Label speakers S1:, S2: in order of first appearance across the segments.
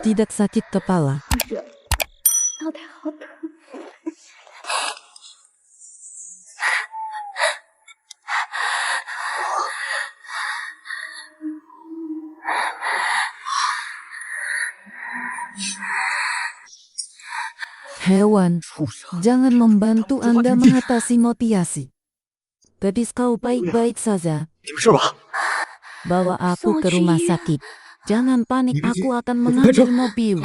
S1: tidak sakit kepala.
S2: 脑袋好疼。
S1: Hewan, jangan membantu Anda mengatasi motivasi. Gadis kau baik-baik saja.
S3: 你没事吧？
S1: Bawa aku ke rumah sakit. Jangan panik, aku akan mengambil mobil.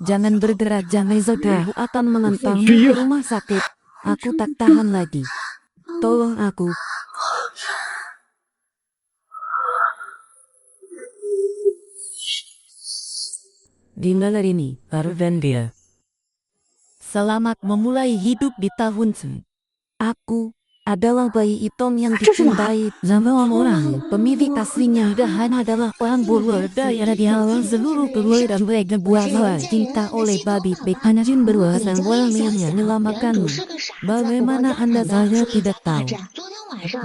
S1: Jangan bergerak, jangan aku akan mengantarmu ke rumah sakit. Aku tak tahan lagi. Tolong aku. Dinner ini, Arvendia. Selamat memulai hidup di tahun ini. Aku adalah bayi hitam yang dicintai sama orang. Pemilik aslinya adalah orang berwarna yang di awal seluruh keluarga mereka buahlah cinta oleh babi bek. Hanya jin berwarna warna yang menyelamatkanmu. Bagaimana Anda saya tidak tahu?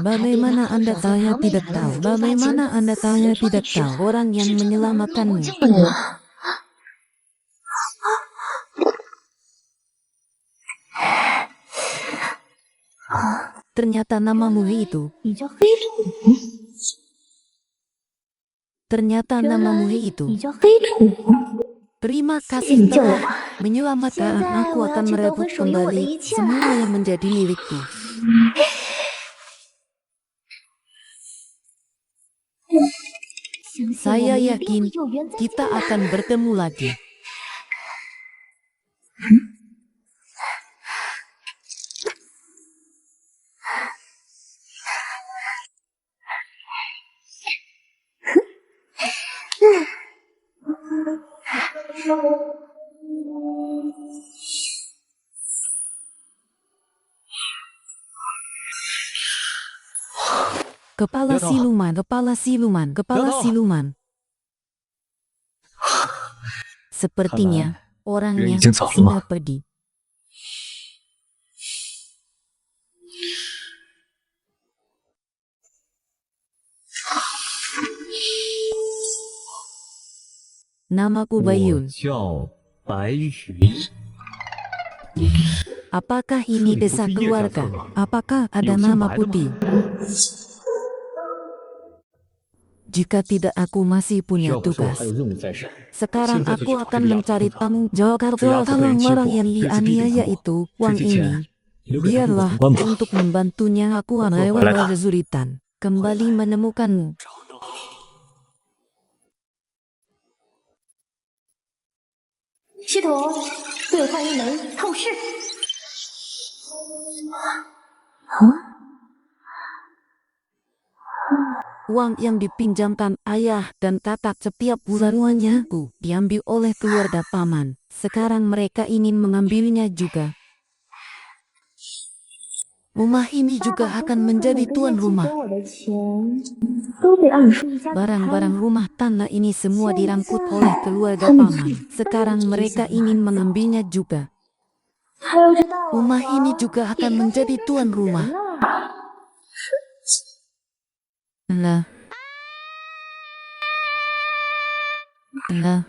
S1: Bagaimana Anda saya tidak tahu? Bagaimana Anda saya tidak tahu orang yang menyelamatkanmu? Ternyata namamu itu.
S2: 你叫黑土，
S1: Ternyata
S2: 原
S1: namamu
S2: 来
S1: itu.
S2: 你叫黑土。
S1: Terima kasih
S2: 拯救
S1: telah
S2: 我！
S1: menyelamatkan
S2: Sekarang
S1: aku
S2: aku
S1: akan
S2: akan
S1: merebut
S2: merebut kembali
S1: kembali semua yang menjadi milikku. Saya yakin kita akan bertemu lagi. Kepala siluman, kepala siluman, kepala siluman. Sepertinya orangnya sudah pergi. Namaku
S3: 我
S1: Bayun.
S3: 叫白云。
S1: Apakah ini desa keluarga? Apakah ada nama putih? Jika tidak, aku masih
S3: 要
S1: punya
S3: 不说我
S1: tugas.
S3: 还有任务在身，
S1: Sekarang
S3: 现在就
S1: aku
S3: 去找
S1: akan
S3: 这个哑
S1: mencari
S3: 巴
S1: tanggung jawab tolong orang yang dianiaya itu. Uang
S3: 这些
S1: ini
S3: 钱留给他入
S1: biarlah
S3: 城关吧。
S1: untuk membantunya aku lewat kesulitan. Kembali menemukanmu.
S2: 系统兑换一枚透视。
S1: Uang yang dipinjamkan ayah dan kakak setiap bulannya diambil oleh keluarga paman. Sekarang mereka ingin mengambilnya juga. Rumah ini juga akan menjadi tuan rumah.
S2: 我的钱都被暗数一家
S1: Barang-barang rumah tanah ini semua dirangkut oleh keluarga paman. Sekarang mereka ingin mengambilnya juga.
S2: 还有这大王
S1: Rumah ini juga akan menjadi tuan rumah. Lah. Lah.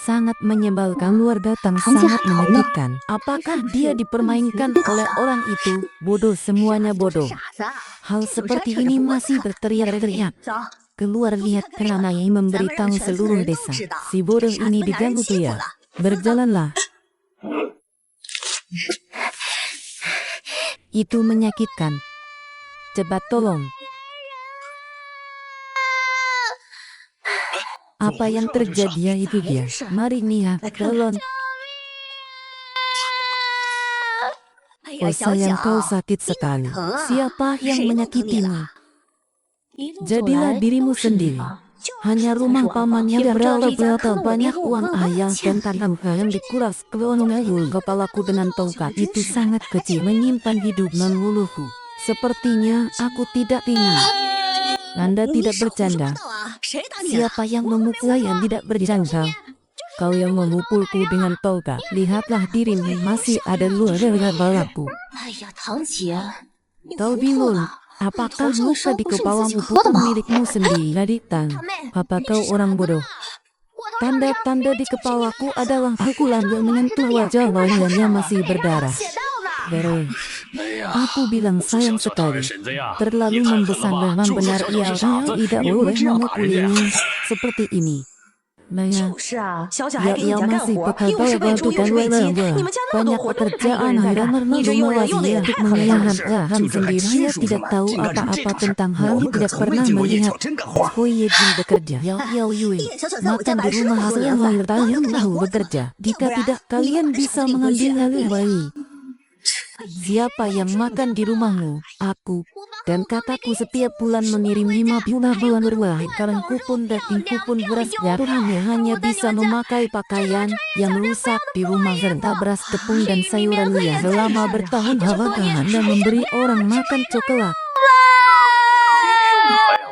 S1: Sangat menyebalkan, luar datang sangat menyakitkan. Apakah dia dipermainkan oleh orang itu? Bodoh, semuanya bodoh. Hal seperti ini masih berteriak-teriak. Keluar lihat kerana yang memberitahu seluruh desa. Si bodoh ini diganggu tuh ya. Berjalanlah. Itu menyakitkan. Cepat tolong. Apa yang terjadi ya itu dia. Mari lihat, tolong. Oh sayang, kau sakit sekali. Siapa yang menyakitimu? Jadilah dirimu sendiri. Hanya rumah paman yang berapa banyak uang ayah dan tanam yang dikuras kelonongan kepalaku dengan tongkat itu sangat kecil menyimpan hidup meluluhku. Sepertinya aku tidak ingat. Anda tidak bercanda. Siapa yang memukul yang tidak berjangka? Kau yang memukulku dengan toga, lihatlah dirimu masih ada luka balaku.
S2: 哎呀，唐姐，你
S1: Kau
S2: 糊涂
S1: bingung,
S2: 了。
S1: apakah
S2: 头上的
S1: luka
S2: 伤
S1: di
S2: 不是你自己
S1: kepalamu
S2: 磕的
S1: bukan
S2: 吗？
S1: milikmu sendiri, Tan?
S2: 堂妹，
S1: Apa
S2: 你
S1: kau
S2: 是傻
S1: orang
S2: 子
S1: bodoh?
S2: 吧？我头上的伤
S1: Tanda-tanda di
S2: 就是因为
S1: kepalaku adalah pukulan yang menyentuh wajah wajahnya masih berdarah.
S2: 写到呢。
S1: Vero,
S3: 哎呀，
S1: aku bilang
S3: 小
S1: sayang
S3: 小大人
S1: sekali.
S3: 婶子呀，
S1: Terlalu
S3: 你太狠了
S1: membosan
S3: 吧！
S1: memang
S3: 就是
S1: benar
S3: 小小
S1: ia
S3: 只傻子，
S1: tidak
S3: 你不能
S1: boleh
S3: 这样打人家。
S1: memukulimu seperti ini. Maya,
S4: 就是啊，小小还
S1: ia
S4: 给你
S1: ia
S4: 家干
S1: masih
S4: 活，
S1: bekal
S4: 又是喂猪
S1: bantu
S4: 又
S1: dan
S4: 是喂鸡，
S1: lelah.
S4: 你们家那么多
S1: Banyak
S4: 活，就他一个
S1: pekerjaan
S4: 人在
S1: akhirnya
S4: 干，你这用人用的也
S1: untuk
S4: 太狠了
S1: mengelahkan
S4: 吧！
S1: Raham
S3: 就这还
S1: sendiri.
S3: 亲
S1: Ia
S3: 属
S1: tidak
S3: 们
S1: tahu
S3: 竟干出这
S1: apa-apa
S3: 种事，
S1: tentang
S3: 我
S1: hal
S3: 们
S1: ini,
S3: 可
S1: tidak
S3: 从没
S1: pernah
S3: 见过叶
S1: melihat
S3: 小真干活。
S1: Hoyejin bekerja. Yao Yui,
S4: 叶小小在我家
S1: makan
S4: 白
S1: di
S4: 吃
S1: rumah
S4: 那么多
S1: hasil
S4: 年饭，
S1: lahir
S4: 我
S1: dan
S4: 怎么
S1: tahu
S4: 活
S1: bekerja.
S4: 要
S1: Jika
S4: 不然
S1: tidak,
S4: 你
S1: kalian
S4: 把这
S1: bisa
S4: 事情回去
S1: mengambil alih
S4: 你
S1: bayi. Siapa yang makan di rumahmu? Aku. Dan kataku setiap bulan mengirim 50 bulan berlahi. Karena kupon daging kupon beras jatuhnya hanya bisa memakai pakaian yang rusak di rumah serta beras tepung dan sayuran liar. Selama bertahun apakah Anda memberi orang makan coklat?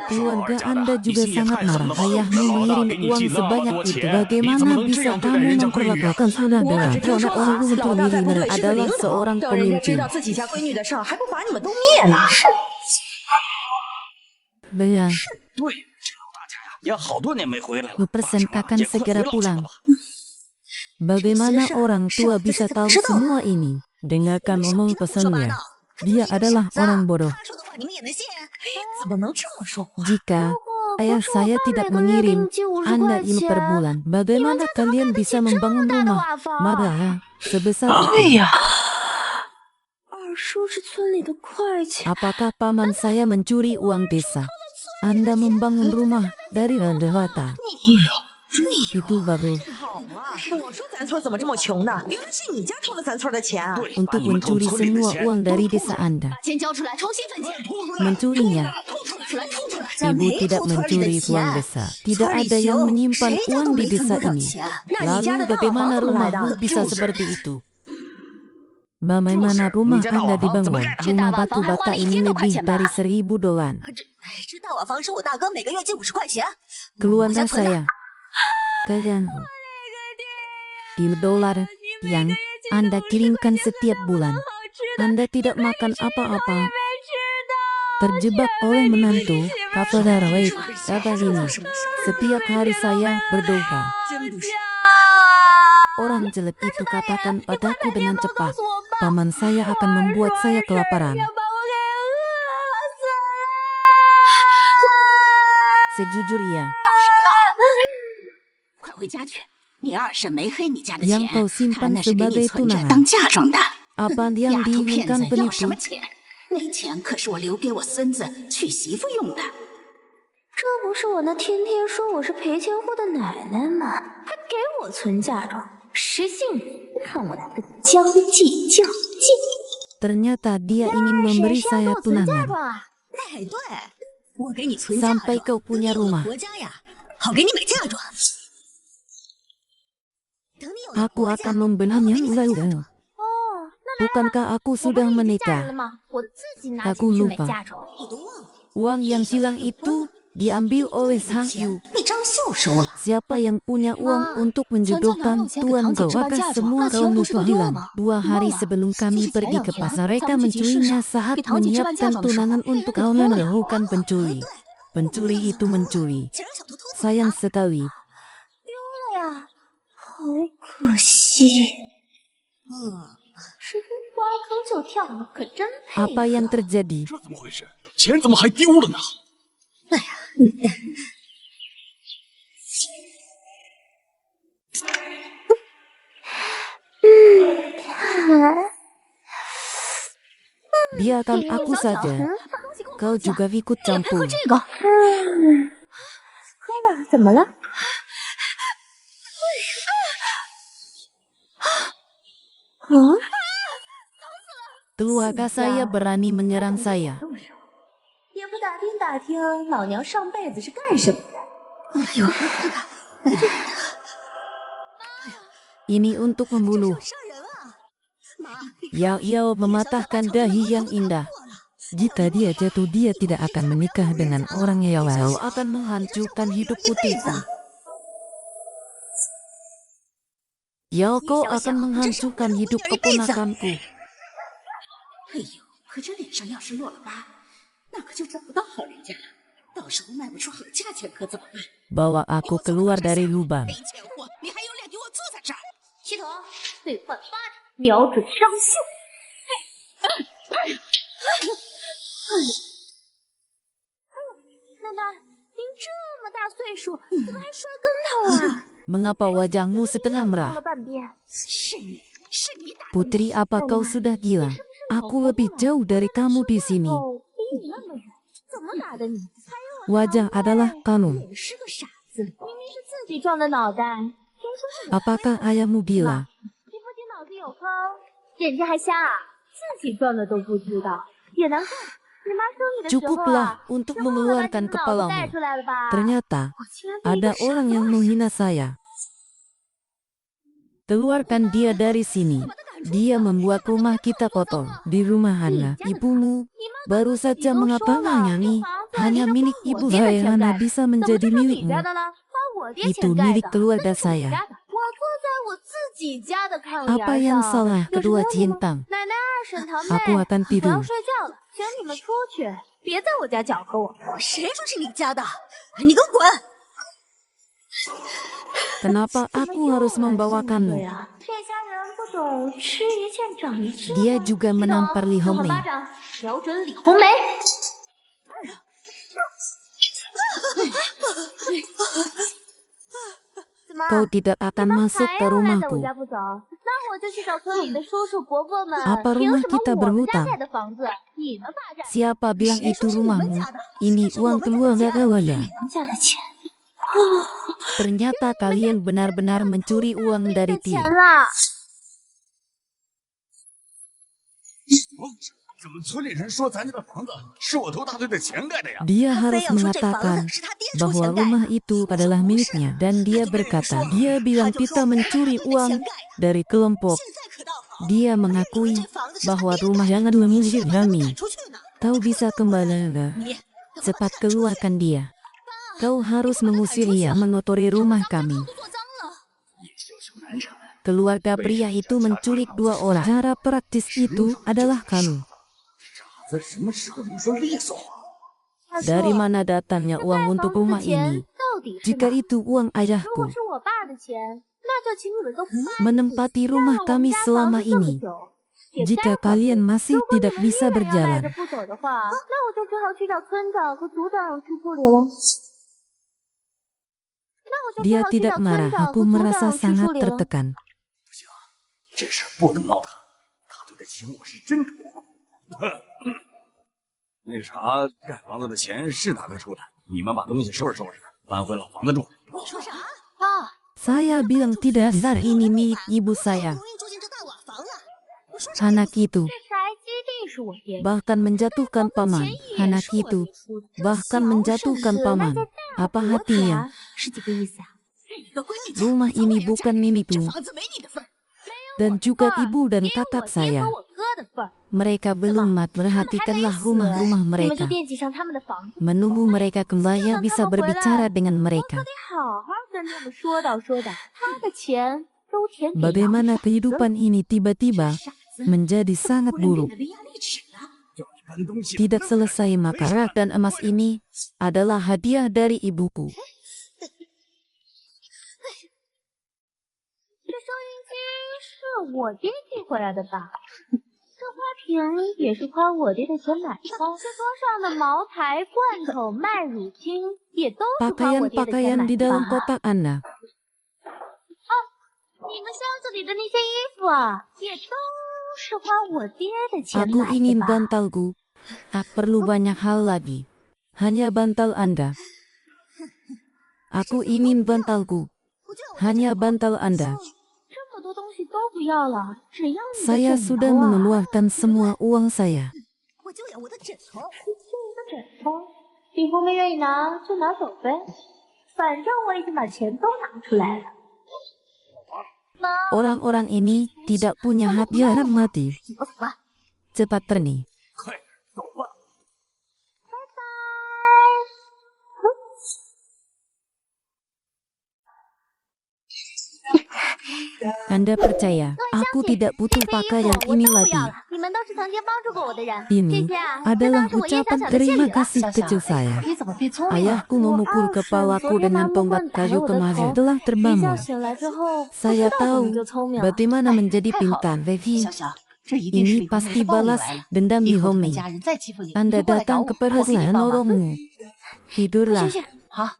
S1: Keluarga Anda juga sangat marah. Ayahmu mengirim uang sebanyak itu. Bagaimana bisa kamu memperlakukan saudara?
S4: 我只听说
S1: Anak
S4: 啊，
S1: orang
S4: 老大在部
S1: pemimpin
S4: 队是个
S1: adalah
S4: 领导，
S1: seorang
S4: 让人家知
S1: pemimpin.
S4: 道自己家闺女的事儿，还不把你们都灭了？
S1: Bayang,
S3: 对，这老大家呀，也好多年没回来了。
S1: Lupersen
S3: 爸
S1: akan
S3: 也快
S1: segera
S3: 回老家
S1: pulang.
S3: 了吧？
S1: Bagaimana
S4: Sir,
S1: orang tua
S4: sir,
S1: bisa
S4: sir,
S1: tahu
S4: sir,
S1: semua ini? Dengarkan omong pesannya. Dia adalah orang bodoh.
S4: 他说的话你们也能信？怎么能这么说话？
S1: Jika ayah saya tidak mengirim Anda ini per bulan, bagaimana kalian bisa membangun rumah? Marah sebesar itu.
S2: 二叔是村里的会计，
S1: Apakah paman saya mencuri uang desa? Anda membangun rumah dari rendah. Itu baru.
S4: 好嘛，我说咱村怎么这么穷呢？原来是你家偷了咱村的钱啊！
S3: 对，把
S1: Untuk
S3: 你们偷
S1: mencuri
S3: 村里的
S1: semua
S3: 钱
S1: uang
S3: 都
S1: dari
S3: 偷
S1: desa
S3: 了。
S1: Anda.
S2: 把钱交出来，重新分钱。
S1: Mencurinya.
S2: 出来，吐出来！
S1: Ibu tidak mencuri uang desa. Tidak ada yang menyimpan uang di desa ini. Lalu bagaimana rumahmu bisa seperti itu? Bagaimana rumah Anda dibangun? Rumah batu bata ini lebih dari $1.000.
S4: 这大瓦房是我大哥每个月寄50块钱。
S1: Keluarga saya. Kalian $1 yang Anda kirimkan setiap bulan. Anda tidak makan apa-apa. Terjebak oleh menantu, kata Darawait, kata ini. Setiap hari saya berdoa. Orang jelek itu katakan padaku dengan cepat. Paman saya akan membuat saya kelaparan. Sejujurnya,
S2: 快回家去！你二婶没黑你家的
S1: yang
S2: 钱，
S1: kau
S2: 她
S1: simpan
S2: 那是给你
S1: sebagai
S2: 存着
S1: tunangan.
S2: 当嫁妆的。
S1: Apa
S2: 丫
S1: yang
S2: 头骗
S1: diinginkan
S2: 子要什
S1: penipu?
S2: 么钱？那钱可是我留给我孙子娶媳妇用的。这不是我那天天说我是赔钱货的奶奶吗？还给我存嫁妆，谁信你？看我拿个将计就计。
S1: Ternyata dia ingin memberi saya tunangan.
S4: 哎，对，我给你存嫁妆，
S1: Sampai kau punya
S4: 等你有了
S1: rumah.
S4: 国家呀，好给你买嫁妆。等你有了
S1: Aku
S4: 国家，
S1: akan membelinya ulang.
S2: 哦，
S1: Bukankah aku
S2: 我不
S1: sudah
S2: 是已经嫁人了
S1: menikah?
S2: 吗？我自己拿
S1: Aku
S2: 钱去买
S1: lupa.
S2: 嫁妆。
S4: 你都忘了，
S1: Uang yang hilang itu diambil oleh Sang Yu.
S4: 那张秀收了。
S1: Siapa yang punya uang
S2: Ma,
S1: untuk menjodohkan
S2: Tuan
S1: tuan
S2: Kau
S1: kau
S2: cuma
S1: akan
S2: jatuh.
S1: semua
S2: Ma,
S1: kau
S2: Tuan
S1: lupa
S2: Kau
S1: hilang.
S2: cuma
S1: 2 hari
S2: Ma,
S1: sebelum kami
S2: Cici
S1: pergi ke
S2: Cici
S1: pasar,
S2: Cici
S1: mereka
S2: Cici
S1: mencurinya
S2: Cici
S1: saat
S2: Cici Cici
S1: menyiapkan
S2: Cici
S1: tunangan
S2: Cici
S1: untuk
S2: Cici
S1: kau
S2: Cici
S1: menemukan pencuri. Pencuri itu mencuri.
S4: 竟然小偷偷走
S1: Sayang sekali.
S2: 呀，好可惜。是挖坑就跳，可真配
S1: Apa yang terjadi?
S3: 这怎么回事？钱怎么还丢了呢？
S1: Biarkan aku saja. Kau juga ikut
S2: 喝
S1: campur.
S2: 这个。喝吧，怎么了？
S1: Keluarga saya berani menyerang saya.
S2: 也不打听打听老娘上辈子是干什么的？
S1: Ini untuk membunuh.
S4: 杀人啊！妈，
S1: Yao mematahkan dahi yang indah. Jika dia jatuh, dia tidak akan menikah dengan orang yang akan menghancurkan hidup putihku. Yoko akan menghancurkan hidup keponakanku.
S2: 哎呦，可这脸上要是落了疤，那可就找不到好人家了。到时候卖不出好价钱可怎么办？
S1: Bawa aku keluar dari lubang.
S2: 没钱货，你还有脸给我坐在这儿？系统，兑换巴掌，瞄准伤秀。奶奶，您这么大岁数，怎么还摔跟头啊？
S1: Mengapa wajahmu setengah
S2: 撞
S1: merah?
S2: 了半边。是你打的。
S1: Putri, apa kau sudah gila? Aku lebih jauh dari kamu di sini.
S2: 哦，离你那么远，怎么打的你？还让我
S1: Wajah adalah kamu.
S2: 也是个傻子，明明是自己撞的脑袋，凭什么你
S1: Apakah ayahmu gila?
S2: 你不仅脑子有坑，眼睛还瞎啊？自己撞的都不知道，也难怪。你妈生你的时候
S1: Cukuplah
S2: 啊，
S1: untuk
S2: 是忘了把你
S1: mengeluarkan
S2: 的脑子带
S1: kepalamu.
S2: 出来了吧？
S1: Ternyata
S2: 我竟然被一个
S1: ada
S2: 傻
S1: orang yang
S2: 瓜
S1: menghina saya. Keluarkan dia dari sini. Dia membuat rumah kita kotor. Di rumah Hana, ibumu baru saja mengatakan ini hanya milik ibu saya. Hana bisa
S2: 怎么
S1: menjadi
S2: 就成你
S1: milikmu.
S2: 家的了？把我爹
S1: Itu
S2: 钱盖
S1: milik
S2: 的，
S1: keluarga
S2: 那是你
S1: saya.
S2: 家的。我坐在我自己家的炕沿
S1: Apa yang
S2: 上，
S1: salah
S2: 有什么
S1: kedua
S2: 问题吗？
S1: Cintang?
S2: 奶奶、沈堂妹，
S1: Aku akan
S2: 我要
S1: tidur.
S2: 睡觉了，请你们出去，别在我家搅和我。
S4: 谁说是你家的？你给我滚！
S1: Kenapa
S2: 怎么
S1: aku
S2: 又
S1: harus
S2: 来这么
S1: membawakanmu?
S2: 对啊？这家人不懂吃一堑长一智。
S1: Dia juga
S2: 系统
S1: menampar Li
S2: 兑换
S1: Hongmei.
S2: 巴掌，瞄准李红梅。 怎么？
S1: Kau tidak akan
S2: 你们
S1: masuk
S2: 还
S1: ke
S2: 要赖在我
S1: rumahku.
S2: 家不走？那我就去找村里的叔叔伯伯们。
S1: Apa
S2: 凭
S1: rumah
S2: 什么
S1: kita
S2: 我们家
S1: berhutang?
S2: 盖的房子你们霸占？
S1: Siapa bilang
S4: 谁
S1: itu
S4: 说是你们
S1: rumahmu?
S4: 家的？
S1: Ini
S4: 这是我
S1: uang
S4: 们家的
S1: keluarga
S4: 钱。
S1: kalian.
S2: 你们家的钱，
S1: Ternyata kalian benar-benar mencuri uang
S2: 你
S1: dari
S2: 的钱
S1: Ti.
S2: 了。
S3: 怎么村里人说咱家的房子是我头大队的钱盖的呀？
S1: Dia
S4: 他非
S1: harus
S4: 要说这房
S1: mengatakan
S4: 子是他爹出
S1: bahwa
S4: 钱盖
S1: rumah
S4: 的。
S1: itu adalah miliknya dan dia berkata, dia bilang kita mencuri uang dari kelompok.
S4: 现在可倒好，
S1: Dia
S4: 这
S1: mengakui
S4: 房子是他
S1: bahwa
S4: 爹盖
S1: rumah
S4: 的，
S1: yang adalah milik
S4: 把他们
S1: kami.
S4: 赶出去呢。
S1: Kau bisa kembali ke
S4: 你
S1: cepat keluarkan dia. Kau harus mengusir ia mengotori rumah kami.
S2: 都做脏了。
S1: Keluarga pria itu menculik 2 orang. Cara praktis itu adalah kamu.
S3: 这什么时候能说利索啊？
S2: 他说
S1: Dari mana datangnya
S2: 盖
S1: uang
S2: 房
S1: untuk
S2: 子
S1: rumah
S2: 的钱
S1: ini?
S2: 到底是
S1: Jika
S2: 哪？
S1: itu uang
S2: 如果
S1: ayahku
S2: 是我爸的钱，那就请你们都不爱
S1: menempati
S2: 让
S1: rumah
S2: 我们
S1: kami
S2: 家房
S1: selama
S2: 子这么
S1: ini.
S2: 久，也该
S1: Jika
S2: 还
S1: kalian
S2: 回
S1: masih
S2: 如果你
S1: tidak
S2: 们
S1: bisa
S2: 依然要赖
S1: berjalan,
S2: 着不走的话，那我就只好去找村长和组长去处理了。那我就只
S1: dia
S2: 好去找
S1: tidak
S2: 村
S1: marah.
S2: 长和
S1: Aku
S2: 组
S1: merasa
S2: 长去处
S1: sangat
S2: 理了。
S1: tertekan.
S3: 这事不能闹大，大队的钱我是真出。那啥，盖房子的钱是大队出的，你们把东西收拾收拾，搬回老房子住。
S4: 你说啥？
S1: Saya bilang tidak, Zar ini milik ibu
S4: 好
S1: saya.
S4: 不容易住进这大瓦房了，我说啥？
S1: Anak itu
S2: 这宅基地是我爹的，
S1: bahkan menjatuhkan
S2: 钱
S1: paman.
S2: 也
S1: Anak
S2: 是我
S1: itu
S2: 爹出的，
S1: bahkan
S2: 小
S1: menjatuhkan
S2: 婶子
S1: paman.
S2: 那
S1: Apa
S2: 这大
S1: hatinya?
S2: 活是几个意思啊？
S4: 一个闺女家，
S1: Rumah
S4: 早
S1: ini
S4: 点嫁
S1: bukan
S4: 这
S1: milikmu
S4: 房子没你的份儿。
S1: dan juga
S2: 份儿
S1: ibu dan
S2: 也有
S1: kakak
S2: 我爹
S1: saya.
S2: 和我哥的份儿。
S1: Mereka belum mat.
S2: 他们还没
S1: Perhatikanlah
S2: 死，
S1: rumah-rumah
S2: 你们就
S1: mereka.
S2: 惦记上他们的房子。
S1: Menunggu mereka kembali bisa berbicara dengan
S2: 我
S1: mereka.
S2: 可得好好跟他们说道说道，他的钱都填给
S1: Bagaimana kehidupan ini tiba-tiba
S2: 傻子。
S1: menjadi sangat
S2: 忽然变
S1: buruk.
S2: 得伶牙俐齿了。
S3: 叫你搬东西，
S1: Tidak selesai maka perak dan emas ini adalah hadiah dari ibuku.
S2: 这收音机是我爹寄回来的吧？这花瓶也是花我爹的钱买的。这桌上的茅台、罐头、麦乳精也都是花我爹的钱
S1: Pakaian-pakaian
S2: 买
S1: di
S2: 的
S1: dalam
S2: 吧？
S1: kotak Anda.
S2: 你们箱子里的那些衣服啊，也都是花我爹的钱
S1: Aku
S2: 买的
S1: ingin
S2: 吧？
S1: bantalku. Tak perlu banyak hal lagi. Hanya bantal Anda. Aku ingin bantalku.
S4: 不就我
S1: Hanya bantal Anda.
S2: 这么多东西都不要了，只要你的
S1: Saya
S2: 枕
S1: sudah
S2: 头啊！
S1: mengeluarkan semua uang saya.
S4: 我就要我的枕头。
S2: 就一个枕头，李红梅愿意拿就拿走呗，反正我已经把钱都拿出来了。妈，
S1: Orang-orang ini tidak punya hati anak mati.
S2: 你不走吧？
S1: Cepat pergi.
S3: 快点走吧。
S2: 奶
S1: Anda percaya, aku tidak butuh pakaian ini
S2: 我
S1: lagi.
S2: 了。你们都是曾经帮助过我的人，
S1: Ini
S2: 这些啊，就
S1: adalah
S2: 当是我叶小
S1: ucapan
S2: 小的谢
S1: terima
S2: 礼了。
S1: kasih kecil saya.
S5: 你怎么变聪明了？
S1: Ayahku memukul kepalaku dengan tombak kayu kemarin. Telah
S2: 一觉
S1: terbangun.
S2: 醒来之后，不
S1: Saya
S2: 知道怎么
S1: tahu
S2: 就聪明了。
S1: bagaimana menjadi
S5: 太好了
S1: pintar. Vivi,
S5: 小小，这一定是
S1: ini
S5: 李红梅
S1: pasti
S5: 的报应
S1: balas
S5: 来了。
S1: dendam
S5: 以后他们
S1: Nihomi.
S5: 家人再欺负你，
S1: Anda
S5: 你就过来找
S1: datang
S5: 我，
S1: ke
S5: 我给你
S1: perhatian
S5: 帮忙。
S1: nolongmu. Tidurlah.
S2: 谢谢。
S5: 好，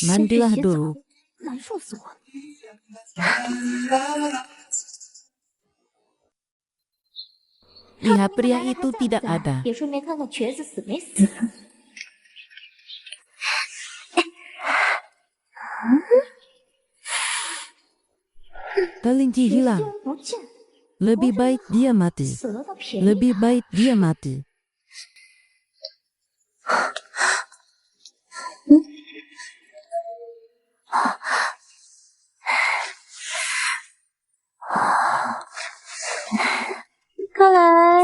S1: Mandilah dulu.
S2: 难受死我了。
S1: Lihat pria itu tidak ada.
S2: 也顺便看看瘸子死没死。
S1: Kelinci
S2: 居
S1: hilang.
S2: 然不见，
S1: Lebih baik dia mati.
S2: 死了倒便宜。
S1: Lebih baik dia mati.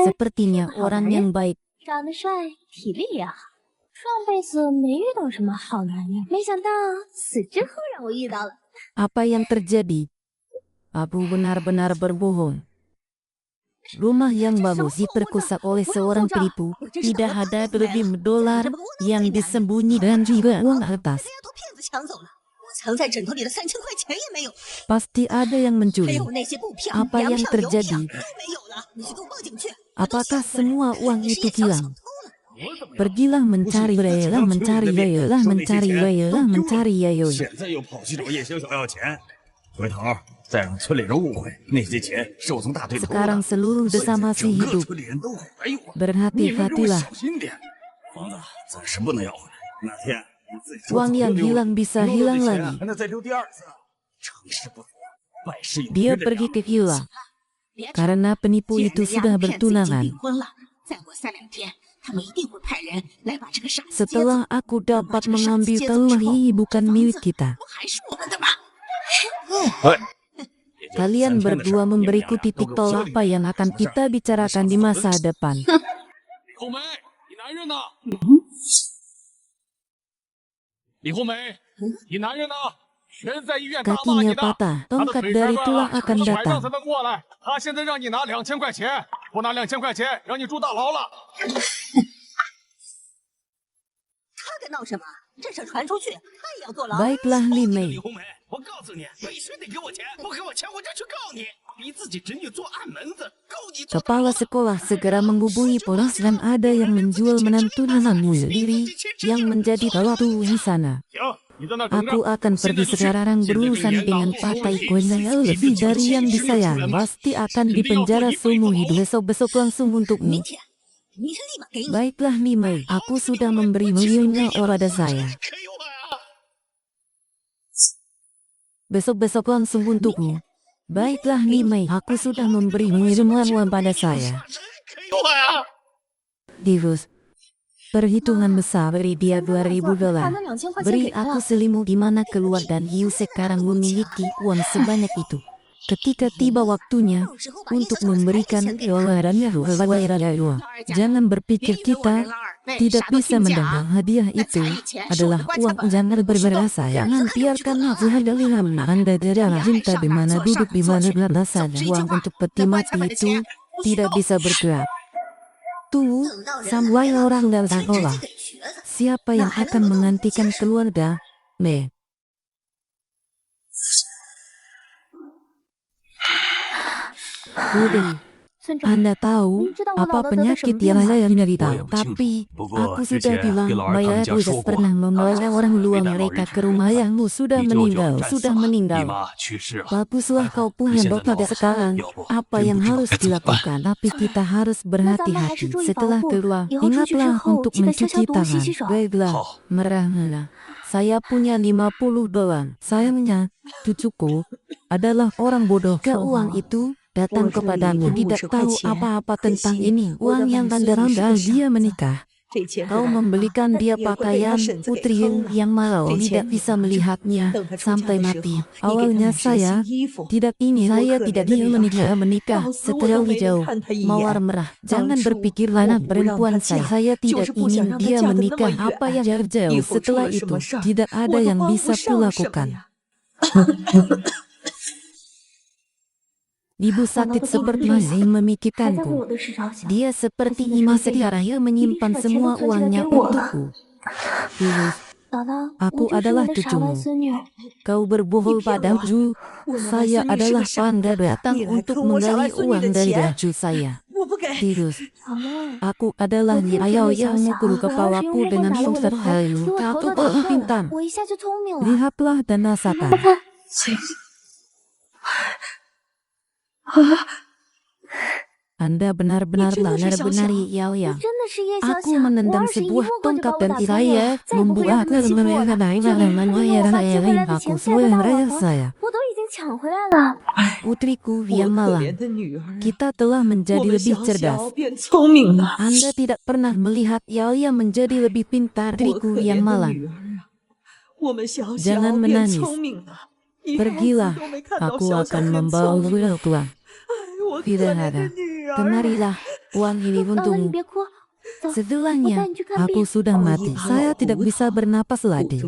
S1: Sepertinya orang yang baik.
S2: 长得帅，体力也好，上辈子没遇到什么好男人，没想到死之后让我遇到了。
S1: Apa yang terjadi? Abu benar-benar berbohong. Rumah yang bagus diperkosa oleh seorang penipu. Tidak ada $1 dolar yang disembunyi dan juga uang kertas.
S4: 丫头骗子抢走了，我藏在枕头里的3000块钱也没有，
S1: Pasti ada yang
S4: 还
S1: mencuri.
S4: 有那些布票、
S1: Apa
S4: 粮
S1: yang
S4: 票、邮票
S1: terjadi?
S4: 都没有了，你去给我报警去。
S1: Apakah semua uang
S4: 你是
S1: itu
S4: 叶小小
S1: hilang?
S4: 偷了。
S1: Pergilah mencari Layla, mencari Layla, mencari Layla, mencari Layla.
S3: 现在又跑去找叶小小要钱，回头再让村里人误会那些钱是我从大队偷的。
S1: Sekarang seluruh desa
S3: 整
S1: masih
S3: 个
S1: hidup.
S3: 村里人都怀疑我，你们给我
S1: Berhati-hatilah.
S3: 小心点。房子暂时不能要回来，哪天你自己说
S1: Uang
S3: 走就
S1: yang
S3: 溜了
S1: hilang bisa
S3: 漏了
S1: hilang
S3: 这钱
S1: lagi.
S3: 还能再溜第二次。成事不足，败事有余
S1: Dia
S3: 的
S1: pergi
S3: 呀。
S1: ke villa
S4: 别吵，
S1: karena penipu
S4: 既
S1: itu
S4: 然人家
S1: sudah
S4: 骗子已经
S1: bertunangan.
S4: 订婚了，再过3-2天，他们一定会派人来把这个傻子接走。
S1: Setelah aku dapat mengambil telur ini bukan milik kita.
S4: 不还是我们的吗？
S1: Kalian berdua memberiku titik tolak apa yang akan kita bicarakan di masa depan.
S6: 李红梅，你男人呢？李红梅，你男人呢？全在医院大骂
S1: Kakinya
S6: 你呢。
S1: patah,
S6: 他的
S1: tongkat
S6: 腿
S1: dari
S6: 摔断
S1: tulang
S6: 了，
S1: akan
S6: 用拐杖
S1: datang.
S6: 才能过来。他现在让你拿2000块钱，不拿2000块钱，让你住大牢了。
S4: 他在闹什么？这事传出去，他也要坐牢。
S1: Baiklah
S6: 李
S1: Limei.
S6: 红梅，我告诉你，必须得给我钱，不给我钱我就去告你，逼自己侄女做暗门子，告你做。
S1: Kepala sekolah segera menghubungi polis dan ada yang menjual menantu anakmu sendiri yang menjadi pelaku di sana.
S6: 行，你在那等着。
S1: Aku akan pergi sekarang berurusan dengan partai Korea lebih dari yang disayang. Pasti akan dipenjara seumur hidup. Besok-besok langsung
S4: 明
S1: untukmu.
S4: 天，明天立马给你。
S1: Baiklah Nimei, aku sudah memberi milionnya kepada saya.
S6: 给我呀！
S1: Besok-besok langsung untukmu. Baiklah Nimei, aku sudah memberi milionnya pada saya.
S6: 给我呀！
S1: Divus, perhitungan besar beri dia $2000.
S2: 把那2000块钱
S1: Beri
S2: 给他
S1: aku。selimut di mana keluar dan Hiu sekarang memiliki uang sebanyak itu. Ketika tiba waktunya
S4: 到时候把
S1: untuk
S4: 叶小小的
S1: memberikan
S4: 钱给他。
S1: kewarannya jangan berpikir kita tidak bisa mendapat hadiah itu adalah uang jangan berberasa. Jangan biarkan nafsu dari Anda adalah cinta di mana duduk di mana berasa uang untuk peti mati itu tidak bisa bergerak. Tuh, sampai orang dan sekolah. Siapa yang akan menggantikan keluarga? Me. Udah,
S2: 村长，
S1: Anda tahu
S2: 你知道我
S1: apa
S2: 老的得了什
S1: penyakit
S2: 么病
S1: yang
S2: 吗？
S1: saya derita?
S3: 我也不清楚。
S1: Tapi
S3: 不过
S1: aku
S3: 之
S1: sudah
S3: 前
S1: bilang
S3: 跟老二他们
S1: Maya
S3: 家
S1: sudah
S3: 说过，
S1: pernah membawa orang luar
S3: 没带老
S1: mereka
S3: 人
S1: ke
S3: 去
S1: rumah yangmu sudah
S3: 你舅舅
S1: meninggal,
S3: 战死
S1: sudah
S3: 了，你
S1: meninggal.
S3: 妈去世了。
S1: Baguslah kau punya
S3: 现在
S1: dokter
S3: 老
S1: sekarang.
S3: 要不
S1: Apa
S3: 真
S1: yang
S3: 不知道
S1: harus
S3: 该怎么办。
S1: dilakukan? Tapi kita harus berhati-hati. Setelah keluar,
S2: 以后出去之
S1: ingatlah
S2: 后
S1: untuk
S2: 记得消消
S1: mencuci
S2: 毒、洗
S1: tangan.
S2: 洗手。
S1: Baiklah,
S3: 好，
S1: merahlah. Saya punya $50. Sayangnya, cucuku adalah orang bodoh. Keuang itu datang kepadamu, tidak tahu apa-apa tentang ini. Uang yang tanda dia menikah. Kau membelikan dia pakaian putri yang malau tidak bisa melihatnya sampai mati. Awalnya saya tidak ingin, saya tidak ingin menikah. Setelah hijau, mawar merah. Jangan berpikir anak perempuan saya tidak ingin dia menikah. Apa yang terjadi setelah itu? Tidak ada yang bisa kulakukan. Ibu sakit seperti masih memikirkanku. Dia seperti emas raya menyimpan semua uangnya untukku. Tulus, aku adalah cucumu. Kau berbohong padaku. Saya adalah panda datang untuk menggali uang dari baju saya. Tulus, aku adalah ayah yang memukul kepalaku dengan sungsar hayu. Aku pintar. Lihatlah dan rasakan. Anda benar-benar Yao Yang. Aku menendang sebuah tongkat dan saya membuat aku saya. Putriku yang malang, kita telah menjadi lebih cerdas. Anda tidak pernah melihat Yao Yang menjadi lebih pintar. Putriku yang malang, jangan menangis. Pergilah, aku akan membawamu pulang. Tidak ada. Kemarilah, uang ini untukmu. Setelahnya, aku sudah mati. Saya tidak bisa bernapas lagi.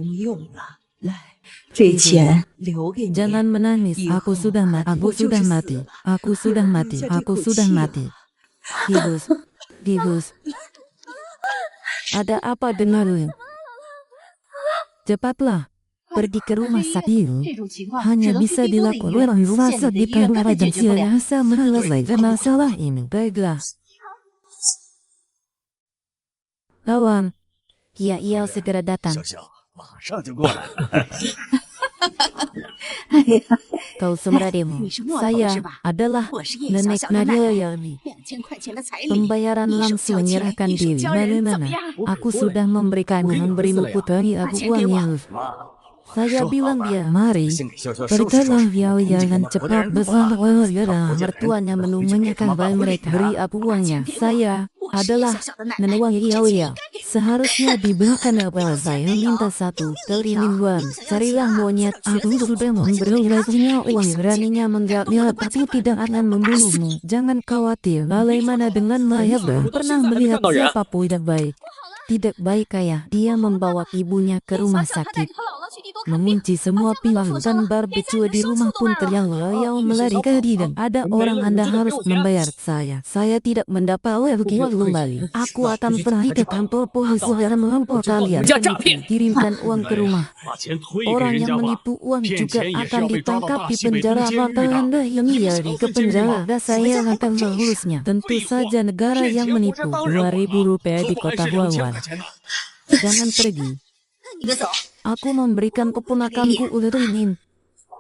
S1: Jangan menangis. Aku sudah mati. Aku sudah mati. Aku sudah mati. Aku sudah mati. Dibus. Ada apa denganmu? Cepatlah. Pergi ke rumah sakit. Hanya bisa dilakukan orang rasa di kamar dan siasa menyelesaikan masalah ini. Baiklah. Lawan. Ia segera datang. Kau semradimu. Saya adalah nenek Nadia Yami. Pembayaran langsung menyerahkan diri. Mana-mana. Aku sudah memberimu putri aku uang yang... Saya bilang dia, mari, pergilah Yao jangan cepat bersama mertuanya menunggunya mereka beri aku uangnya. Saya adalah nenek Yao Yang. Seharusnya diberikan apa saya minta satu kali mingguan. Carilah monyet, aku sudah memberinya uang. Beraninya menjawabnya, tapi tidak akan membunuhmu. Jangan khawatir, bagaimana dengan Maya? Pernah melihat siapapun tidak baik. Tidak baik ayah, dia membawa ibunya ke rumah sakit. Mengunci semua pintu dan barbeque di rumah pun terlihat melarikan diri dan ada orang Anda harus membayar saya. Saya tidak mendapat lagi kembali. Aku akan pergi ke kantor polisi dan melampor kalian. Kirimkan uang ke rumah. Orang yang menipu uang juga akan ditangkap di penjara. Maka Anda yang nyari ke penjara dan saya akan mengurusnya. Tentu saja negara yang menipu. 2.000 rupiah di kota Huawan. Jangan pergi. Aku memberikan keponakanku Ulrin.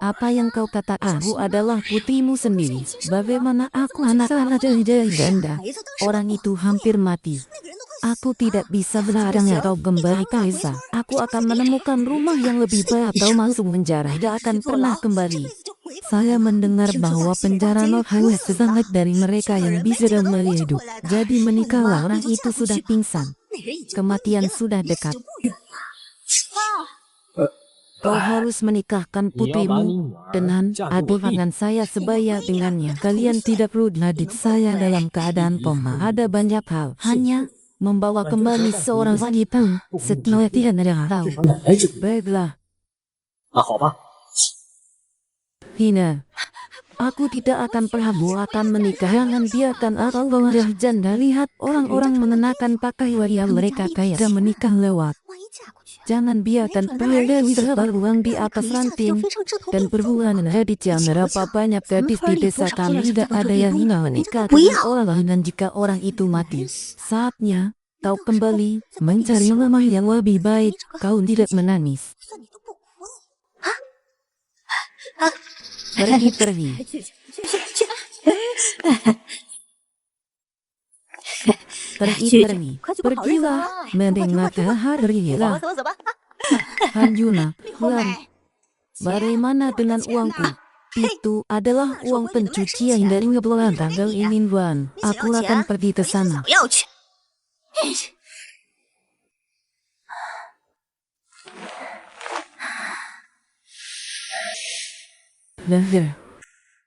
S1: Apa yang kau katakan? Aku adalah putrimu sendiri. Bagaimana aku anak dari ganda? Orang itu hampir mati. Aku tidak bisa melarangnya kau kembali Kaisa. Aku akan menemukan rumah yang lebih baik atau masuk penjara. Tidak akan pernah kembali. Saya mendengar bahwa penjara Not hanya sesangat dari mereka yang bisa kembali hidup. Jadi menikahlah, orang itu sudah pingsan. Kematian sudah dekat. Kau harus menikahkan putrimu dengan adik saya sebaya dengannya. Kalian tidak perlu adik saya dalam keadaan koma. Ada banyak hal. Hanya membawa kembali seorang wanita setelah tidak ada tahu. Baiklah. Hina. Aku tidak akan pernah akan menikah. Jangan biarkan akal bawah janda. Lihat orang-orang mengenakan pakaian yang mereka kaya dan menikah lewat. Jangan biarkan pemuda bisa beruang di atas ranting dan berhubungan di berapa banyak gadis di desa kami tidak ada yang ingin menikah dengan orang lain dan jika orang itu mati. Saatnya kau kembali mencari rumah yang lebih baik. Kau tidak menangis. Pergi. Pergilah mendengar harilah. Hanjuna, bagaimana dengan uangku? Itu adalah uang pencucian dari bulan tanggal ini, Wan. Aku akan pergi ke sana. Bener.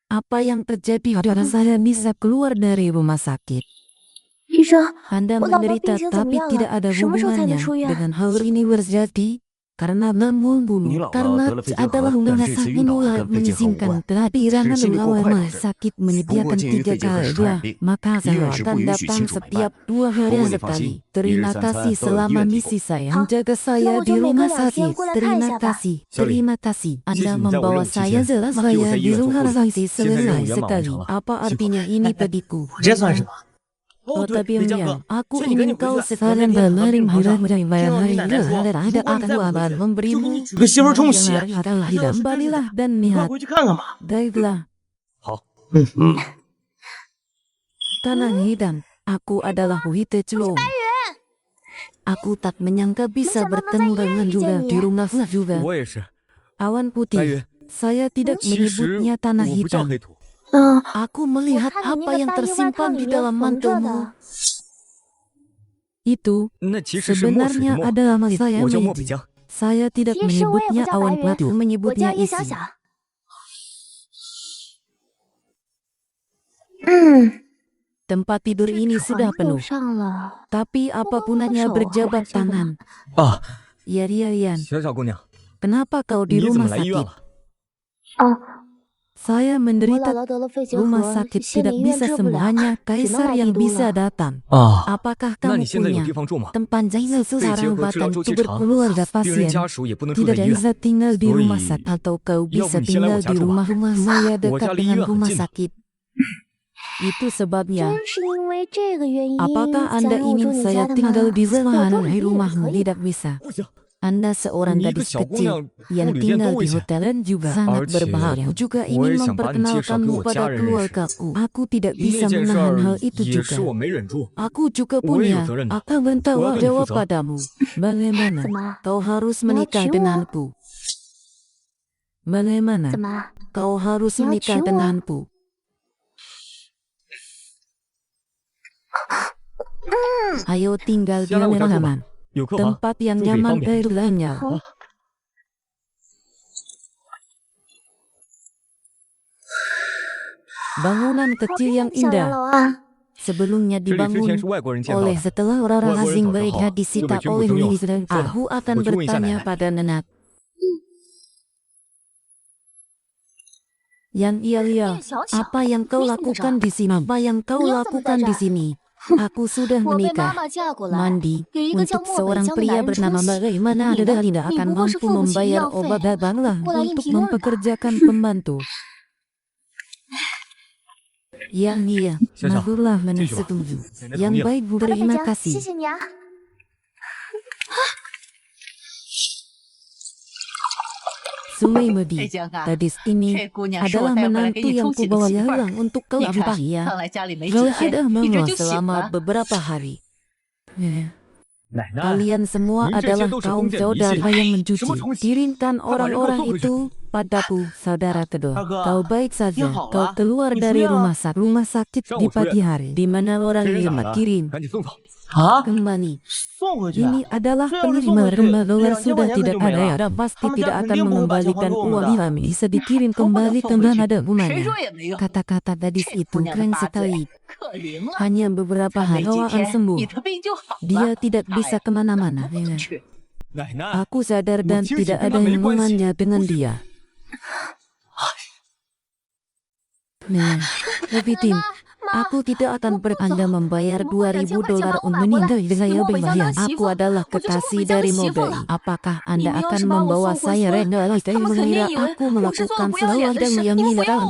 S1: Apa yang terjadi adalah saya bisa keluar dari rumah sakit.
S2: 医生，
S1: Anda
S2: 我老婆
S1: menderita
S2: 病情怎么
S1: tapi
S2: 样
S1: tidak
S2: 了？
S1: ada
S2: 什么时候才能
S1: hubungannya
S2: 出院？
S1: dengan hal ini terjadi karena membunuh.
S3: 你老婆
S1: Karena
S3: 得了肺结核，
S1: adalah
S3: 但
S1: undang
S3: 这次
S1: sakit
S3: 晕倒
S1: mulai
S3: 跟肺结核无
S1: mengizinkan
S3: 关。
S1: tetapi
S3: 是
S1: jangan
S3: 心率过
S1: melawan
S3: 快导
S1: rumah
S3: 致。
S1: sakit
S3: 不过
S1: menyediakan
S3: 鉴于
S1: 3
S3: 肺结核
S1: kali
S3: 是传染
S1: dua
S3: 病，
S1: maka
S3: 医院
S1: saya
S3: 是
S1: akan
S3: 不允许
S1: datang
S3: 亲属买
S1: setiap
S3: 办。
S1: 2
S3: 不
S1: hari
S3: 过你放心，
S1: sekali.
S3: 一日
S1: Terima
S3: 3餐
S1: kasih
S3: 都有医
S1: selama
S3: 院提
S1: misi
S3: 供。
S1: saya
S2: 好，
S1: menjaga
S2: 那
S1: saya
S2: 我
S1: di
S2: 就每隔
S1: rumah
S2: 2天
S1: sakit.
S2: 过来看一
S1: Terima
S2: 下吧。
S1: kasih,
S3: 小李，
S1: terima kasih.
S3: 谢谢
S1: Anda
S3: 你在我
S1: membawa
S3: 任务期
S1: saya
S3: 间
S1: jelas
S3: 替我
S1: saya
S3: 在医
S1: di
S3: 院做护
S1: rumah
S3: 理，
S1: sakit
S3: 现在任务
S1: selesai
S3: 圆满完
S1: sekali.
S3: 成了，
S1: Apa
S3: 辛苦
S1: artinya
S3: 了。
S1: ini bagiku?
S6: 这算什么？
S1: Oh,
S6: 对，
S1: tapi
S6: 李江
S1: Mian,
S6: 哥，
S1: aku
S6: 劝你赶
S1: ingin
S6: 紧回
S1: kau
S6: 去。
S1: sekalian
S6: 昨天
S1: berlari
S6: 躺在
S1: hari
S6: 病床上， 听
S1: bayang
S6: 到
S1: hari
S6: 你奶奶说，
S1: ada
S6: 如果你再
S1: aku
S6: 不回
S1: akan
S6: 去，就给
S1: memberimu
S6: 你举个媳妇儿冲洗。
S1: yang adalah
S6: 这
S1: hitam
S6: 是真的
S1: balilah
S6: 假的？
S1: dan
S6: 你快
S1: lihat.
S6: 回去看看吧。
S1: Baiklah,
S3: 好，
S1: tanah hitam. Aku adalah Huite Culong. Aku tak menyangka bisa bertemu dengan juga di rumah juga.
S3: 我也是。
S1: Awan
S3: 白
S1: putih.
S3: 云，
S1: Saya tidak
S3: 其实
S1: menyebutnya tanah
S3: 我不叫
S1: hitam.
S3: 黑土，
S2: 嗯，
S1: Aku
S2: 我
S1: melihat
S2: 看你
S1: apa
S2: 那个
S1: yang
S2: 大衣外套
S1: tersimpan
S2: 里
S1: di
S2: 面
S1: dalam
S2: 缝着
S1: mantelmu.
S2: 的。
S1: Itu
S3: 那其实是墨水的
S1: sebenarnya
S3: 墨，
S1: adalah saya
S3: 我叫墨
S1: Mei.
S3: 北江。
S1: Saya tidak
S2: 其实我也不
S1: menyebutnya
S2: 叫白
S1: awan
S2: 云，
S1: putih,
S2: 我
S1: menyebutnya
S2: 叫叶小
S1: isi.
S2: 小。嗯，
S1: Tempat tidur ini
S2: 床
S1: sudah
S2: 有
S1: penuh.
S2: 上了，
S1: Tapi apapun hanya berjabat tangan.
S3: 啊，
S1: Ya Rian,
S3: 小小姑娘，
S1: kenapa kau di
S3: 你怎么
S1: rumah
S3: 来医院
S1: sakit?
S3: 了？
S2: 哦，
S1: Saya
S2: 我姥
S1: menderita
S2: 姥得了肺结
S1: rumah
S2: 核，
S1: sakit
S2: 县
S1: tidak
S2: 里医院
S1: bisa
S2: 治不
S1: sembuh,
S2: 了，
S1: hanya
S2: 只能
S1: kaisar
S2: 来
S1: yang
S2: 帝都
S1: bisa
S2: 了。
S1: datang.
S3: 啊，
S1: Apakah
S3: 那
S1: kamu
S3: 你现在有
S1: punya
S3: 地方住吗？
S1: tempat tinggal
S3: 肺结
S1: sekarang
S3: 核治疗
S1: batang
S3: 周期
S1: tubuh
S3: 长，
S1: keluarga
S3: 病人
S1: pasien
S3: 家属也不能住在
S1: tidak
S3: 医院。
S1: bisa tinggal di
S3: 所
S1: rumah
S3: 以
S1: sakit atau kau
S3: 要不
S1: bisa
S3: 你先来我
S1: tinggal
S3: 家
S1: di
S3: 住吧。
S1: rumah-rumah saya
S3: 我
S1: dekat
S3: 家离医院
S1: dengan
S3: 很
S1: rumah
S3: 近的。
S1: sakit. Itu sebabnya.
S2: 真是因为这个原因
S1: Apakah
S2: 才
S1: Anda
S2: 让我住
S1: ingin
S2: 你
S1: saya
S2: 家的
S1: tinggal
S2: 吗？
S1: di
S2: 我住
S1: rumah
S2: 旅店也
S1: rumahmu?
S2: 可以。
S1: Tidak bisa.
S3: 不行，
S1: Anda seorang
S3: 你一个
S1: gadis
S3: 小姑娘
S1: kecil yang
S3: 住旅店多
S1: tinggal
S3: 危
S1: di
S3: 险。
S1: hotel dan juga
S3: 而
S1: sangat
S3: 且
S1: berbahaya. Juga
S3: 我也
S1: ingin
S3: 想把你介绍给
S1: memperkenalkanmu
S3: 我家
S1: pada
S3: 人认识。
S1: keluargaku. Aku tidak
S3: 那
S1: bisa
S3: 件事
S1: menahan
S3: 儿
S1: hal itu
S3: 也是
S1: juga.
S3: 我没忍住。
S1: Aku juga
S3: 我也有
S1: punya
S3: 责任的。
S1: akan
S3: 我要
S1: bertanggung
S3: 对你负
S1: jawab
S3: 责。
S1: padamu. Bagaimana?
S2: 怎么？
S1: Kau harus
S2: 你要
S1: menikah
S2: 娶我？
S1: denganku. Bagaimana?
S2: 怎么？
S1: Kau harus
S2: 你要
S1: menikah
S2: 娶我？
S1: denganku. Ayo tinggal di
S3: 先来我家住吧
S1: halaman.
S3: 有客房，
S1: Tempat yang
S3: 住着也
S1: nyaman
S3: 方便。
S1: lainnya.
S2: 好。
S1: Bangunan
S2: 好
S1: kecil
S2: 漂
S1: yang
S2: 亮，小洋
S1: indah.
S2: 楼啊！
S1: Sebelumnya
S3: 这里之前
S1: dibangun
S3: 是外国人建造
S1: oleh
S3: 的，
S1: setelah orang
S3: 外国人
S1: asing
S3: 考试
S1: mereka
S3: 后就被
S1: disita
S3: 军部
S1: oleh
S3: 征用。
S1: Louis dan
S3: 对了，
S1: aku akan
S3: 我去问一下奶
S1: bertanya
S3: 奶。
S1: pada Nenek. Yang iya,
S2: 叶小小，
S1: apa yang kau
S2: 你怎么着？
S1: lakukan di sini? Apa yang kau
S2: Niat sama
S1: lakukan di
S2: Dada.
S1: sini? Aku sudah
S2: 我被妈
S1: menikah.
S2: 妈嫁过来，
S1: Mandi
S2: 有一个叫
S1: untuk
S2: 漠北
S1: seorang
S2: 江的
S1: pria
S2: 男人
S1: bernama
S2: 出席。
S1: bagaimana
S2: 你
S1: Dada
S2: 呢？
S1: tidak
S2: 你
S1: akan
S2: 不过是
S1: mampu
S2: 付不起医
S1: membayar
S2: 药费，
S1: obat abanglah
S2: 过来应
S1: untuk
S2: 聘二的。
S1: mempekerjakan pembantu. Yang iya,
S3: 小小，
S1: Mahulah
S3: 继续吧。
S1: setuju.
S3: 奶奶同
S1: Yang
S3: 意了。
S1: baik,
S2: 北
S1: terima
S2: 江，
S1: kasih.
S2: 谢谢你啊！
S1: Sungai Medi,
S5: 北江啊，
S1: gadis ini
S5: 这姑娘是我
S1: adalah
S5: 带回来给
S1: menantu
S5: 你
S1: yang
S5: 冲洗的
S1: kubawa
S5: 媳妇儿。
S1: hilang untuk kau
S5: 你看，
S1: lampahi ya.
S5: 刚来家里没几
S1: Kau
S5: 天，
S1: sudah
S5: 一直
S1: menguas
S5: 就醒
S1: selama
S5: 了。
S1: beberapa hari.
S3: 奶奶，
S1: Kalian semua
S3: 您这些
S1: adalah
S3: 都是
S1: kaum
S3: 封建迷
S1: saudara
S3: 信。
S1: yang
S3: 什么
S1: mencuci.
S3: 冲洗？
S1: Kirimkan
S3: 快把人给我
S1: orang-orang
S3: 送回去。
S1: itu padaku, saudara kedua.
S6: Harga,
S1: Kau baik saja.
S6: hao
S1: Kau
S6: lah.
S1: keluar
S6: Ni
S1: dari
S6: sudah.
S1: rumah sakit
S3: Sang
S1: di
S3: wo
S1: pagi hari, di mana orang
S3: 这人咋
S1: Irma
S3: 了？
S1: kirim
S3: 赶紧送走。
S6: 啊，
S1: kembali.
S6: 送回去啊？
S1: Ini adalah
S6: 这要是送
S1: penerima
S6: 回去，
S1: rumah dolar
S6: 2000
S1: sudah
S6: 块钱可
S1: tidak
S6: 就没
S1: ada
S6: 了。
S1: dan pasti
S6: 他们家
S1: tidak
S6: 肯
S1: akan
S6: 定不会把钱还
S1: mengembalikan
S6: 给我们
S1: uang
S6: 的。
S1: kami. Bisa dikirim
S6: 头发都
S1: kembali
S6: 放
S1: ke
S6: 回
S1: mana
S6: 去。
S1: ada
S5: 谁
S1: rumahnya.
S5: 说也没用。
S1: Kata-kata gadis
S5: 这姑
S1: itu
S5: 娘的
S1: keren
S5: 八字
S1: sekali.
S5: 可灵了，
S1: Hanya beberapa
S5: 才没
S1: hari
S5: 几
S1: kau akan
S5: 天，
S1: sembuh.
S5: 你的病就好
S1: Dia
S5: 了。
S1: tidak bisa kemana-mana.
S5: 不能去。
S3: 奶奶，
S1: Aku sadar dan
S3: 我清醒
S1: tidak
S3: 跟
S1: ada
S3: 他没关系。
S1: hubungannya dengan dia. Nah, lebih tim. Aku tidak akan beranda membayar 2.000 dolar untuk meninggal saya berbayar. Aku adalah kekasih dari Mobei. Apakah Anda akan membawa saya renda? Saya mengira aku melakukan sesuatu yang ilegal.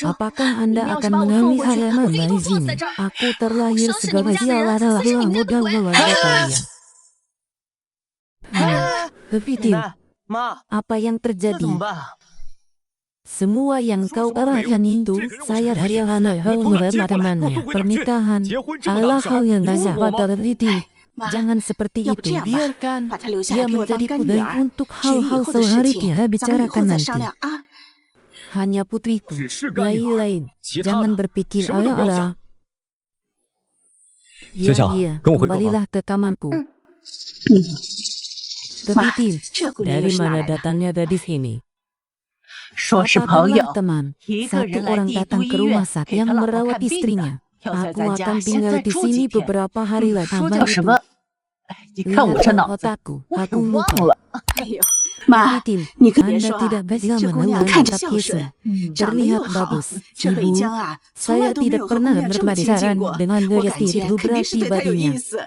S1: Apakah Anda akan mengambil saya dari sini? Aku terlahir sebagai sial adalah tulang muda keluarga kalian. Lebih tim.
S6: 奶奶，妈，
S1: Apa yang
S6: 这
S1: terjadi?
S6: 怎么办？
S1: Semua yang kau arahkan itu, saya dari anak hal temannya. Pernikahan adalah hal yang dasar pada itu. Jangan seperti
S2: 要不
S1: itu.
S2: 这样吧，
S1: Biarkan
S2: 把她留下
S1: dia
S2: 来给我当
S1: menjadi
S2: 干女
S1: kudai
S2: 儿。
S1: untuk
S2: 至于以
S1: hal-hal
S2: 后的事
S1: sehari
S2: 情，
S1: dia
S2: 咱们以
S1: bicarakan
S2: 后再
S1: nanti.
S2: 商量啊。
S1: Hanya putriku,
S3: 只是干
S1: bayi
S3: 女儿，
S1: lain.
S3: 其他
S1: Jangan
S3: 的
S1: berpikir
S3: 什么都不要
S1: ala-ala.
S3: 想。
S1: Ya,
S3: 小小，
S1: iya,
S3: 跟我回客房。
S1: kembalilah ke kamarku.
S2: 嗯
S1: Kepiting,
S2: 这姑娘又
S1: dari
S2: 是哪
S1: mana
S2: 来的？
S1: datangnya gadis ini?
S5: 说是
S1: Papa
S5: 朋友
S1: adalah，teman.
S5: 一个
S1: Satu
S5: 人来
S1: orang
S5: 帝都
S1: datang
S5: 医
S1: ke
S5: 院
S1: rumah sakit
S5: 给
S1: yang
S5: 他老婆
S1: merawat
S5: 看病
S1: istrinya.
S5: 的，要在
S1: Aku
S5: 咱家
S1: akan
S5: 先
S1: tinggal
S5: 再
S1: di
S5: 住几
S1: sini
S5: 天。
S1: beberapa hari lagi.
S5: 说
S1: Abang
S5: 叫什
S1: itu.
S5: 么？哎，你看我
S1: Lihat
S5: 这脑子，
S1: otakku,
S5: 我
S1: aku
S5: 都
S1: lupa.
S5: 忘了。哎呦，妈，
S1: Titin,
S5: 你可别
S1: Anda
S5: 说啊，
S1: tidak bisa
S5: 这姑娘
S1: menelan
S5: 看着
S1: tapi
S5: 孝顺，
S1: Yesus
S5: 长得又
S1: terlihat
S5: 好。
S1: bagus.
S5: 这北
S1: Ibu,
S5: 疆啊，从来
S1: saya
S5: 都没
S1: tidak
S5: 有和姑
S1: pernah
S5: 娘这么亲近
S1: berpacaran
S5: 过。
S1: dengan
S5: 我
S1: gadis
S5: 感觉
S1: itu
S5: 肯定是
S1: berarti
S5: 对她有
S1: baginya.
S5: 意思。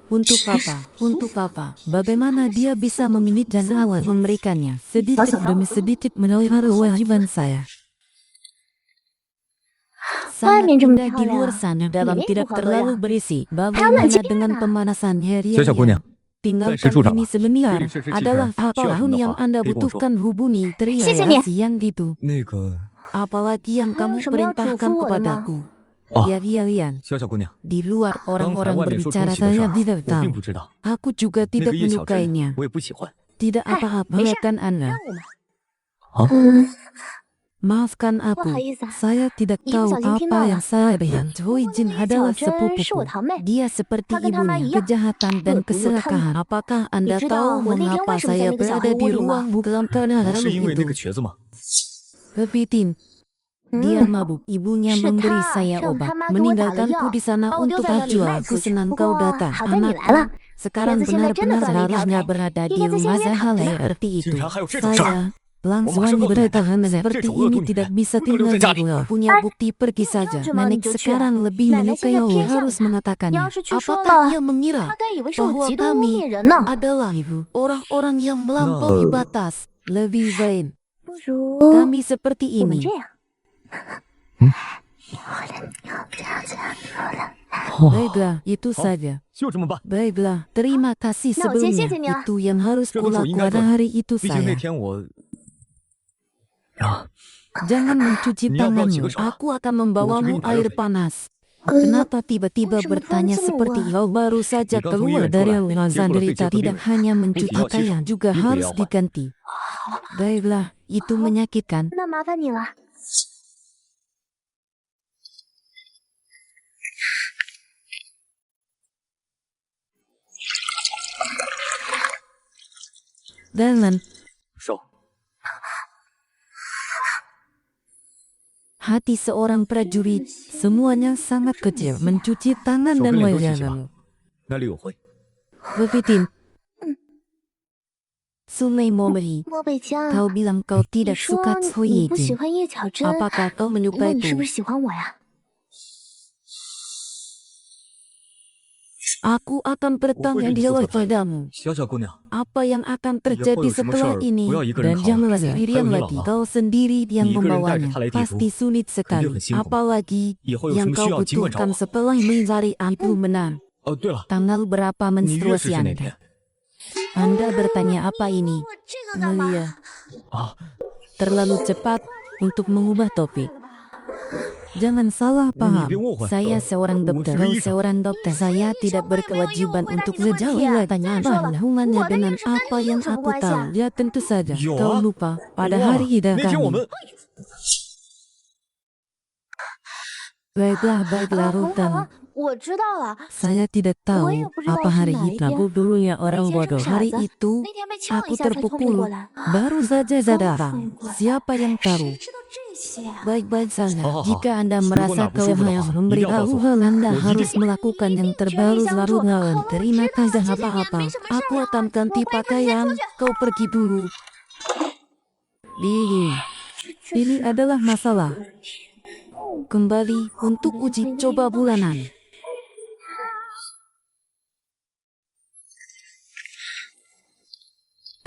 S1: Untuk papa, bagaimana dia bisa memilih dan rawat memberikannya sedikit demi sedikit melalui kewajiban saya. Sangat indah di luar sana dalam tidak terlalu berisi. Bagaimana dengan pemanasan harian?
S7: 小小姑娘，
S1: Tinggalkan
S7: 暂时住这儿
S1: ini
S7: 吧。
S1: sebentar.
S7: 这里是市区
S1: Adalah
S7: 城，需要什么
S1: apapun
S7: 的
S1: yang
S7: 话
S1: Anda
S7: 可以跟我说。
S1: butuhkan hubungi. Terima
S2: 谢谢你。
S1: kasih yang gitu.
S7: 那个，
S1: Apalagi yang
S2: 还有
S1: kamu
S2: 什么要嘱
S1: perintahkan
S2: 咐我的吗？
S1: kepadaku.
S7: 哦，
S1: Ya Rian,
S7: 小小姑娘，
S1: di luar
S7: 刚才
S1: orang-orang
S7: 外面说重
S1: berbicara
S7: 启的事
S1: saya
S7: 儿，
S1: tidak
S7: 我并
S1: tahu.
S7: 不知道。
S1: Aku juga
S7: 那
S1: tidak
S7: 个叶小珍，
S1: menyukainya.
S7: 我也不喜欢。
S1: Tidak apa-apa kan Anda.
S2: 嗯，
S1: Maafkan
S2: 不
S1: aku.
S2: 好意思啊，
S1: Saya tidak
S2: 一不
S1: tahu
S2: 小心听到
S1: apa
S2: 了。
S1: yang saya bilang. Joijin
S2: 叶
S1: adalah
S2: 小珍是我
S1: sepupuku.
S2: 堂妹，
S1: Dia seperti
S2: 她跟他妈一
S1: ibunya.
S2: 样，
S1: Kejahatan dan
S2: 恶毒又贪
S1: keserakahan.
S2: 婪。
S1: Apakah
S2: 你
S1: Anda
S2: 知道
S1: tahu
S2: 我那天
S1: mengapa
S2: 为什么在
S1: saya
S2: 那个小
S1: berada
S2: 黑
S1: di
S2: 屋里吗？
S1: ruang dalam keadaan
S7: 不是因为那
S1: itu?
S7: 个瘸子吗？
S1: Kepitin. Dia mabuk. Ibunya
S2: 是
S1: memberi
S2: 他
S1: saya
S2: 让他
S1: obat.
S2: 妈给我打了
S1: Meninggalkanku
S2: 药，
S1: di sana
S2: 把我丢
S1: untuk
S2: 在那里
S1: Najwa.
S2: 卖
S1: Aku
S2: 出去。
S1: senang
S2: 不
S1: kau
S2: 过
S1: datang.
S2: 好在你来了，
S1: Sekarang
S2: 叶子现在真的
S1: benar-benar
S2: 在那条
S1: seharusnya
S2: 腿。
S1: berada di
S2: 叶子现
S1: rumah
S2: 在躺着
S1: Zahale
S2: 呢。
S1: seperti itu.
S7: 竟然还有这种事儿！
S1: Saya langsung
S7: Memaksa kau
S1: bertahan seperti
S7: Cek dulu
S1: ini
S7: tuh,
S1: tidak
S7: Nek.
S1: bisa
S7: Lu kalau
S1: tinggal
S7: udah
S1: di luar. Punya bukti pergi saja.
S2: Cuma
S1: Nenek
S2: itu
S1: sekarang lebih
S2: Nenek
S1: menyukai
S2: saja
S1: Allah
S2: 偏向
S1: harus
S2: 他。
S1: mengatakannya.
S2: 要是去说
S1: Apakah
S2: 了，
S1: ia mengira
S2: 他该以为是我
S1: bahwa
S2: 极端污
S1: kami
S2: 蔑人呢。
S1: adalah ibu orang-orang yang melampaui
S7: Nah.
S1: batas? Lebih baik
S2: 不如
S1: kami seperti
S2: 我们
S1: ini.
S2: 这样。
S1: Baiklah, itu saja.
S7: 就这么办。
S1: Baiklah, terima kasih
S2: 那我先谢
S1: sebelumnya.
S2: 谢你了。
S1: Itu yang harus
S7: 这都是我应该做
S1: kulakukan
S7: 的。
S1: hari itu
S7: 毕竟那
S1: saya.
S7: 天我…… 啊，
S1: Jangan mencuci
S7: Ni apa
S1: tanganmu.
S7: jika salah?
S1: Aku akan membawamu
S7: Mau
S1: air
S7: pergi
S1: panas. Kenapa tiba-tiba
S2: Kenapa
S1: bertanya
S2: kamu
S1: seperti
S2: semua?
S1: kau baru saja
S7: Ni kan
S1: keluar
S7: Tuyan
S1: dari
S7: keluar.
S1: ruangan
S7: Dia keluar
S1: derita?
S7: kerja
S1: Tidak
S7: berdua.
S1: hanya
S7: Dia
S1: mencuci
S7: tinggal
S1: pakaian,
S7: siswa.
S1: juga
S7: Dia
S1: harus
S7: beliau, Pak.
S1: diganti. Baiklah, itu menyakitkan.
S2: 那麻烦你了。
S1: Dan
S7: 收。
S1: hati seorang prajurit, semuanya sangat kecil. Mencuci tangan dan
S7: 手跟脸都洗洗吧
S1: wajahmu.
S7: 那里有灰。
S1: Bepitin. Sungai Momeri,
S2: 莫贝江，
S1: kau bilang kau
S2: 你
S1: tidak
S2: 说
S1: suka
S2: 你不喜
S1: Soyijin.
S2: 欢叶巧珍，
S1: Apakah kau
S2: 那你是
S1: menyukaiku?
S2: 不是喜欢我呀？
S1: Aku akan bertanya jawab padamu.
S7: 小小姑娘，
S1: Apa yang akan terjadi
S7: Epoh
S1: setelah
S7: semua
S1: ini?
S7: Beliau ikut
S1: Dan
S7: kau.
S1: janganlah
S7: Ayo,
S1: sendirian
S7: ni
S1: lagi.
S7: lama.
S1: Kau sendiri yang
S7: Ni ikut dan
S1: membawanya.
S7: 带着他来地图，
S1: Pasti sulit
S7: 肯定
S1: sekali.
S7: 很辛苦。
S1: Apalagi
S7: 以后有什
S1: yang
S7: 么需
S1: kau
S7: 要尽管找
S1: butuhkan
S7: 我。
S1: setelah mencari ibu benar.
S7: 哦，对了，
S1: Tanggal berapa
S7: 你约
S1: menstruasi
S7: 试是哪
S1: Anda?
S7: 天？
S1: Anda bertanya apa ini?
S2: 我这个干嘛？
S1: Mulia.
S7: 啊，
S1: Terlalu cepat untuk mengubah topik. Jangan salah paham.
S7: biar
S1: Saya seorang dokter. Kau seorang dokter. Saya tidak berkewajiban untuk sejauh tanya apa hubungannya dengan apa yang aku tahu. Ya tentu saja.
S7: Yo.
S1: Kau lupa pada
S7: 忘了
S1: hari ida
S7: 那天我
S1: kami.
S7: 们
S1: Baiklah,
S2: 好了
S1: Rutan.
S2: 我知道了。
S1: Saya tidak tahu
S2: Saya berjuang
S1: apa hari
S2: sama
S1: itu.
S2: dia.
S1: Aku dulunya orang
S2: 以前是
S1: bodoh.
S2: 个傻
S1: Hari
S2: 子
S1: itu
S2: 那天被呛
S1: aku
S2: 一下才聪明
S1: terpukul.
S2: 过来。
S1: Baru saja sadar. Siapa yang tahu?
S2: 知道这些啊？
S1: Baik-baik saja.
S7: Oh, oh, oh.
S1: Jika Anda
S7: 如果
S1: merasa
S7: 哪不舒服的
S1: kelemahan
S7: 话，
S1: memberitahu
S7: 一定要告诉我。
S1: hal Anda
S7: 我一定
S1: harus melakukan yang terbaru selalu lawan. Terima kasih
S2: 这
S1: apa-apa.
S2: 也没什么事儿
S1: Aku
S2: 啊
S1: akan ganti
S2: 我陪他先
S1: pakaian.
S2: 出去
S1: Kau pergi dulu. Ini adalah masalah. Kembali untuk uji coba bulanan.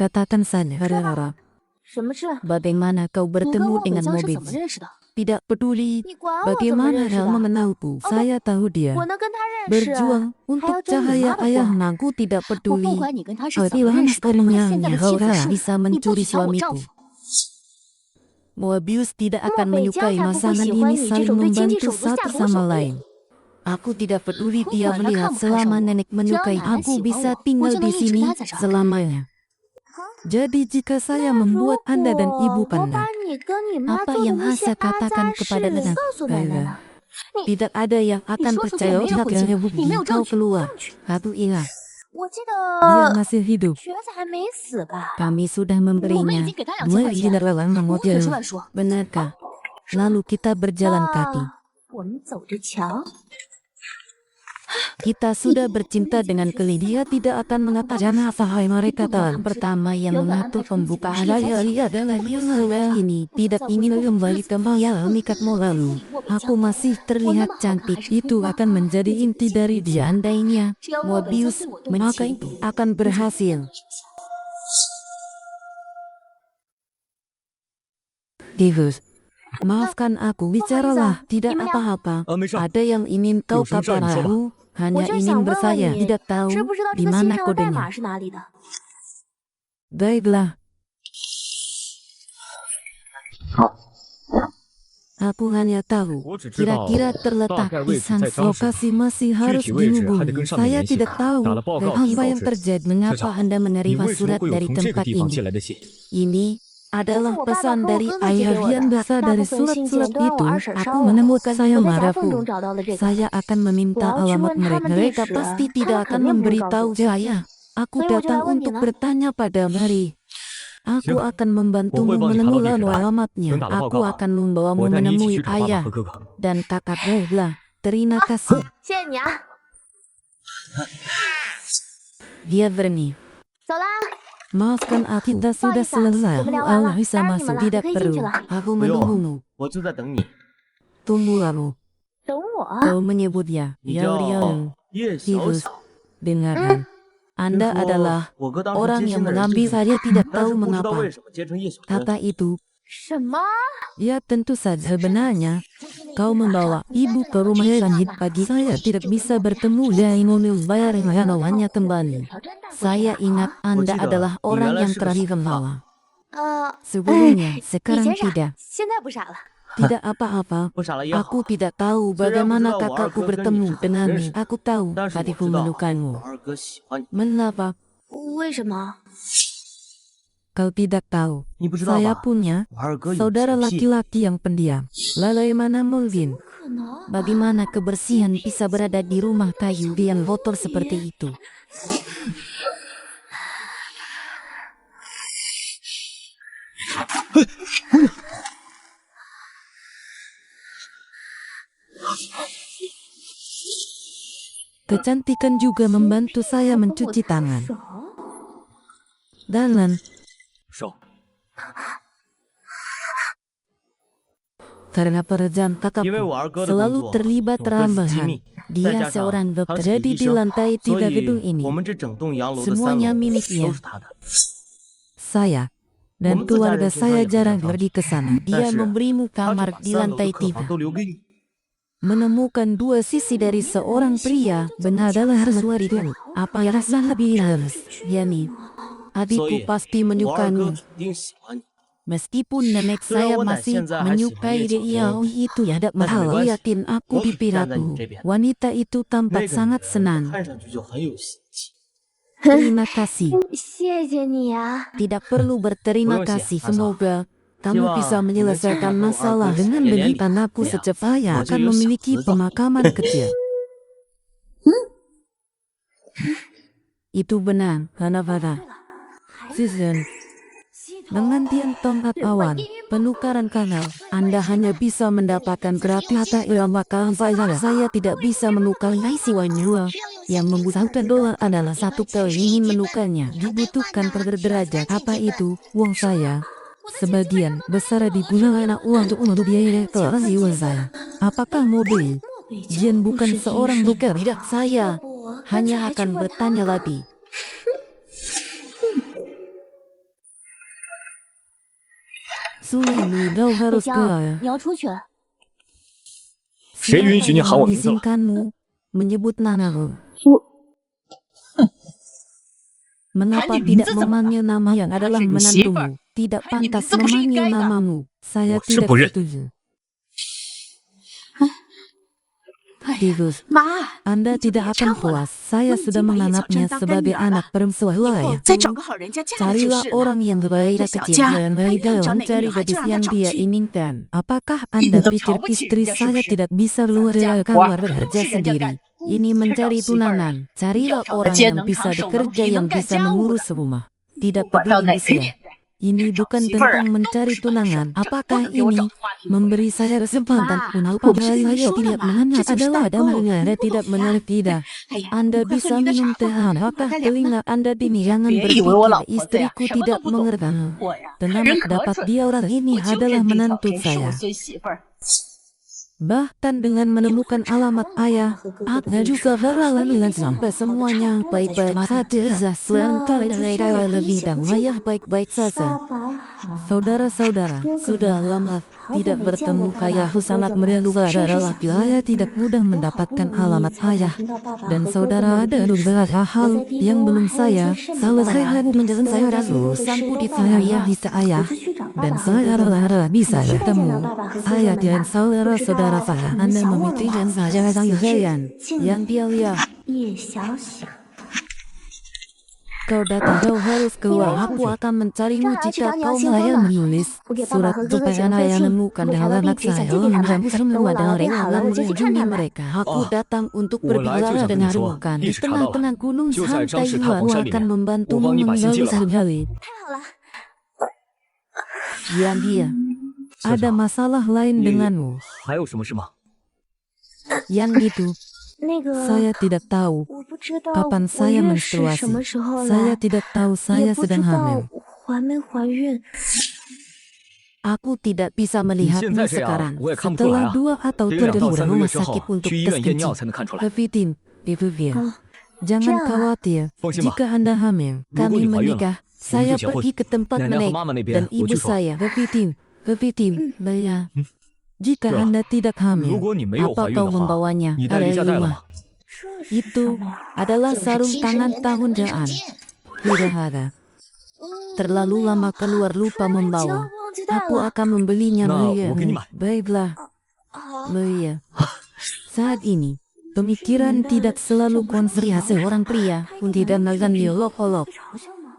S1: Katakan saja, Harara,
S2: 什么事？
S1: bagaimana kau
S2: 你跟
S1: bertemu
S2: 我北
S1: dengan
S2: 江是
S1: mobil?
S2: 怎么认识的？
S1: Tidak peduli
S2: 你管我怎么
S1: bagaimana
S2: 认识
S1: dia
S2: 的？
S1: mengenalku. Saya tahu dia
S2: 我能跟他认识？
S1: berjuang
S2: 还要
S1: untuk
S2: 争你
S1: cahaya
S2: 妈的
S1: ayah
S2: 光？
S1: naku tidak
S2: 我不
S1: peduli.
S2: 管你跟他是怎么
S1: Hatilah
S2: 认识的，你现在
S1: sepenuhnya
S2: 的妻子
S1: Haura
S2: 是
S1: bisa
S2: 你不
S1: mencuri
S2: 许抢我丈
S1: suamiku.
S2: 夫。
S1: Mobius tidak akan
S2: 莫北江
S1: menyukai
S2: 才不会
S1: pasangan
S2: 喜欢
S1: ini
S2: 你这
S1: saling
S2: 种对经济
S1: membantu
S2: 手足下
S1: satu
S2: 毒手
S1: sama
S2: 的
S1: lain. Aku tidak peduli
S2: Aku
S1: dia
S2: bukan
S1: melihat
S2: nakal
S1: selama
S2: bukan
S1: nenek menyukai
S2: Jangan
S1: aku
S2: sih,
S1: bisa
S2: Bang.
S1: tinggal
S2: Aku
S1: di
S2: cuma
S1: sini
S2: ingin cerita saja.
S1: selamanya. Jadi jika saya membuat Anda dan ibu
S2: 我把
S1: pandang,
S2: 你跟你妈
S1: apa
S2: 做的
S1: yang
S2: 那些
S1: Asa
S2: 阿
S1: katakan
S2: 扎事
S1: kepada
S2: 告
S1: nenek
S2: 诉奶奶了。
S1: tidak ada yang akan
S2: 你说出去
S1: percaya
S2: 也没人
S1: jika
S2: 会信，
S1: bukti
S2: 你没有证
S1: kau
S2: 据，
S1: keluar.
S2: 证据。
S1: Satu ingat,
S2: 我记
S1: Dia
S2: 得
S1: masih hidup.
S2: 瘸子还没死吧？
S1: Kami sudah memberinya
S2: 给他2000
S1: 2
S2: 块钱
S1: dinar lawan
S2: 不会
S1: mobil.
S2: 随乱说。
S1: Benarkah? Lalu kita berjalan kaki.
S2: 我们走着瞧。
S1: Kita sudah bercinta dengan Kelly. Dia tidak akan mengatakan apa-apa. Mereka tahun pertama yang mengatur pembukaan hari adalah Lionel ini tidak ingin kembali ke maya nikatmu lalu. Aku masih terlihat cantik. Itu akan menjadi inti dari dia. Andainya Mobius maka itu akan berhasil. Divus, maafkan aku, bicaralah. Tidak apa-apa. Ada yang ingin kau katakan. Hanya
S2: 我就是
S1: ingin
S2: 想问问
S1: bersaya,
S2: 你，
S1: tidak tahu
S2: 知不知道这
S1: di
S2: 个信
S1: mana
S2: 上的代
S1: kodenya.
S2: 码是哪里的？
S1: Baiklah. Aku hanya tahu, kira-kira terletak di sans lokasi masih harus dihubungi. Saya tidak tahu apa yang terjadi. Mengapa Anda menerima surat dari tempat ini? Ini adalah pesan dari ayah yang berasal dari surat-surat itu. Aku menemukan saya marafu. Saya akan meminta alamat mereka. Mereka pasti tidak akan memberitahu saya. Aku datang untuk bertanya pada Mary. Aku akan membantumu menemukan alamatnya. Aku akan membawamu menemui ayah dan kakak. Baiklah, terima kasih.
S2: 谢谢你啊，
S1: Dia berni.
S2: 走啦。
S1: Maafkan aku, kita sudah selesai. Allah bisa masuk, tidak perlu. Aku menunggumu.
S6: 我就在等你。
S1: Tunggu kamu.
S2: 等我。
S1: Kau menyebutnya
S6: 你叫
S1: Yao.
S6: 叶小
S1: Divus,
S6: 小。
S1: dengarkan. Anda
S6: 听说
S1: adalah
S6: 我哥当时
S1: orang
S6: 接
S1: yang
S6: 亲的人
S1: mengambil
S6: 就是
S1: saya
S6: 你
S1: tidak
S6: 但
S1: tahu
S6: 是不知道
S1: mengapa.
S6: 为什么接成叶小珍。
S1: Kata itu,
S2: 什么？
S1: ya tentu saja sebenarnya. Kau membawa ibu ke rumah langit pagi. Saya tidak bisa bertemu dengan membayar lawannya kembali. Saya ingat Anda adalah orang yang terakhir membawa. Sebelumnya,
S2: 李
S1: sekarang
S2: 先生，
S1: tidak.
S2: 现在不傻了。
S1: Tidak apa-apa.
S6: 不傻了也好。
S1: Aku tidak tahu
S6: 虽然不知
S1: bagaimana
S6: 道我二
S1: kakakku
S6: 哥跟你
S1: bertemu
S6: 是怎么认
S1: denganmu.
S6: 识的，
S1: Aku tahu
S6: 但是我
S1: hatiku
S6: 知道
S1: melukamu.
S6: 我二哥喜欢你，
S1: Mengapa
S2: 为什么？
S1: kau tidak tahu?
S6: 你不知道
S1: Saya
S6: 吧？
S1: punya
S6: 我二哥有
S1: saudara
S6: 洁癖，
S1: laki-laki yang pendiam. Bagaimana mungkin?
S2: 可能。
S1: Bagaimana kebersihan bisa berada di rumah kayu yang kotor seperti itu? Kecantikan juga membantu saya mencuci tangan.
S2: 手。
S1: Dan
S7: 手，
S1: karena pekerjaan
S6: 因为
S1: kakakku
S6: 我二哥的工
S1: selalu
S6: 作
S1: terlibat
S6: 总会死机
S1: terlambat.
S6: 密，再
S1: Dia
S6: 加上
S1: seorang
S6: 他
S1: dokter
S6: 是个
S1: jadi
S6: 医
S1: di
S6: 生，
S1: lantai
S6: 所
S1: tiga gedung
S6: 以
S1: ini.
S6: 我们这整栋洋楼的
S1: Semuanya
S6: 3楼
S1: miliknya.
S6: 都是他的。
S1: Saya dan
S6: Kamu tuh
S1: keluarga
S6: cari
S1: saya
S6: sesuatu
S1: jarang
S6: yang
S1: pergi ke sana. Dia
S6: Tapi,
S1: memberimu
S6: 他就
S1: kamar
S6: 把
S1: di
S6: 3楼的
S1: lantai
S6: 客房
S1: tiga.
S6: 都留给你。
S1: Menemukan dua sisi dari seorang pria benar adalah harus wanita. Apa yang rasa lebih harus? Yani,
S6: 所
S1: adikku
S6: 以
S1: pasti
S6: 我二哥
S1: menyukaimu.
S6: 肯定喜欢你。
S1: Meskipun nenek
S6: Sudah
S1: saya
S6: Wana
S1: masih
S6: Xianzai
S1: menyukai
S6: masih
S1: dia,
S6: banyak
S1: itu ya tidak
S6: Tapi
S1: mahal.
S6: bebas.
S1: Yakin aku
S6: Gua
S1: di
S6: bercanda
S1: pihakku.
S6: di JB.
S1: Wanita itu
S6: 那
S1: tampak
S6: 个
S1: sangat
S6: 女人
S1: senang.
S6: 看上去就很有心机。
S1: Terima kasih.
S2: 谢谢你啊。
S1: Tidak perlu berterima
S6: Belum
S1: kasih.
S6: siap,
S1: Semoga kamu
S6: Siwa,
S1: bisa menyelesaikan
S6: ini
S1: masalah
S6: sih,
S1: dengan
S6: ya,
S1: begitu.
S6: Lian.
S1: Aku
S6: Ya,
S1: secepatnya
S6: gua
S1: akan
S6: juga
S1: memiliki
S6: 想知道。
S1: pemakaman kecil. Itu benar, karena pada season dengan tongkat awan, penukaran kanal, Anda hanya bisa mendapatkan gratis harta yang bakal saya tidak bisa menukar ICY yang membutuhkan dolar adalah satu kali ingin menukarnya. Dibutuhkan per derajat. Apa itu? Uang saya. Sebagian besar digunakan uang untuk biaya kelas jiwa saya. Apakah mobil? Jian bukan seorang dokter. Tidak, saya hanya akan bertanya lagi. Sulaiman, kau
S2: 北
S1: harus
S2: 江
S1: ke.
S2: 你要出去？
S7: 谁允许你喊我名字了？
S1: mengizinkanmu menyebut namaku? Mengapa tidak memanggil nama yang adalah menantumu? Tidak pantas memanggil namamu. Saya tidak setuju. Tigus,
S5: 妈，
S1: Anda tidak akan puas. Saya sudah menganggapnya sebagai anak perempuan saya.
S5: 再找个好人家嫁了就
S1: Carilah
S5: 是了。
S1: orang yang berbeda
S5: 小
S1: kecil
S5: 家
S1: dan baik
S5: 要找
S1: dalam
S5: 哪个
S1: cari
S5: 女孩就
S1: gadis
S5: 让她
S1: yang
S5: 找
S1: dia
S5: 去。
S1: inginkan. Apakah Anda
S5: 都
S1: pikir
S5: 瞧不起
S1: istri
S5: 人家是不
S1: saya
S5: 是？
S1: tidak bisa keluar dari kamar bekerja sendiri? Ini mencari tunangan. Carilah orang yang bisa bekerja yang bisa mengurus rumah. Tidak
S5: 管到哪
S1: peduli
S5: 个
S1: usia.
S5: 年代，
S1: Ini bukan tentang mencari tunangan. Apakah ini memberi saya kesempatan untuk saya tidak mengenal adalah ada mengenal tidak mengenal tidak.
S5: 哎呀，
S1: Anda
S5: 快喝
S1: bisa
S5: 你的
S1: minum
S5: 茶
S1: teh
S5: 吧。
S1: apakah
S5: 快点
S1: telinga Anda dini jangan
S5: 别以为我老
S1: berpikir
S5: 婆子呀，
S1: istriku
S5: 什么
S1: tidak
S5: 都不懂。
S1: mengerti.
S5: 我呀，
S1: Tenang
S5: 人可
S1: dapat
S5: 准。
S1: dia orang ini
S5: 我就是
S1: adalah
S5: 地条
S1: menantu
S5: 真是我
S1: saya.
S5: 孙媳妇儿。
S1: Bahkan dengan menemukan alamat ayah, aku juga bakalan sampai semuanya baik-baik saja. Selangkah dari lebih dan ayah baik-baik saja. Saudara-saudara, sudah lama tidak bertemu. Ayahku sangat merindukan laki ayah tidak mudah mendapatkan alamat ayah. Dan saudara ada beberapa hal yang belum saya selesai menjelaskan saya dan urusan putih saya ya bisa ayah. Dan saudara bisa bertemu. Saya dan saudara-saudara saya Anda memikirkan saja kalian yang dia lihat.
S2: 叶小小，
S1: Kau datang kau harus keluar. Aku akan mencarimu jika kau mulai menulis surat supaya ayah menemukan dengan anak saya. Dan semua dengan relawan mengunjungi mereka. Aku datang untuk berbicara denganmu kan. Di tengah-tengah gunung santai aku akan membantumu menggali sehari-hari.
S2: 太好了，
S1: Ya dia. Ada masalah lain denganmu.
S7: 还有什么事吗？
S1: Yang itu
S2: 那个
S1: saya tidak tahu
S2: 我不知道
S1: kapan
S2: 我
S1: saya
S2: 月是
S1: menstruasi.
S2: 什么时候
S1: Saya
S2: 来，
S1: tidak tahu
S2: 也
S1: saya
S2: 不知
S1: sedang
S2: 道
S1: hamil.
S2: 怀没怀孕。
S1: Aku tidak bisa melihatmu
S7: 现在这样
S1: sekarang.
S7: 我也看不出来
S1: Setelah
S7: 啊。
S1: 2 atau
S7: 得
S1: 3
S7: 2到
S1: bulan
S7: 3个月
S1: rumah
S7: 之后
S1: sakit untuk
S7: 去医
S1: tes
S7: 院验尿
S1: kencing.
S7: 才能看出来。
S1: Levitin, Vivir.
S2: 啊
S1: Jangan
S2: 这样啊
S1: khawatir.
S7: 放心吧，
S1: Jika Anda hamil,
S7: 如果
S1: kami
S7: 你怀孕了，
S1: menikah.
S7: 我们
S1: Saya
S7: 就结婚。
S1: pergi ke tempat
S7: 奶奶和
S1: menik
S7: 妈妈那
S1: dan
S7: 边我
S1: ibu
S7: 去说。
S1: saya. Levitin, Baya. Jika
S7: 对了
S1: Anda tidak
S7: 如
S1: hamil,
S7: 果你没有
S1: apa
S7: 怀孕
S1: kau
S7: 的话，
S1: membawanya
S7: 你带
S1: dari
S7: 例假带了
S1: rumah?
S7: 吗？
S1: Itu adalah sarung tangan tahun jaan. Tidak ada. Terlalu lama keluar lupa
S2: 就
S1: membawa.
S2: 忘记带
S1: Aku
S2: 了。
S1: akan membelinya
S7: Nah,
S1: Maria.
S7: mungkin gimana?
S1: Baiklah,
S2: 好，
S1: Maria. Saat ini, pemikiran tidak selalu konstri seorang pria pun tidak akan diolok-olok.
S2: 会嘲笑吗？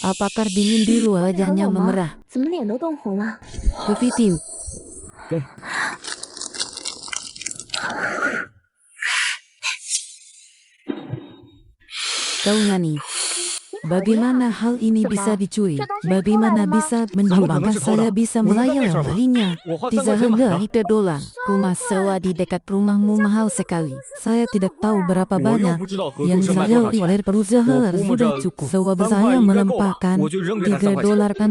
S1: Apakah dingin biru wajahnya memerah?
S2: 怎么脸都冻红了？
S1: Kepiting. Kau nyanyi. Bagaimana hal ini bisa dicuri? Bagaimana bisa menyumbangkan saya bisa melayang belinya?
S7: 我花3
S1: Tidak
S7: 块钱买
S1: hanya
S7: 的。
S1: itu dolar. Rumah sewa di dekat rumahmu mahal sekali. Saya tidak tahu berapa
S7: 我又
S1: banyak
S7: 不知道合
S1: yang
S7: 作社卖
S1: saya
S7: 多少钱。
S1: oleh perusahaan
S7: Oh,
S1: sudah
S7: modal
S1: cukup.
S7: 3
S1: Sebab
S7: 块
S1: saya
S7: 应该够了
S1: menempatkan
S7: 我就扔给他
S1: 3
S7: 3块钱。
S1: dolar kan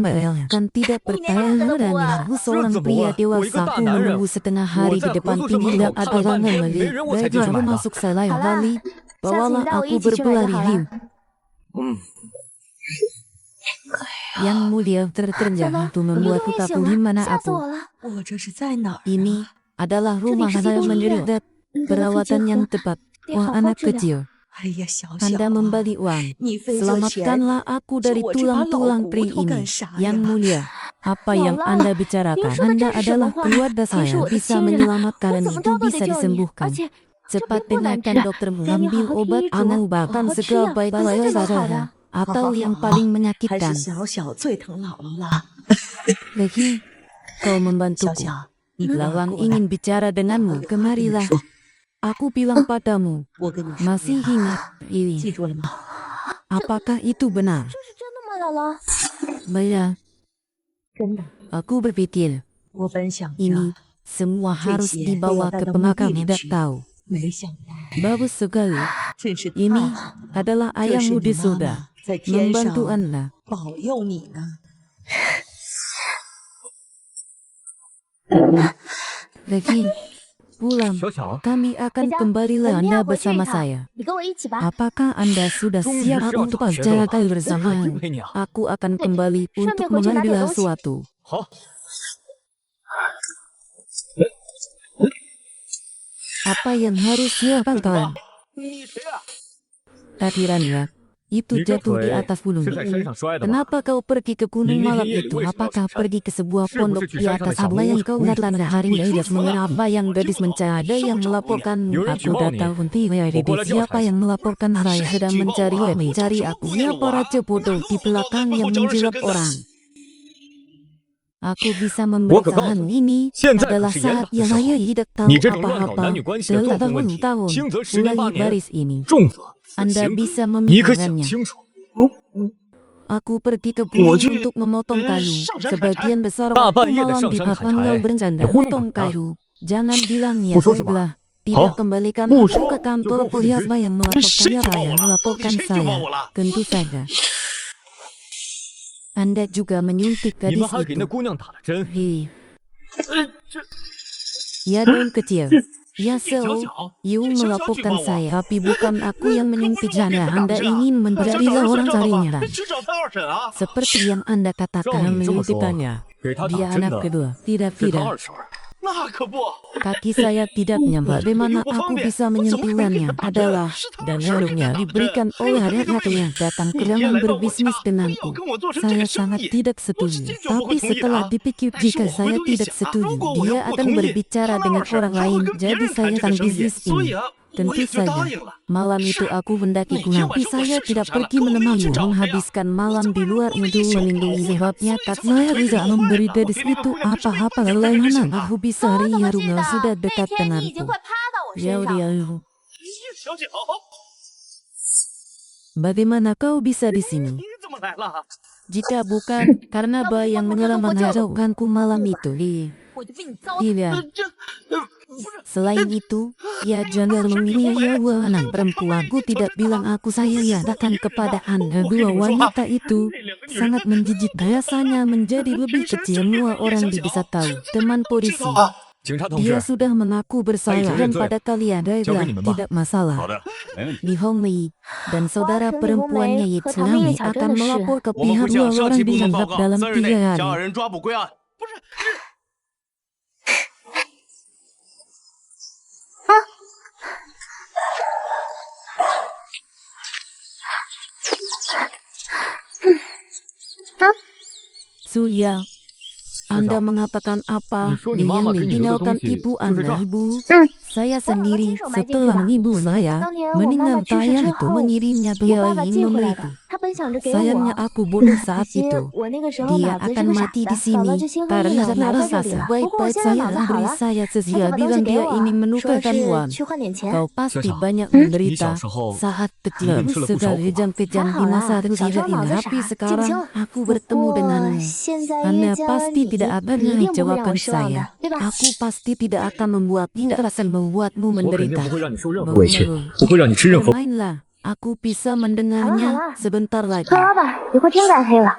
S1: kan tidak bertanya dan seorang pria dewasa pun menunggu setengah hari di depan pintu dan ada orang membeli. Baiklah, aku masuk saya kali. Bawalah aku berpelari hiu.
S7: 嗯，
S1: Yang mulia terjadi untuk membuatku tak di mana
S2: 吓死
S1: aku.
S2: 我了！
S4: 我这是在哪儿？
S1: Ini adalah rumah saya menderita perawatan yang tepat. Wah anak kecil,
S4: 哎呀，小小
S1: Anda
S4: 啊，
S1: membeli uang.
S4: 你费这钱，
S1: Selamatkanlah aku dari tulang-tulang pri ini. Yang mulia, apa yang Anda bicarakan? Anda adalah keluarga saya. Bisa menyelamatkan itu bisa disembuhkan.
S2: 而且
S1: Cepat dengarkan dokter mengambil obat pengobatan segala baik-baik saja. Atau yang paling
S4: 还
S1: menyakitkan.
S4: 是小小最疼姥姥了。
S1: Lagi, kau
S4: 小
S1: membantuku.
S4: 小，你快
S1: Lawang
S4: 过来，
S1: ingin bicara denganmu. Kemarilah. Aku bilang padamu,
S4: 我跟你说
S1: masih
S4: 呀，
S1: ingat
S4: 记
S1: ini.
S4: 住了吗？
S1: Apakah itu benar?
S2: 这是真的吗，姥姥？
S1: Maya,
S4: 真的，
S1: aku berpikir
S4: 我本想
S1: ini
S4: 着，
S1: semua
S4: 这
S1: harus
S4: 些
S1: dibawa
S4: 都要带
S1: ke
S4: 到墓地
S1: pemakam
S4: 里
S1: tidak
S4: 去，
S1: tahu.
S4: 没想到
S1: Bagus sekali.
S4: 真是太
S1: Ini
S4: 好了，
S1: adalah
S4: 这是
S1: ayahmu
S4: 你
S1: di
S4: 妈
S1: surga
S4: 妈在天
S1: membantu
S4: 上
S1: Anda.
S4: 保佑你呢。
S1: Lagi, pulang.
S7: 小小，
S1: Kami akan
S2: 人家
S1: kembali
S2: 我们要
S1: Anda
S2: 回去一
S1: bersama
S2: 趟
S1: saya.
S2: 你跟我一起吧。
S1: Apakah Anda sudah
S7: 终于
S1: siap
S7: 是要
S1: untuk
S7: 找学的了
S1: berjalan
S7: 我
S1: bersama?
S7: 还陪你啊。
S1: Aku akan kembali untuk
S2: 顺便回去拿点
S1: mengambil
S2: 东西。
S1: sesuatu.
S7: 好，
S1: Apa yang harus dia lakukan?
S6: 你谁啊？
S1: Takdirannya, itu
S7: 你这
S1: jatuh di
S7: 腿
S1: atas gunung.
S7: 是在山上摔的吧？
S1: Kenapa kau pergi ke gunung
S7: Ini
S1: malam
S7: Yeri
S1: itu?
S7: Wei
S1: Apakah
S7: Semaosan.
S1: pergi ke sebuah
S7: Siapa
S1: pondok
S7: sih
S1: di
S7: Chan
S1: atas
S7: Shan
S1: apa yang kau
S7: Shan
S1: datang hari ini? Mengapa yang gadis mencari yang melaporkan?
S7: Yuren
S1: Aku
S7: Jibao
S1: datang
S7: nih.
S1: untuk Yeri.
S7: Pokoknya
S1: Siapa
S7: jauh
S1: yang melaporkan saya sedang mencari Yeri? Cari aku. Siapa raja bodoh di belakang yang menjilap orang? Aku bisa memberitahu ini
S7: 现在可
S1: adalah
S7: 是严
S1: saat
S7: 打的
S1: yang
S7: 时候，
S1: saya tidak tahu
S7: 你这种乱搞
S1: apa-apa
S7: 男女关系的作
S1: telah
S7: 风问题，
S1: tahun-tahun
S7: 轻则10年
S1: mulai
S7: 8年，
S1: baris ini.
S7: 重则死
S1: Anda
S7: 刑。
S1: bisa
S7: 你可想
S1: memikirkannya.
S7: 清楚，
S1: Aku pergi ke gunung
S6: Wajib.
S1: untuk memotong kayu.
S6: Sangsan
S1: Sebagian besar
S7: Tak
S1: waktu
S7: apa, iya,
S1: malam di
S7: sangsan
S1: papan
S7: Kancai.
S1: kau bercanda
S7: Ya,
S1: potong
S7: hubungan.
S1: kayu. Jangan bilang ya
S7: Khusus
S1: baiklah.
S7: apa?
S1: Tidak
S7: Hah?
S1: kembalikan
S7: Khusus
S1: aku ke
S7: apa?
S1: kantor
S7: Coba
S1: kuliah
S7: khusus.
S1: yang melaporkannya
S6: Khusus
S1: saya
S6: apa?
S1: melaporkan
S6: Khusus
S1: saya.
S6: apa?
S1: Tentu saja. Anda juga menyuntik
S7: 你们
S1: gadis
S7: 还给那
S1: itu.
S7: 姑娘打了针，
S1: Hi. Ya dong kecil. Ya so,
S6: 小小，
S1: you
S6: 小小举
S1: melaporkan
S6: 报我。
S1: saya, tapi bukan aku yang menyuntik Anda. Anda
S6: 想
S1: ingin
S6: 找
S1: menjadi
S6: 人
S1: orang
S6: 算账的
S1: carinya.
S6: 话，去找他二审啊！
S1: Seperti yang Anda
S7: 照
S1: katakan
S7: 你这么说，
S1: menyuntikannya.
S7: 给他
S1: Dia
S7: 打针
S1: anak
S7: 的
S1: kedua. Tidak,
S7: 是他
S1: tidak.
S7: 二婶儿。
S6: 那可不，
S1: Kaki saya tidak nyampe. Bagaimana aku bisa menyentuhnya adalah dan helmnya diberikan oleh anak yang datang ke ruangan berbisnis denganku. Saya sangat tidak setuju. Tapi setelah dipikir jika saya tidak setuju, dia akan berbicara dengan orang lain. Jadi saya akan bisnis ini. Tentu saja. Malam itu aku mendaki gunung, tapi saya tidak pergi menemanimu menghabiskan malam di luar itu melindungi sebabnya tak saya bisa memberi gadis itu apa-apa lain-lain. Aku bisa Ria Runga sudah dekat
S2: 天你已
S1: denganku.
S2: 经快趴到我
S1: Ya
S2: 身上了。
S1: dia.
S6: 小九，
S1: Bagaimana kau bisa di sini?
S6: 你怎么来了？
S1: Jika bukan karena Bay yang menyelamatkanku malam itu.
S2: 我就被你糟蹋。
S1: Iya.
S6: 这，Selain
S1: itu, ia jangan memilih anak perempuanku tidak bilang aku saya katakan kepada Anda dua wanita itu sangat menjijik biasanya menjadi lebih kecil semua orang bisa tahu. Teman polisi,
S7: 警察同
S1: dia
S7: 志，
S1: sudah mengaku bersalah dan pada kalian
S7: Jawab
S1: adalah
S7: ini, Mbak.
S1: tidak masalah.
S3: 好的，没问题。
S1: Di Hong Li dan saudara
S2: Wah,
S1: perempuannya
S2: Hong Li
S1: Yi
S2: 和
S1: Tsunami
S2: 唐丽
S1: akan
S2: 小珍的事。
S1: melapor ke
S3: 我们
S1: pihak
S3: 会向
S1: dua
S3: 上
S1: orang
S3: 级部门报
S1: dianggap
S3: 告，
S1: dalam
S3: 3日
S1: 3
S3: 内将
S1: hari.
S3: 二人抓捕归案。
S6: 不是，
S1: Surya, Anda mengatakan apa?
S7: Ni说你妈妈
S1: Yang
S7: 给你留的
S1: ditinggalkan
S7: 东西
S1: ibu
S7: 就是
S1: Anda,
S7: 这儿。
S1: ibu.
S2: 嗯
S1: Saya
S2: 我把它
S1: sendiri
S2: 亲手埋进去
S1: setelah
S2: 的。
S1: ibu saya
S2: 当年我妈妈
S1: meninggal
S2: 去世
S1: saya
S2: 之
S1: itu
S2: 后，
S1: mengirimnya
S2: 我爸爸
S1: bayi
S2: 寄回来
S1: nomor
S2: 的
S1: itu.
S2: 他本想着给
S1: Sayangnya
S2: 我。
S1: aku bodoh
S2: 可
S1: saat
S2: 惜
S1: itu.
S2: 我那个时候
S1: Dia
S2: 脑子是
S1: akan
S2: 个傻
S1: mati
S2: 子，
S1: di
S2: 早早
S1: sini
S2: 就心灰意
S1: karena
S2: 冷
S1: saya
S2: 埋在这里
S1: rasa
S2: 了。不过
S1: baik-baik
S2: 现在
S1: saya
S2: 脑子好
S1: beri
S2: 了，
S1: saya
S2: 他
S1: sesia
S2: 就把东西
S1: bilang
S2: 给
S1: dia
S2: 我，
S1: ini
S2: 说
S1: menukarkan
S2: 是
S1: uang.
S2: 去换点钱。
S1: Kau pasti
S7: Syasha,
S1: banyak
S7: 你
S1: menderita
S7: 小时候
S1: saat
S7: 一
S1: kecil
S7: 定吃了不少
S1: segala
S7: 苦。
S1: kejam-kejam
S2: 还
S1: di
S2: 好
S1: masa
S2: 啦，
S1: kecil
S2: 小时候
S1: ini.
S2: 脑子
S1: Tapi
S2: 傻，记不
S1: sekarang
S2: 清。
S1: aku
S2: 不
S1: bertemu
S2: 过
S1: denganmu.
S2: 现在
S1: Anda
S2: 叶家
S1: pasti
S2: 你
S1: tidak akan
S2: 你一定不会让我
S1: mengecewakan
S2: 失望的，
S1: saya.
S2: 对吧？
S1: Aku pasti tidak akan membuat tidak rasa membuatmu
S7: 我肯定
S1: menderita.
S7: 不会让你受任何委屈，不会让你吃任何。
S1: Bermainlah, aku bisa mendengarnya
S2: Halo, halo.
S1: sebentar lagi.
S2: 快吧，一会儿天该黑了。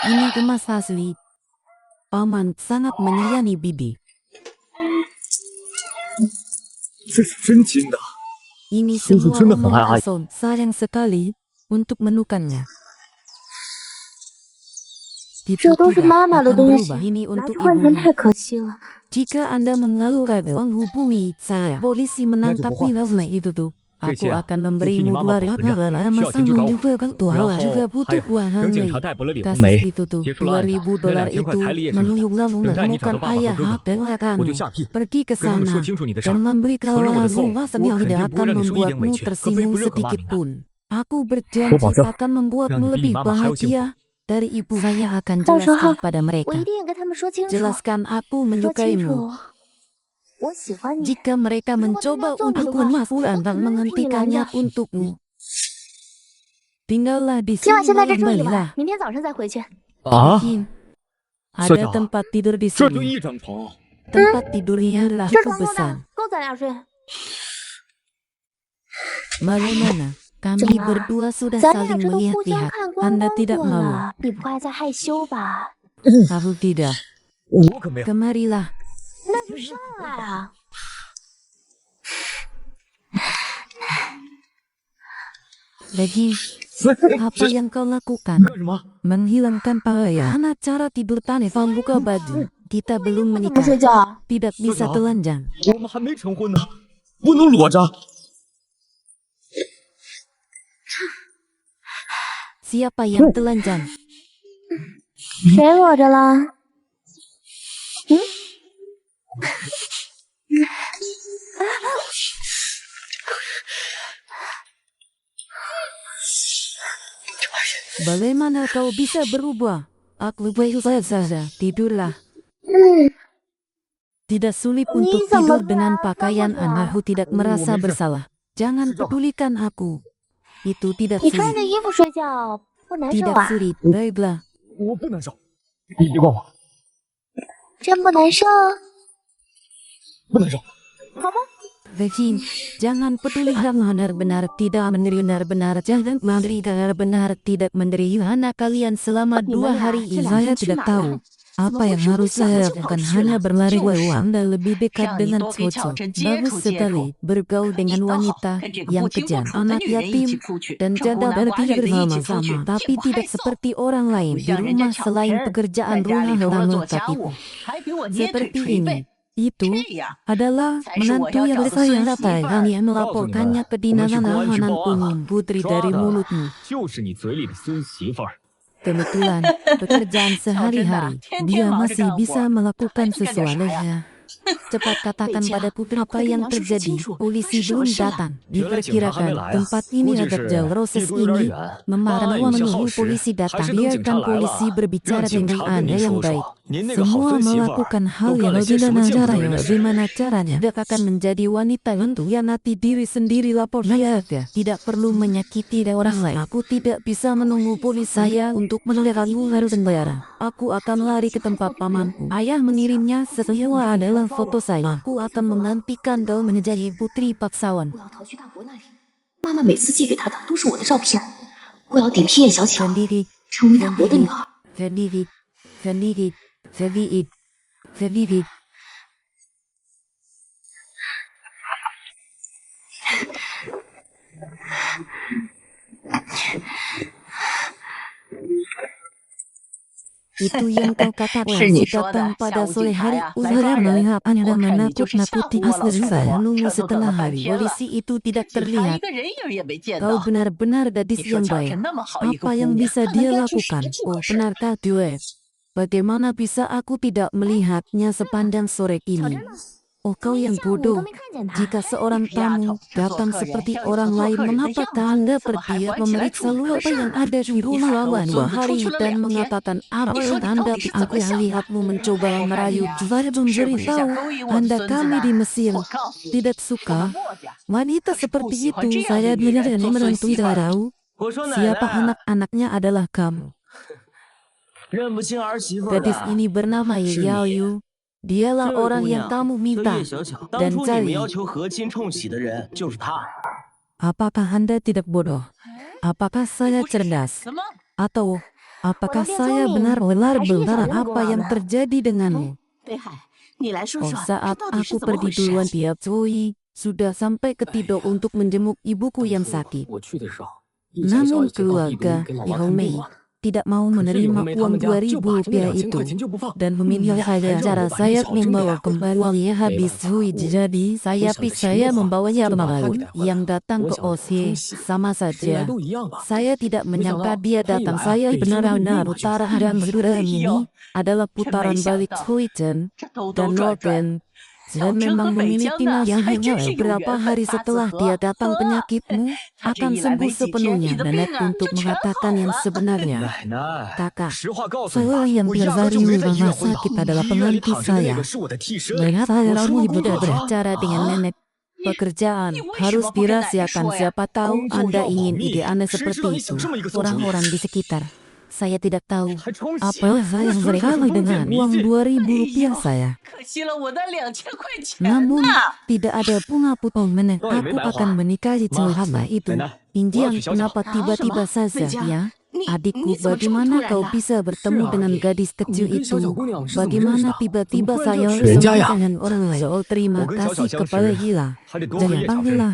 S1: Ini kemas asli. Paman sangat menyayangi bibi.
S7: 这是真金的，
S1: Ini
S7: Susu
S1: semua
S7: sudah
S1: omong
S7: menghayal.
S1: kosong. Sayang sekali untuk menukannya.
S2: 这都是妈妈的
S1: akan
S2: 东西
S1: berubah. Ini
S2: 拿
S1: untuk
S2: 去换钱
S1: ibumu.
S2: 太可惜了。
S1: Jika Anda mengalukan uang hubungi saya. Polisi menangkap Wilhelm itu tuh. Aku
S7: Kecil,
S1: akan
S7: Kecil,
S1: memberimu
S7: Mama
S1: 2
S7: bekerja.
S1: lama
S7: Syok,
S1: sama
S7: Tinju
S1: juga ketua
S7: 然后
S1: juga
S7: 还
S1: butuh
S7: 有
S1: uang
S7: 等警
S1: Hanley.
S7: 察逮捕了李红
S1: Kasus
S7: 梅，
S1: itu tuh
S7: 结束了案子，
S1: $2.000
S7: 那2000
S1: itu
S7: 块台历也是你的，
S1: menuyuklah
S7: 等待你找
S1: menemukan
S7: 到爸爸和
S1: ayah
S7: 哥哥，
S1: dan
S7: 我就
S1: kamu
S7: 下批，
S1: pergi ke
S7: 跟他们
S1: sana
S7: 说清楚你的事儿
S1: dan。 memberikan
S7: 承认我的错误，
S1: alasan
S7: 我
S1: yang
S7: 肯
S1: tidak
S7: 定不会
S1: akan
S7: 让你受一点委
S1: membuatmu
S7: 屈和背负
S1: tersinggung
S7: 任何麻
S1: sedikit
S7: 烦的。
S1: pun. Aku
S7: 我
S1: berjanji
S7: 保证，
S1: akan membuatmu
S7: 让你比你
S1: lebih
S7: 妈妈还要幸福。
S1: bahagia. Dari ibu saya akan
S2: 到时候
S1: jelaskan pada
S2: 我
S1: mereka.
S2: 一定跟他们说清楚，
S1: Jelaskan aku
S2: 说清
S1: menyukaimu.
S2: 楚，我喜欢你。
S1: Jika mereka mencoba untuk memasukkan dan menghentikannya untukmu, tinggallah di
S2: 今晚
S1: sini
S2: 先在这住一
S1: malam-malam.
S2: 晚，明天早上再回去。
S7: 啊，
S1: Mungkin
S7: 社
S1: ada
S7: 长
S1: tempat tidur di
S7: 这就
S1: sini.
S7: 一张床，
S1: Tempat tidurnya lah
S2: 这
S1: cukup
S2: 床多
S1: besar.
S2: 大？够咱俩睡。
S1: Bagaimana? Kami
S2: Cuma,
S1: berdua sudah
S2: 咱俩
S1: saling
S2: 这都互相
S1: melihat-lihat.
S2: 看光
S1: Anda
S2: 光
S1: tidak
S2: 过
S1: mau.
S2: 了，你不会还在害羞吧？
S1: Aku tidak.
S7: 我可没有。
S1: Kemarilah.
S2: 那就上来啊！
S1: Lagi,
S7: 谁？
S1: apa yang kau lakukan?
S7: 干什么？
S1: Menghilangkan pakaian. Mana cara tidur tanpa buka baju? Kita belum
S2: 怎么睡
S1: menikah.
S2: 觉啊？
S1: Tidak bisa telanjang.
S7: 我们还没成婚呢，不能裸着。
S1: Siapa yang telanjang?
S2: 谁裸着了？ Bagaimana kau bisa berubah? Aku baik saja, tidurlah. Tidak sulit untuk tidur dengan pakaian anakku tidak merasa bersalah. Jangan pedulikan aku. Itu tidak 你穿
S1: sulit.
S2: 着衣服睡觉不难受
S1: Tidak
S2: 啊？
S1: sulit. Baiklah.
S7: 我不难受，你别管我，
S2: 真不难受？
S7: 不难受。
S1: Vecin, jangan peduli benar-benar tidak menderita benar jangan menderita benar tidak menderita anak kalian selama 2 hari ini. Saya tidak tahu apa yang harus saya lakukan, hanya berlari uang dan lebih dekat dengan Coco. Bagus sekali bergaul dengan wanita yang kejam, anak yatim dan janda bertidur bersama-sama, tapi tidak seperti orang lain di rumah selain pekerjaan rumah lengkap itu. Seperti ini. Itu adalah menantu yang saya dapat dan yang melaporkannya ke dinas keamanan umum. Putri dari mulutmu.
S7: 就是你嘴里的孙媳妇儿。
S1: Kebetulan, pekerjaan sehari-hari, dia masih bisa melakukan sesuatunya. Cepat katakan pada putri apa yang terjadi. Polisi belum datang. Diperkirakan tempat ini agak jauh. Proses ini memarah menunggu polisi datang. Biarkan polisi berbicara dengan Anda yang baik. Semua melakukan hal yang bagaimana caranya. Bagaimana caranya? Tidak akan menjadi wanita untuk nanti diri sendiri lapor saya. Tidak perlu menyakiti orang lain. Aku tidak bisa menunggu polisi saya untuk meneleramu harus membayar. Aku akan lari ke tempat pamanku. Ayah mengirimnya sesuai adalah foto saya. Aku akan menantikan kau menjadi putri paksawan.
S2: 我要逃去大伯那里。妈妈每次寄给他的都是我的照片。我要顶替叶小巧，
S1: Sendiri,
S2: 成为大伯的女儿。
S1: sendiri, sendiri, sendiri, sendiri. Itu yang kau katakan datang pada sore hari. Saya melihat Anda menakut-nakuti asli saya. Menunggu setengah hari. Polisi itu tidak
S5: 他
S1: terlihat.
S5: 一个人影也没见
S1: Kau
S5: 到。
S1: benar-benar gadis
S5: 你说
S1: yang
S5: 巧
S1: baik.
S5: 晨那么好一个
S1: Apa
S5: 姑
S1: yang
S5: 娘，
S1: bisa
S5: 她
S1: dia
S5: 能干出什
S1: lakukan?
S5: 么这
S1: Oh,
S5: 种事？
S1: benarkah duet? Bagaimana bisa aku tidak melihatnya sepanjang sore ini? Oh, kau yang
S2: 下午
S1: bodoh.
S2: 都没看见他。
S1: Jika seorang tamu datang seperti orang lain, mengapa Anda pergi memeriksa luar apa yang ada di rumah lawan 2 hari dan mengatakan apa yang Anda aku lihatmu mencoba merayu. Saya memberitahu Anda kami di Mesir
S5: 我告诉你，
S1: tidak
S5: 我
S1: suka
S5: 们墨家
S1: wanita seperti itu. Saya benar-benar menentu tidak tahu
S6: 我说奶
S1: siapa
S6: 奶，
S1: anak-anaknya adalah kamu.
S6: 认不清儿媳妇
S1: Gadis
S6: 了。
S1: ini bernama Yao Yu. Dialah
S6: 这
S1: orang
S6: 姑
S1: yang
S6: 娘
S1: kamu
S6: 叫
S1: minta
S6: 叶小巧，当
S1: dan
S6: 初你们
S1: cari.
S6: 要求和亲冲喜的人就是她。
S1: Apakah Anda tidak bodoh? Apakah saya cerdas?
S5: 什么？
S1: Atau apakah
S2: Orang yang
S1: saya
S2: 聪明,
S1: benar-benar
S2: 还是
S1: benar
S2: 一小人
S1: apa yang
S2: 过来的。
S1: terjadi denganmu?
S5: 北海，你来说
S1: Oh,
S5: 说，这
S1: saat
S5: 到底是
S1: aku
S5: 怎么
S1: pergi
S5: 回事？
S1: duluan tiap Zoe sudah sampai ke Tidok untuk menjenguk ibuku yang sakit.
S7: 我去的时候，
S1: Namun keluarga di Homei tidak mau menerima uang 2.000 rupiah itu
S7: 就不放。
S1: dan memilih saja cara saya membawa kembali uangnya habis. Jadi saya membawanya ke Malau yang datang ke Osie sama
S7: 谁来
S1: saja.
S7: 都一样吧。
S1: Saya tidak menyangka dia datang. Saya benar-benar utara dan berulang ini adalah putaran balik Huichen
S5: 这兜
S1: dan
S5: 兜转转，
S1: Northern. Dan memang memiliki yang hanya beberapa hari setelah dia datang penyakitmu akan sembuh sepenuhnya. Nenek untuk mengatakan yang sebenarnya.
S7: 奶奶，
S1: Kakak,
S7: 实话告诉你，
S1: saya yang
S7: 我压根
S1: biasa
S7: 就没在医院
S1: rumah
S7: 昏倒，
S1: sakit adalah
S7: 医院里
S1: pengganti
S7: 躺着的那
S1: saya.
S7: 个是我的替身。
S1: Melihat saya lalu
S7: Aku
S1: ibu
S7: suruh
S1: berbicara dengan nenek. Pekerjaan harus dirahasiakan. Siapa tahu Anda ingin ide aneh seperti itu. Orang-orang di sekitar. Saya tidak tahu
S7: 还冲洗，
S1: apa saya yang berkali dengan uang 2.000 rupiah saya.
S5: 可惜了我的2000块钱
S1: Namun
S5: 呐！
S1: tidak ada bunga putih menek. Aku akan menikahi hamba itu. Indian, kenapa tiba-tiba saja ya? Adikku, bagaimana kau bisa bertemu dengan gadis kecil itu? Bagaimana tiba-tiba saya harus
S7: 人家呀。
S1: dengan orang lain? Oh, terima
S7: 我跟小小
S1: kasih
S7: 相识
S1: kepada Hila.
S7: 还得多喝
S1: Jangan
S7: 叶小针。
S1: panggillah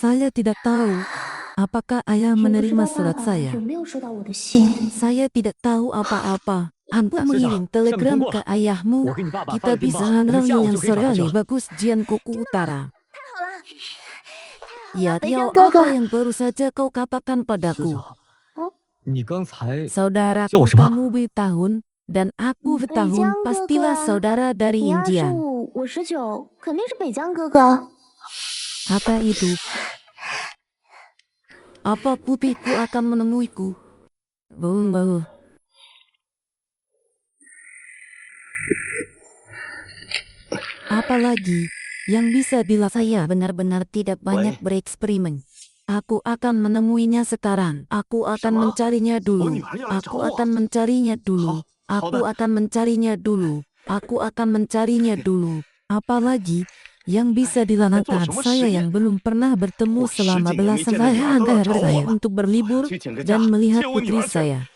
S1: Saya tidak tahu apakah ayah menerima surat saya.
S2: 有没有收到我的信？
S1: Saya tidak tahu apa-apa. Hampa mengirim telegram ke ayahmu.
S7: 我给你爸爸
S1: Kita
S7: 发了电
S1: bisa
S7: 报，我们
S1: hantam
S7: 下午
S1: yang
S7: 就可以找
S1: sore
S7: 他去
S1: hari
S7: 了。
S1: bagus Jian Kuku Utara.
S2: 好了，
S1: Ya, Tiao,
S2: 哥哥。
S1: apa yang baru saja kau katakan
S7: 师
S1: padaku?
S7: 长，你刚才
S1: Saudaraku
S7: 叫我什么？
S1: kamu bertahun dan aku bertahun,
S2: Bejang,
S1: pastilah
S2: Gogo.
S1: saudara dari
S2: 你
S1: Indian.
S2: 25，我19，肯定是北疆哥哥。
S1: Apa itu? Apa putihku akan menemuiku? Bau-bau. Apalagi yang bisa bila saya benar-benar tidak banyak bereksperimen. Aku akan menemuinya sekarang. Aku akan mencarinya dulu. Aku akan mencarinya dulu. Aku akan mencarinya dulu. Aku akan mencarinya dulu. Apalagi yang bisa dilakukan saya yang belum pernah bertemu selama belasan tahun saya untuk berlibur dan melihat putri saya.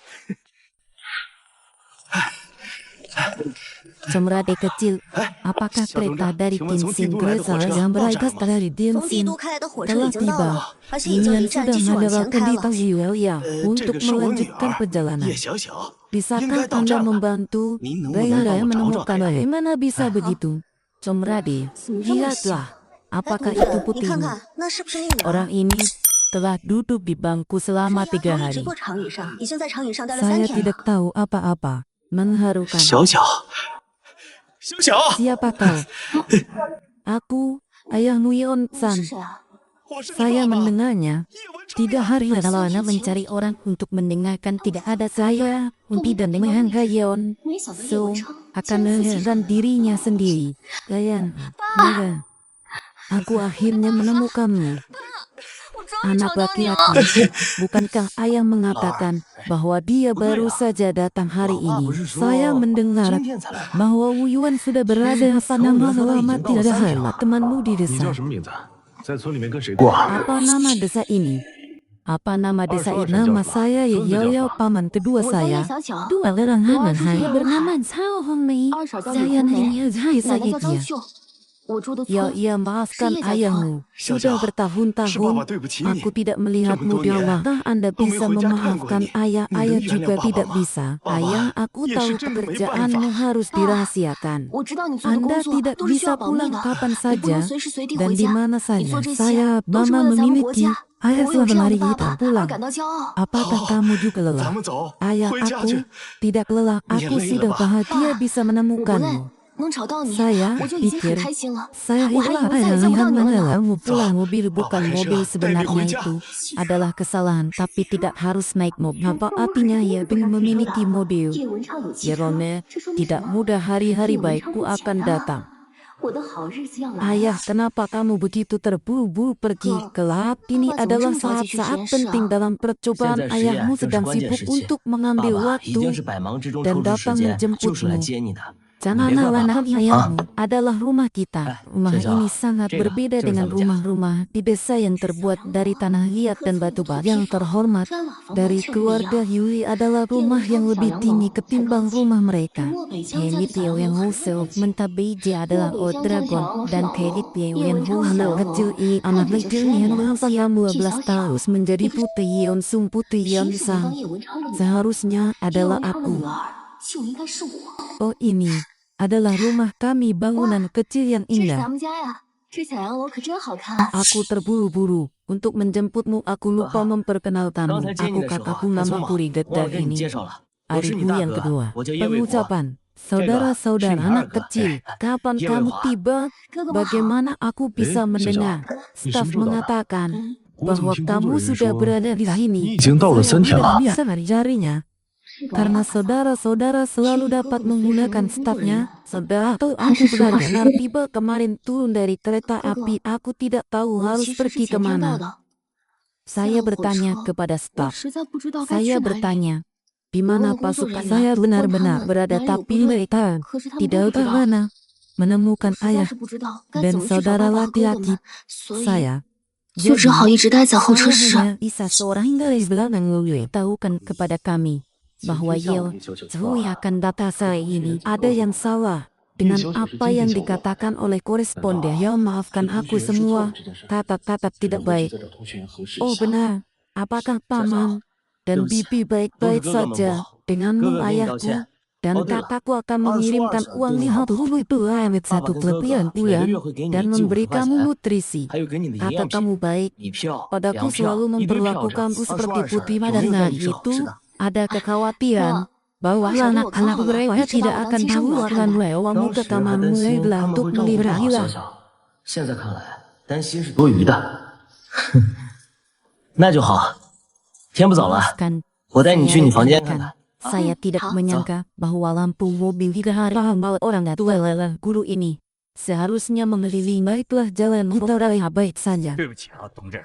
S1: Cemrade kecil, apakah kereta dari Tianxin kereta yang berangkat dari
S2: 从帝
S1: Tianxin
S2: 都开来的火车
S1: telah
S2: 已经到
S1: tiba?
S2: 了，而且已经
S1: Dengan
S2: 离站
S1: sudah
S2: 继续往前
S1: mendapatkan
S2: 开
S1: di
S2: 了。
S1: taksi Welia
S3: 这
S1: untuk
S3: 个是我女
S1: melanjutkan
S3: 儿
S1: perjalanan.
S3: 叶小小，应
S1: Bisakah
S3: 该到
S1: Anda
S3: 站了。
S1: membantu?
S3: 您能不能帮
S1: Saya
S3: 我找找
S1: menemukan
S3: 她呀？
S1: bagaimana bisa begitu? Comrade,
S2: 怎么这么小？
S1: lihatlah,
S2: 哎，
S1: apakah
S2: 同
S1: itu
S2: 志，你看
S1: putihmu?
S2: 看，那是不是你女儿？
S1: Orang ini telah duduk di bangku
S2: 是
S1: selama
S2: 丫
S1: 3
S2: 头一直
S1: hari.
S2: 坐长椅上，已经在长椅上待了
S1: Saya
S2: 3天
S1: tidak
S2: 了。
S1: tahu apa-apa. Mengharukan.
S3: 小小，小小，
S1: Siapa kau? Aku, ayahmu Yeon
S2: 你
S1: San.
S2: 是谁啊？
S6: 我是你
S1: Saya
S6: 爸爸。
S1: mendengarnya.
S6: 叶文超
S1: 3
S6: 呀，
S1: hari lalu mencari orang untuk mendengarkan tidak ada saya. Tidak dengan Yeon.
S2: 没想到叶
S1: So,
S2: 文超
S1: akan
S2: 竟然自己
S1: mengheran dirinya sendiri. Kayan, Mega. Aku akhirnya menemukanmu.
S2: 我终于
S1: Anak
S2: 找到你了。
S1: laki-laki. Bukankah ayah mengatakan bahwa dia baru saja datang hari
S3: 老爸
S1: ini?
S3: 不是说
S1: Saya mendengar
S3: 今天才来吗？
S1: bahwa Wu Yuan sudah berada selama selama tidak ada temanmu di
S7: 你叫
S1: desa.
S7: 什么名字？在村里面跟谁过？
S1: Apa nama desa ini? Apa nama desa ini? Nama saya Yao paman kedua
S2: 我叫叶
S1: saya.
S2: 小小，
S1: Dua orang anak
S2: Wah,
S1: saya
S2: sudah
S1: bernama Cao Hongmei.
S2: 二嫂叫李
S1: Saya
S2: 红梅，
S1: hanya hai
S2: 奶奶
S1: saya
S2: 叫张
S1: dia.
S2: 秀。我住的
S1: Ya,
S2: 村
S1: ia maafkan
S2: Siapa?
S1: ayahmu. Sudah
S3: 小小，是爸爸
S1: bertahun-tahun
S3: 对不起你。
S1: aku tidak melihatmu di Allah. Anda bisa memaafkan ayah, ayah juga tidak bisa. Ayah, aku tahu pekerjaanmu harus dirahasiakan.
S2: 我知道你做的工
S1: Anda
S2: 作
S1: tidak
S2: 都是需
S1: bisa
S2: 要保密
S1: pulang
S2: 的，
S1: kapan
S2: 你不能
S1: saja
S2: 随时随地
S1: dan
S2: 回
S1: di
S2: 家。
S1: mana
S2: 你
S1: saja.
S2: 做这些
S1: Saya
S2: 都是为
S1: mama
S2: 了咱们国
S1: memiliki
S2: 家。
S1: ayah
S2: 我有这
S1: selalu
S2: 样的
S1: hari
S2: 爸
S1: kita
S2: 爸，而
S1: pulang.
S2: 感到骄傲。
S1: Apakah kamu juga
S3: 咱
S1: lelah?
S3: 们走，
S1: Ayah
S3: 回家去
S1: aku。tidak lelah.
S3: Ni
S1: Aku
S3: 累了
S1: sudah
S3: 吧？
S1: bahagia bisa
S2: 我不累，
S1: menemukanmu.
S2: 能找到你，
S1: Saya
S2: 我就已经很
S1: pikir
S2: 开心了。
S1: saya
S2: 我还以
S1: hilang
S2: 为再也见不到你了呢。
S1: mengalami pulang mobil bukan
S3: Bapak
S1: mobil
S3: Aisyah,
S1: sebenarnya
S3: Baby
S1: itu adalah kesalahan tapi tidak harus naik mobil. Apa artinya ia ingin memiliki mobil?
S2: 叶文超有汽车，
S1: Yerone,
S2: 这说明什
S1: tidak
S2: 么？
S1: mudah hari-hari
S2: 叶文超
S1: baikku
S2: 不
S1: akan
S2: 简单
S1: datang.
S2: 我的好日子要来了。
S1: Ayah, kenapa kamu begitu terburu-buru pergi?
S2: Kok,
S1: Kelak ini
S2: Papa
S1: adalah
S2: jangan jauh-jauh
S1: saat-saat
S2: ke
S1: penting
S2: Shensi,
S1: dalam percobaan
S8: 现在实验
S1: ayahmu
S8: 正是
S1: sedang
S8: 关键
S1: sibuk
S8: 时期，
S1: untuk
S8: 爸
S1: mengambil
S8: 爸已经
S1: waktu
S8: 是百忙之中
S1: dan
S8: 抽出时
S1: datang
S8: 间，就是来
S1: menjemputmu.
S8: 接你的。
S1: Jangan
S8: 别怪爸
S1: anak
S8: 爸
S1: ayahmu adalah rumah kita. Rumah
S8: Sejauh,
S1: ini sangat
S8: Cina,
S1: berbeda
S8: Cina
S1: dengan
S8: sama
S1: rumah-rumah di desa yang terbuat dari tanah liat dan batu bara. Yang terhormat
S2: 砖瓦房
S1: dari
S2: 和确实一
S1: keluarga
S2: 样。
S1: Yui adalah rumah yang lebih tinggi ketimbang rumah mereka.
S2: 跟漠北江家的
S1: Kelip
S2: 小
S1: Yeo
S2: 人
S1: yang
S2: 很
S1: Husel
S2: 类似。
S1: Mentabeji adalah
S2: 漠北江家的
S1: Dragon
S2: 小王是
S1: dan
S2: 老
S1: Kelip
S2: 罗，
S1: Yeo
S2: 叶
S1: yang
S2: 文超
S1: Hu
S2: 是
S1: anak
S2: 小
S1: kecil
S2: 罗，
S1: ini
S2: 看
S1: anak
S2: 着就
S1: kecil
S2: 10
S1: yang
S2: 年了。
S1: berusia 12
S2: 纪晓晓，
S1: tahun menjadi
S2: 你看
S1: putri Yeon Sung putri
S2: 凭
S1: Yeon
S2: 什么当
S1: Sang.
S2: 叶文超的女儿？
S1: Seharusnya
S2: 叶
S1: adalah
S2: 文超的女
S1: aku.
S2: 儿就应该是我。
S1: Oh ini adalah rumah kami bangunan kecil yang
S2: 这是
S1: indah.
S2: 咱们家呀，这小洋楼可真好看。
S1: Aku terburu-buru untuk menjemputmu. Aku lupa
S8: 刚
S1: memperkenalkanmu.
S8: 才接你
S1: Aku
S8: 的时候
S1: kataku
S8: 太匆
S1: nama
S8: 忙，
S1: Puridet
S8: 忘了
S1: dan
S8: 跟你
S1: ini
S8: 介绍了，我是你
S1: adikku
S8: 大
S1: yang
S8: 哥，
S1: kedua.
S8: 我叫叶卫国。
S1: Pengucapan
S8: 这个
S1: saudara-saudara
S8: 是你二
S1: anak
S8: 哥，
S1: kecil.
S8: 哎
S1: Kapan
S8: 叶卫
S1: kamu
S8: 华。
S1: tiba?
S2: 哥哥们好。
S1: Bagaimana aku bisa
S7: Eh,
S1: mendengar?
S7: Ni
S1: Staf
S7: 什么时候到的？
S1: mengatakan
S7: 我怎么
S1: bahwa
S7: 听工作
S1: kamu
S7: 人员
S1: sudah
S7: 说
S1: berada di
S7: 你
S1: sini.
S7: 已经到了
S1: Saya
S7: 3天
S1: tidak
S7: 了？
S1: bisa mencarinya.
S2: 是的
S1: Karena saudara-saudara selalu dapat menggunakan stafnya. Setelah itu aku benar-benar tiba kemarin turun dari kereta api. Aku tidak tahu
S2: 我
S1: harus
S2: 其实是
S1: pergi
S2: 前天到
S1: kemana.
S2: 的。
S1: Saya
S2: 下了火
S1: bertanya
S2: 车
S1: kepada
S2: 我
S1: staf.
S2: 实在不知道该去
S1: Saya
S2: 哪里。
S1: bertanya, di
S2: Gua
S1: mana
S2: dengan
S1: pasukan
S2: konsul
S1: saya
S2: Rina,
S1: benar-benar
S2: Pon
S1: berada,
S2: Taman,
S1: tapi
S2: Nario
S1: mereka
S2: 可是他们
S1: tidak
S2: 都不知
S1: tahu
S2: 道。
S1: mana
S2: 我
S1: menemukan
S2: 实在
S1: ayah
S2: 是不知道该
S1: dan
S2: 怎么去找
S1: saudara
S2: 爸爸和哥哥
S1: laki-laki
S2: 们，所以
S1: saya.
S2: 就只好
S1: Jadi,
S2: 一直待在候车
S1: saya
S2: 室。
S1: hanya bisa seorang garis belakang tahukan kepada kami bahwa Yeo Zhui akan data saya ini ada yang salah dengan apa yang dikatakan oleh koresponden. Ya maafkan aku semua kata-kata tidak baik. Oh benar, apakah paman dan bibi baik-baik saja denganmu ayahku? Dan kakakku akan mengirimkan uang 50 ribu amit satu kelebihan bulan dan memberi kamu nutrisi.
S8: 还有给你的营
S1: Kata
S8: 养品、
S1: kamu baik,
S8: 礼票、
S1: padaku
S8: 粮票
S1: selalu
S8: 一堆票
S1: memperlakukanku
S8: 证。
S1: seperti
S8: 22
S1: putri
S8: 有没
S1: dan
S8: 有带
S1: hari
S8: 你手？
S1: itu
S8: 是的。
S1: ada kekhawatiran bahwa
S2: Masa dulu
S1: anak-anak
S2: kau
S1: mereka
S2: lah,
S1: tidak
S2: coba
S1: akan
S2: orang
S1: tahu
S2: Cina
S1: akan
S2: makan.
S1: lewamu
S8: 当
S1: ke
S8: 时还
S1: kamarmu
S8: 担心
S1: adalah
S8: 他们
S1: untuk
S8: 会照顾不好
S1: melihara
S8: 小
S1: hilang.
S8: 小，现在看来担心是多余的。那就好，天不早了，
S1: Maafkan,
S8: 我带你去你房间
S1: saya
S8: 看看。
S1: Saya tidak
S2: Hah?
S1: menyangka bahwa lampu mobil tidak harus membawa orang tua lelah guru ini. Seharusnya mengelilingi baiklah jalan motor baik saja.
S3: 对不起啊，同志，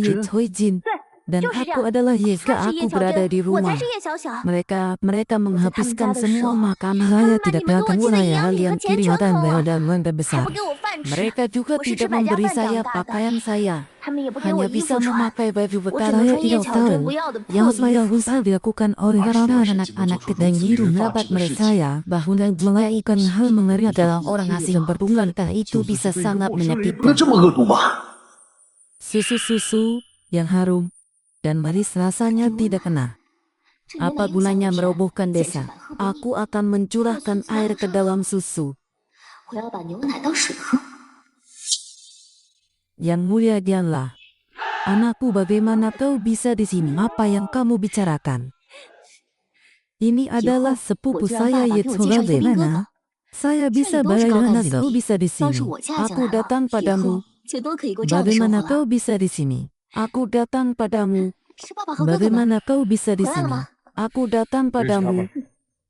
S1: 也推进。Dan
S2: 就是这
S1: aku
S2: 样。
S1: adalah
S2: 他
S1: Yeska,
S2: 是叶
S1: aku
S2: 小
S1: berada
S2: 珍，
S1: di
S2: 我才
S1: rumah.
S2: 是叶小小。
S1: Mereka menghabiskan
S2: 的
S1: semua
S2: 时候，
S1: makanan
S2: 他
S1: saya
S2: 们把
S1: tidak
S2: 你们给我
S1: makan
S2: 寄的
S1: guna
S2: 营
S1: ya
S2: 里和
S1: yang
S2: 钱
S1: kiri
S2: 全
S1: dan
S2: 偷
S1: bawah
S2: 了，
S1: dan wanda
S2: 还
S1: besar.
S2: 不给我饭吃。
S1: Mereka juga
S2: 我是
S1: tidak
S2: 吃百家
S1: memberi
S2: 饭
S1: saya
S2: 长大的，
S1: pakaian saya.
S2: 他们也不给我
S1: Hanya
S2: 衣
S1: bisa
S2: 服穿。
S1: memakai baju
S2: 我只
S1: bekas
S2: 能
S1: saya
S2: 穿叶
S1: tidak
S2: 小珍
S1: tahu.
S2: 不要的破
S1: Yang
S2: 衣
S1: saya
S2: 服。
S1: usah dilakukan oleh orang-orang anak-anak dan guru mendapat mereka saya bahwa melakukan hal mengeri adalah orang asing bertunggal dan itu bisa sangat
S7: 不能
S1: menyakitkan.
S7: 这么恶毒吧？
S1: Susu-susu yang harum dan manis rasanya tidak kena.
S2: 这牛奶
S1: Apa
S2: 影响
S1: gunanya
S2: 我是
S1: merobohkan
S2: 简直
S1: desa?
S2: 满喝不腻。
S1: Aku akan mencurahkan air ke dalam susu.
S2: 我要把牛奶当水喝。
S1: Yang mulia dialah. Anakku, bagaimana kau bisa di sini? Apa yang kamu bicarakan? Ini adalah sepupu saya Yetsuga Zemana. Saya bisa bagaimana kau bisa di
S2: 要是
S1: sini?
S2: 我嫁进
S1: Aku
S2: 来了，
S1: datang
S2: 以后
S1: padamu.
S2: 就都可以过这样的生活
S1: Bagaimana
S2: 了。
S1: kau bisa di sini? Aku datang padamu.
S2: 是爸爸和哥哥呢？
S1: Bagaimana kau bisa di
S2: 回来了
S1: sini?
S2: 吗？
S1: Aku datang padamu.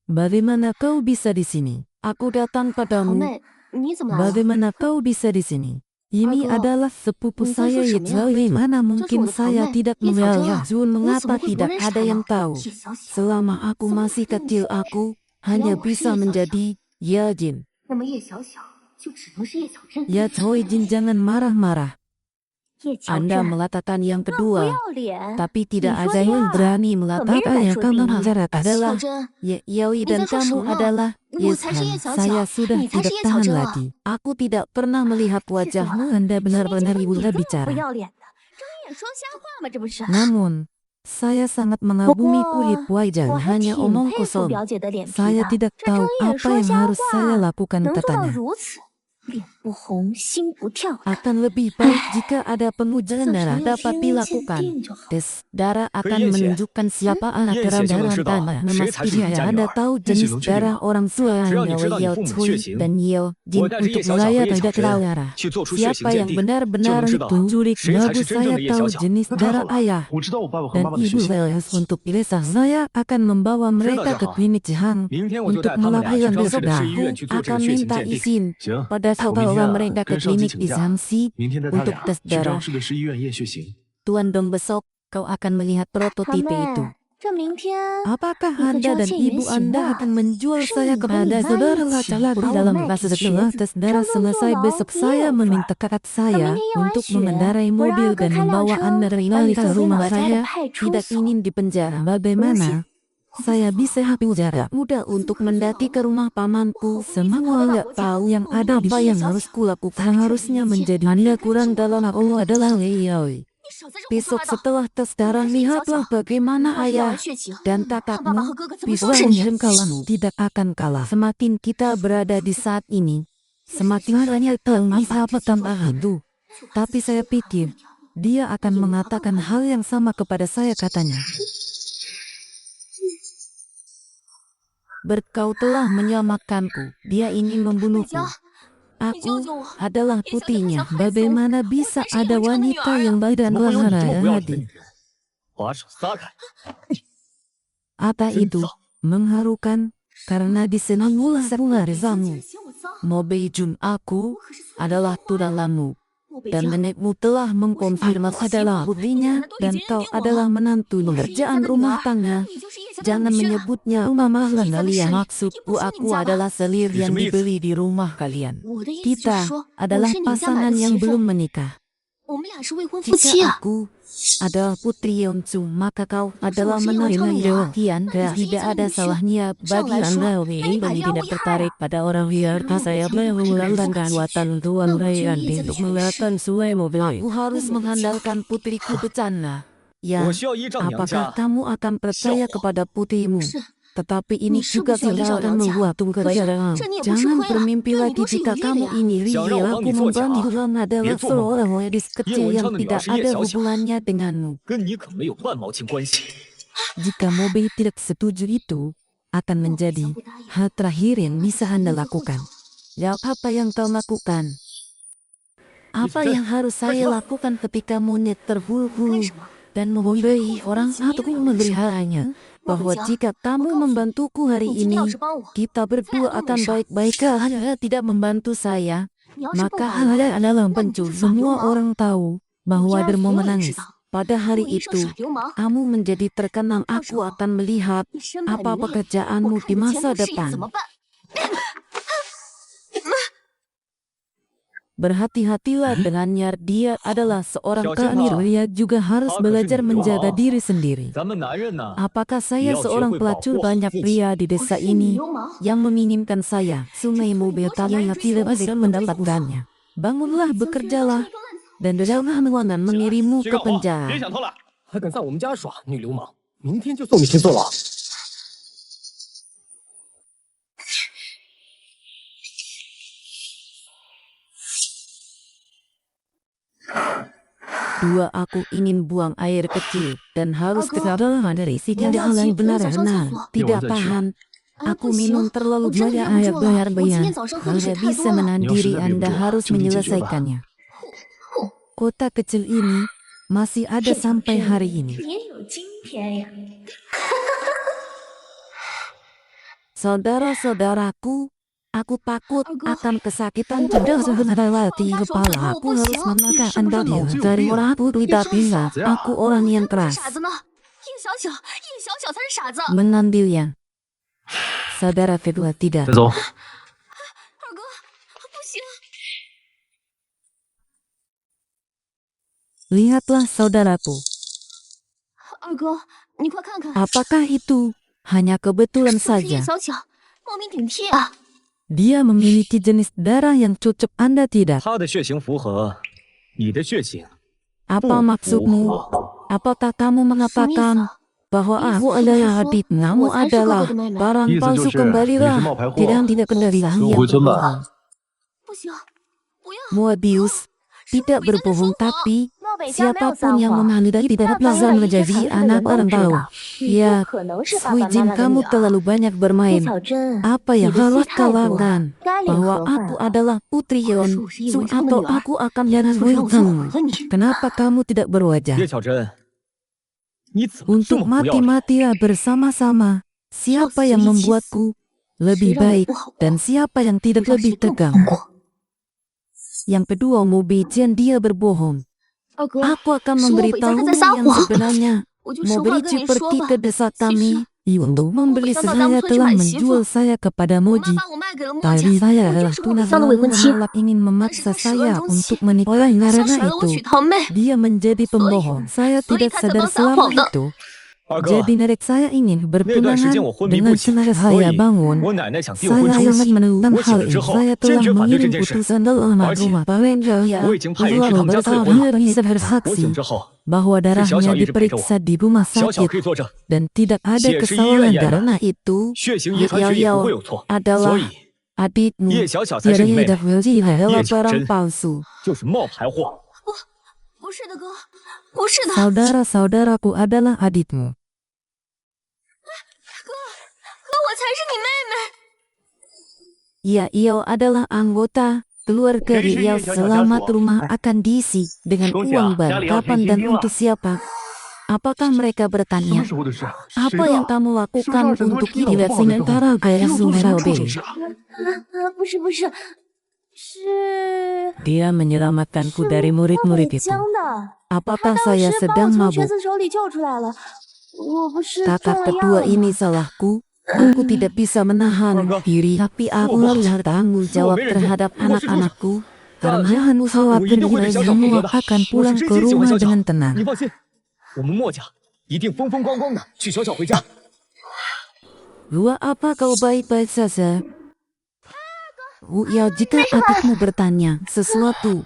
S1: Bagaimana kau bisa di sini? Aku datang
S2: 好
S1: padamu.
S2: 妹，你怎么来了？
S1: Bagaimana kau bisa di sini? Ini
S2: Argo,
S1: adalah sepupu
S2: ini
S1: saya
S2: kan susah,
S1: Yetzali. Mana
S2: Itu
S1: mungkin
S2: sudah
S1: saya
S2: tahu,
S1: tidak
S2: Ye
S1: mengenal
S2: Xiaozhen.
S1: Yazun? Mengapa
S2: Ye
S1: tidak
S2: Xiaozhen
S1: ada yang
S2: siapa?
S1: tahu?
S2: Ye Xiaoxiao.
S1: Selama aku masih kecil aku hanya
S2: Kenapa
S1: bisa
S2: Ye Xiaoxiao?
S1: menjadi Yajin.
S2: 那么叶小小就只能是叶小珍。
S1: Yazhoijin, jangan marah-marah.
S2: 叶小
S1: Anda
S2: 珍，
S1: meletakkan yang
S2: 不
S1: kedua,
S2: 要脸！
S1: tapi tidak
S2: Ni
S1: ada
S2: Sonia.
S1: yang berani meletakkan yang
S2: Kemarin
S1: kamu
S2: Sonia.
S1: harap
S2: 小
S1: adalah
S2: 珍，
S1: Yaoi dan
S2: Ni
S1: kamu
S2: Sonia.
S1: adalah
S2: 我
S1: Yes
S2: 才是叶
S1: Han.
S2: 小
S1: Saya
S2: 小，
S1: sudah
S2: 你才是
S1: tidak
S2: 叶小
S1: tahan
S2: 珍啊！
S1: lagi. Aku tidak pernah melihat
S2: 气死我
S1: wajahmu.
S2: 了！
S1: Anda
S2: 你
S1: benar-benar
S2: 这
S1: ibu
S2: 么不
S1: bicara.
S2: 要脸的，睁眼说瞎话吗？这不是？
S1: Namun, saya sangat mengagumi
S2: Wah,
S1: kulit wajah,
S2: 我还
S1: hanya
S2: 挺
S1: omong
S2: 佩服
S1: kosong.
S2: 表姐的脸皮
S1: Saya
S2: 的，
S1: tidak
S2: 这睁
S1: tahu
S2: 眼
S1: apa
S2: 说
S1: yang
S2: 瞎
S1: harus saya
S2: 话
S1: lakukan
S2: 能做到
S1: katanya.
S2: 如此，脸不红心不跳的。
S1: Akan lebih baik jika ada pengujian
S2: 自
S1: darah
S2: 从有
S1: dapat
S2: 基因鉴
S1: dilakukan.
S2: 定就好。
S1: Tes darah akan
S7: Ye Xie.
S1: menunjukkan siapa anak
S7: Ye Xie
S1: dalam
S7: 就能
S1: darah
S7: 知道
S1: dan
S7: 谁才是你
S1: memastikan
S7: 家女
S1: Anda
S7: 儿
S1: tahu
S7: 也许
S1: jenis
S7: 能确定
S1: darah orang tua
S7: 只要
S1: yang
S7: 你知道你
S1: Yao
S7: 父母的
S1: Cui
S7: 血型
S1: dan Yao
S7: 我
S1: Jin
S7: 带着叶
S1: untuk
S7: 小小和
S1: wilayah
S7: 叶小
S1: tidak
S7: 珍
S1: tahu darah.
S7: 去做出血型
S1: Siapa
S7: 鉴
S1: yang
S7: 定，就
S1: benar-benar
S7: 能知道
S1: ditunjulik
S7: 谁才
S1: bagus
S7: 是真正
S1: saya
S7: 的叶
S1: tahu
S7: 小小。
S1: jenis
S7: 那太
S1: darah
S7: 好了，
S1: ayah
S7: 我知道我爸爸和
S1: dan
S7: 妈妈的血
S1: ibu
S7: 型。
S1: saya untuk Ilesa. Saya akan membawa mereka ke
S7: 好。
S1: klinik Jihang
S7: 明天我就
S1: untuk
S7: 带他们俩去
S1: melakukan
S7: 当时
S1: besok
S7: 的市医
S1: aku
S7: 院去做这
S1: akan
S7: 个血型
S1: minta
S7: 鉴定。
S1: izin
S7: 行，
S1: pada
S7: 我
S1: saudara
S7: 明天啊
S1: mereka ke
S7: 跟上级
S1: klinik
S7: 请
S1: di
S7: 假，
S1: Jiangxi
S7: 明天带他
S1: untuk
S7: 俩
S1: tes
S7: 去当
S1: darah.
S7: 时的市医院验血型。
S1: Tuan Dong, besok kau akan melihat
S2: 堂
S1: prototipe itu.
S2: 妹，这明天
S1: Apakah
S2: 你和
S1: Anda
S2: 赵
S1: dan
S2: 倩
S1: ibu
S2: 云行
S1: Anda
S2: 了，
S1: akan menjual
S2: 是
S1: saya
S2: 你和你
S1: kepada
S2: 妈
S1: saudara
S2: 一起
S1: laki-laki
S2: 把我
S1: dalam
S2: 卖给
S1: masa
S2: 瘸
S1: setelah
S2: 子，
S1: tes
S2: 真
S1: darah
S2: 正坐
S1: selesai
S2: 牢
S1: besok
S2: 别
S1: saya
S2: 有份儿。
S1: meminta kakak
S2: 等明
S1: saya
S2: 天验完
S1: untuk
S2: 血，
S1: mengendarai
S2: 我让
S1: mobil
S2: 二哥
S1: dan
S2: 开辆
S1: membawa
S2: 车
S1: Anda dari
S2: 把你
S1: ke
S2: 送回
S1: rumah
S2: 老家的
S1: saya.
S2: 派出
S1: Tidak
S2: 所。
S1: ingin di penjara. Bagaimana? Saya bisa habis jarak mudah untuk mendaki ke rumah pamanku. Semua nggak tahu yang ada apa yang harus kulakukan. Harusnya menjadi Anda kurang dalam Allah adalah Yaoi.
S2: 你少在这胡说
S1: Besok
S2: 八道！
S1: setelah tes darah lihatlah bagaimana
S2: 要是验
S1: ayah
S2: 完血型，
S1: dan
S2: 看爸爸
S1: kakakmu
S2: 和哥哥怎么
S1: bisa
S2: 收拾你。
S1: menjengkelmu. Tidak akan kalah. Semakin kita berada di saat ini, semakin hanya terlihat tambahan itu. Tapi saya pikir dia akan mengatakan hal yang sama kepada saya, katanya. Berkau telah menyelamatkanku. Dia ingin membunuhku. Aku adalah putihnya. Bagaimana bisa ada wanita yang baik dan
S7: 怎么会有你这么
S1: lemah
S7: 不要脸的
S1: hati?
S7: 女人？把手撒开！
S1: Apa itu mengharukan karena disenang ulah Rizamu. Mobejun aku adalah tudalamu. Dan nenekmu telah mengkonfirmasi adalah putrinya dan kau adalah menantu pekerjaan rumah tangga. Jangan menyebutnya rumah mahlan kalian. Maksudku aku adalah selir yang dibeli di rumah kalian.
S2: 我的意思就是
S1: Kita
S2: 说，我
S1: adalah
S2: 是你们家买
S1: pasangan
S2: 的
S1: yang
S2: 媳妇，
S1: belum menikah.
S2: 我们俩是未婚夫妻
S1: Jika
S2: 啊。
S1: aku adalah putri Yeonsu, maka kau adalah
S2: Maksud saya
S1: menerima
S2: macam ya.
S1: perhatian.
S2: Maksud
S1: Tidak
S2: saya
S1: ada
S2: macam
S1: salahnya bagi
S2: Jangan
S1: Anda
S2: langsung.
S1: Wei
S2: Nanti
S1: bagi
S2: Pak
S1: tidak
S2: Liao
S1: tertarik
S2: Wihai.
S1: pada orang liar. Saya melakukan kekuatan Tuan Ryan untuk melakukan sungai mobil. Aku harus mengandalkan putriku bercanda. Ya,
S7: 我需要依仗娘
S1: apakah
S7: 家。
S1: kamu akan percaya kepada putrimu?
S2: 是，
S1: Tetapi ini
S2: Ni
S1: juga
S2: sungguh
S1: tidak
S2: jauh
S1: akan
S2: jauh
S1: membuatku kejadian.
S2: Ini
S1: Jangan
S2: bukan
S1: bermimpi
S2: Ini
S1: lagi
S2: bukan
S1: jika
S2: Yuli
S1: kamu
S2: ya.
S1: ini
S7: Jangan
S1: real.
S7: orang
S1: Aku
S7: nih做假。
S1: membantu Tuhan adalah
S7: 别做梦。
S1: seorang gadis kecil
S7: Ye
S1: yang
S7: Wenchang的女儿
S1: tidak
S7: 是叶
S1: ada
S7: 小小。
S1: hubungannya denganmu.
S7: 跟你可没有半毛钱关系。
S1: Jika Mobi tidak setuju itu, akan menjadi hal terakhir yang bisa Anda lakukan. Jawab apa yang kau lakukan? Apa yang harus saya lakukan ketika monyet terburu-buru
S2: 干什么？
S1: dan membodohi orang atau memeliharanya? Bahwa jika kamu membantuku hari
S2: 你今天
S1: ini,
S2: 要是帮我，
S1: kita berdua akan baik-baik. Hanya tidak membantu saya,
S2: 你要是不
S1: maka
S2: 帮我，
S1: hal adalah
S2: 那你就
S1: pencuri.
S2: 是耍流
S1: Semua
S2: 氓。
S1: orang tahu bahwa
S2: 我要让
S1: derma
S2: 所有人
S1: menangis.
S2: 知道
S1: Pada hari
S2: 我一声
S1: itu,
S2: 耍流氓，
S1: kamu menjadi terkenal. Aku akan melihat
S2: 你身败
S1: apa
S2: 名裂，
S1: pekerjaanmu
S2: 我看
S1: di
S2: 你
S1: masa
S2: 前途事业
S1: depan.
S2: 怎么办？
S1: Berhati-hatilah dengannya. Dia adalah seorang
S7: Xiao
S1: kanir.
S7: Jinghao.
S1: Dia juga harus
S7: Kau
S1: belajar
S7: kesi
S1: menjaga
S7: niu
S1: diri sendiri.
S7: 咱们男人呢，
S1: Apakah saya
S7: Dia
S1: seorang
S7: siapa
S1: pelacur?
S7: bawa
S1: Banyak
S7: ziji.
S1: pria di
S2: 我
S1: desa
S2: 是女
S1: ini
S2: 流氓，
S1: yang menginginkan saya. Sungai mobil tali yang tidak bisa mendapatkannya. Bangunlah, bekerjalah, dan jangan ruangan mengirimmu
S7: 薛
S1: ke
S7: 干活，别
S1: penjara.
S7: 想偷了，还敢在我们家耍女流氓，明天就送你去坐牢。
S1: Dua, aku ingin buang air kecil dan harus ke dalam. Ada risiko yang lain benar-benar tidak tahan. Aku minum terlalu banyak air bayar-bayar. Anda bisa menahan diri. Anda harus menyelesaikannya. Kota kecil ini masih ada sampai hari ini.
S2: 也有今天呀。
S1: Saudara-saudaraku, aku takut akan kesakitan. Cedera sebenarnya di kepala. Aku harus menekan Anda dari orang aku tidak bisa. Aku orang yang keras.
S2: 傻子呢？叶小小，叶小小才是傻子。
S1: Mengambilnya. Saudara kedua tidak.
S8: 再走。
S2: 二哥，不行，
S1: Lihatlah saudaraku.
S2: 二哥，你快看看，
S1: Apakah itu hanya kebetulan
S2: 是不是叶
S1: saja?
S2: 小小冒名顶替啊？
S1: Dia memiliki jenis darah yang cocok. Anda tidak.
S7: 他的血型符合你的血型，
S1: Apa maksudmu? Apakah kamu
S2: 什么意思
S1: mengatakan
S2: 啊？
S1: bahwa aku adalah adik, kamu adalah barang
S7: 意思
S1: palsu?
S7: 就是
S1: Kembalilah.
S7: 你是冒牌货。
S1: Tidak kendalilah
S8: 收
S1: yang
S8: 回尊吧。
S1: berbohong.
S2: 不行，不要，
S1: Mobius tidak berbohong, tapi
S2: 漠北家没有
S1: siapapun
S2: 撒
S1: yang
S2: 谎。
S1: memandai tidak
S2: 那
S1: bisa
S2: 反正一
S1: menjadi
S2: 直
S1: anak
S2: 传
S1: orang
S2: 的人都
S1: tahu.
S2: 知道，你
S1: Ya,
S2: 不可能是爸爸妈
S1: Suijin,
S2: 妈的
S1: kamu
S2: 女儿。
S1: terlalu banyak
S2: 叶
S1: bermain.
S2: 小珍，
S1: Apa
S2: 你
S1: yang
S2: 的
S1: harus
S2: 戏太
S1: kau
S2: 多了，
S1: lakukan?
S2: 该领
S1: Bahwa
S2: 盒饭
S1: aku adalah putri
S2: 我
S1: Yeon
S2: 是不是以为
S1: Su
S2: 他们
S1: atau
S2: 女儿
S1: aku akan jadi
S2: 是不是让我做
S1: kamu.
S2: 了你？
S1: Kenapa kamu tidak berwajah?
S7: 叶巧珍，你怎么这
S1: Untuk
S7: 么不要脸？
S1: mati-matilah bersama-sama. Siapa yang membuatku lebih
S2: 谁让我
S1: baik
S2: 不好过？
S1: dan siapa yang
S2: 我
S1: tidak
S2: 让谁
S1: lebih
S2: 更不
S1: tegang?
S2: 好过？
S1: Yang kedua, Mobijian dia berbohong.
S2: 二哥，
S1: Aku akan
S2: 是漠北家
S1: memberitahumu
S2: 他在撒
S1: yang
S2: 谎。
S1: sebenarnya.
S2: 我就实话
S1: Mobici
S2: 跟你说
S1: pergi
S2: 吧，
S1: ke desa
S2: 其实
S1: kami untuk membeli
S2: 我想到
S1: saya
S2: 咱们村去
S1: telah
S2: 买媳妇，
S1: menjual saya kepada
S2: 我妈
S1: Moji.
S2: 把我卖给了墨家，
S1: Tapi saya
S2: 我
S1: adalah
S2: 就是莫北香的未婚妻。
S1: tunangan ingin memaksa
S2: 但是他始乱
S1: saya
S2: 终弃，
S1: untuk menikah.
S2: 想
S1: Karena
S2: 甩了我
S1: itu
S2: 娶堂妹。
S1: dia menjadi pembohong. Saya
S2: 所以
S1: tidak
S2: 他才
S1: sadar
S2: 帮撒
S1: selama
S2: 谎的。
S1: itu.
S7: 二哥，
S1: Jadi nenek saya ingin
S7: 那段时
S1: bertunangan
S7: 间我昏迷不
S1: dengan
S7: 起，
S1: sengaja
S7: 所
S1: saya
S7: 以
S1: bangun.
S7: 我奶奶想订婚
S1: Saya
S7: 冲
S1: sangat
S7: 喜。
S1: menentang
S7: 我醒
S1: hal
S7: 了之
S1: ini.
S7: 后，
S1: Saya
S7: 坚
S1: telah
S7: 决反对这
S1: mengirim
S7: 件事。
S1: putusan dalam
S7: 而且
S1: rumah Palenjaya
S7: 我已经派人去他们家催婚
S1: bertahun
S7: 了。
S1: bersaksi
S7: 我醒之后，
S1: bahwa
S7: 是小小
S1: darahnya
S7: 一直陪着我，
S1: diperiksa di rumah
S7: 小小
S1: sakit
S7: 可以作证，
S1: dan tidak ada
S7: 血是医院
S1: kesalahan.
S7: 验的，
S1: Karena itu
S7: 血型遗传学也不会有错。
S1: adalah
S7: 所以
S1: adikmu.
S7: 叶小小才是你妹
S1: Tiada
S7: 妹，
S1: versi adalah
S7: 叶小
S1: barang
S7: 珍
S1: palsu.
S7: 就是冒牌货。
S2: 不是的，哥，不是的，
S1: Saudara-saudaraku adalah adikmu.
S2: 哥，我才是你妹妹。
S1: Ya, Iyo adalah anggota keluarga Iyo. Selamat, rumah akan diisi dengan uang baru. Kapan dan untuk siapa? Apakah mereka bertanya?
S7: 时候的事？
S1: Apa yang kamu lakukan untuk tidak sementara kayak Sumerobe?
S2: 不是不是，是
S1: Dia menyelamatkanku dari murid-murid itu.
S2: 江的。
S1: Apakah
S2: 当
S1: saya
S2: 时把
S1: sedang
S2: 我从瘸
S1: mabuk?
S2: 子手里救出来了，我不是
S1: Kakak
S2: 中了
S1: kedua
S2: 药
S1: ini
S2: 吗？
S1: salahku. Aku tidak bisa menahan diri, tapi aku harus bertanggung jawab terhadap anak-anakku. Karena harus khawatir bila semua akan pulang ke rumah dengan tenang.
S7: 你放心，我们墨家一定风风光光的娶小小回家。
S1: Gua, apa kau baik-baik saja? Ya, jika adikmu bertanya sesuatu,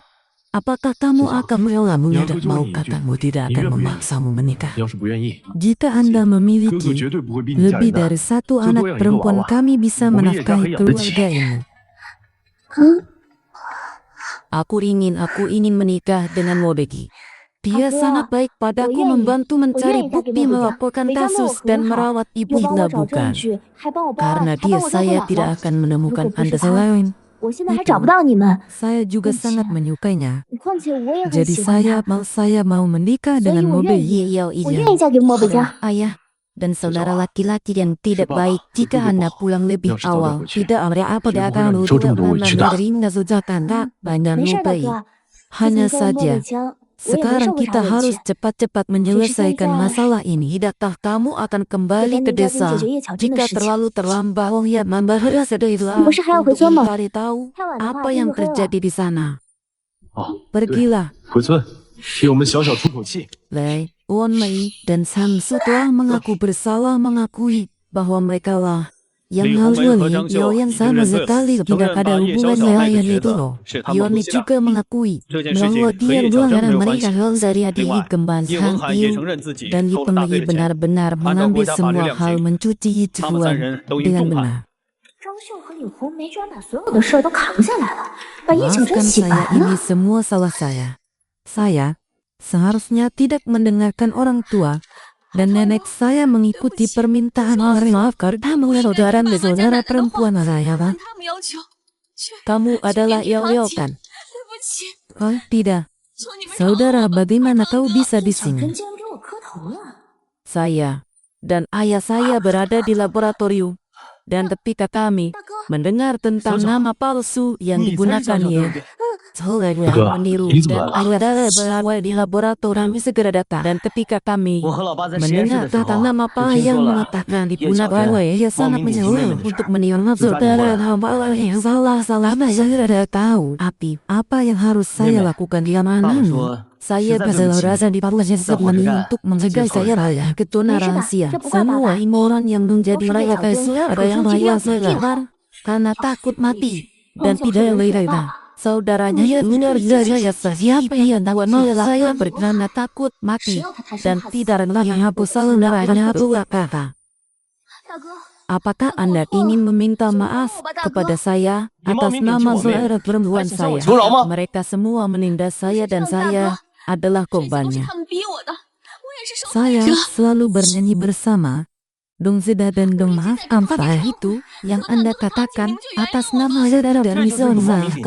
S1: apakah kamu akan menolakmu? Tidak mau, katamu tidak akan memaksamu menikah.
S9: 要是不愿意，
S1: Jika Anda
S9: 哥哥
S1: memiliki
S9: 绝对不会逼你嫁
S1: lebih
S9: 人的。
S1: dari satu anak perempuan, kami bisa menafkahi keluarga ini. Aku ingin menikah dengan Mobeki. Dia
S2: Aku,
S1: sangat baik padaku,
S2: 我愿意，
S1: membantu
S2: 我
S1: mencari
S2: 愿意嫁给
S1: bukti,
S2: 莫北家，
S1: melaporkan
S2: 北家对我
S1: kasus
S2: 很
S1: dan
S2: 好，
S1: merawat
S2: 又
S1: ibu
S2: 帮我
S1: Ida
S2: 找证
S1: bukan.
S2: 据，还帮我报
S1: Karena
S2: 案，还
S1: dia
S2: 帮我交
S1: saya
S2: 婚
S1: tidak
S2: 了。
S1: akan menemukan
S2: 如果不
S1: Anda
S2: 是他，
S1: selain
S2: 我现在还
S1: itu.
S2: 找不到你们。
S1: Saya juga
S2: 而且
S1: sangat menyukainya.
S2: 况且我也很
S1: Jadi
S2: 喜欢
S1: saya
S2: 他，
S1: mau menikah
S2: 所以
S1: dengan
S2: 我
S1: Mobe
S2: 愿意，
S1: Yeo
S2: 我愿意嫁给莫北家。
S1: Ayah dan saudara laki-laki yang tidak baik. Jika Anda pulang lebih awal, tidak ada apa akan menerima sejahteraan. Banyak
S2: 没事的，
S1: lupa.
S2: 哥。自
S1: Hanya
S2: 从跟莫
S1: saja
S2: 北强
S1: Sekarang kita harus cepat-cepat menyelesaikan masalah ini. Tidakkah kamu akan kembali ke desa? Jika terlalu terlambat, ya membahas sedihlah untuk mencari tahu apa yang terjadi di sana.
S7: 哦，
S1: Pergilah.
S7: 回村，给我们小小出口气。
S1: Lei, Won Mei, dan Samsu telah mengaku bersalah mengakui bahwa mereka lah yang harus melihat yang sama sekali tidak ada hubungan lain itu loh. Yoni juga mengakui bahwa dia melanggar mereka hal dari adik kembar Sang Yu dan Yipeng benar-benar mengambil semua hal mencuci tujuan dengan benar.
S2: 张秀和李红梅居然把所有的事儿都扛下来了，把叶景真
S1: Maafkan
S2: 洗
S1: saya,
S2: 白
S1: ini
S2: 了。
S1: semua salah saya. Saya seharusnya tidak mendengarkan orang tua dan nenek saya mengikuti permintaan orang maaf karena saudara dan saudara perempuan saya, Pak.
S5: 他们要求，却
S1: Kamu adalah Yoyo kan?
S5: 对不起，
S1: Oh tidak,
S5: 求你们饶
S1: saudara
S5: 我。
S1: bagaimana kau bisa di
S2: 小
S1: sini?
S2: 根竟然给我磕头了。
S1: Saya dan ayah saya berada di laboratorium dan ketika kami mendengar tentang nama palsu yang digunakannya, saya meniru dan ayah berada di laboratorium segera datang dan ketika kami
S8: 我和老爸在实验室
S1: mendengar
S8: 的时候
S1: tentang nama
S8: 就
S1: apa
S8: 听
S1: yang
S8: 说了
S1: mengatakan
S8: 叶
S1: digunakan
S8: 小
S1: oleh
S8: 珍
S1: sangat
S8: 冒名顶替妹
S1: menjauh
S8: 妹的事
S1: untuk
S8: 儿
S1: menilai saudara nama yang salah saya tidak tahu. Tapi apa yang harus saya
S8: Nenek,
S1: lakukan di
S8: 爸爸
S1: mana?
S8: 说，
S1: Saya
S8: 实在对不
S1: bersalah
S8: 起
S1: rasa diparuhkan sebenarnya untuk mencegah saya raya ke zona rahasia. Semua orang yang menjadi raya ada yang raya segar karena takut mati dan tidak rela. Saudaranya yang benar saja siapa yang tahu malah saya berkarena takut mati dan tidak rela yang hapus saudaranya dua kata.
S2: 大哥，
S1: Apakah Anda ingin meminta maaf kepada saya atas nama saudara perempuan saya? Mereka semua menindas saya dan saya adalah
S5: 这些都是
S1: korbannya.
S5: 他们逼我的，我也是受害
S1: Saya
S5: 者。
S1: selalu bernyanyi bersama. Dong Zida dan Dong maafkan apa itu yang Anda katakan atas nama saudara dan misalkan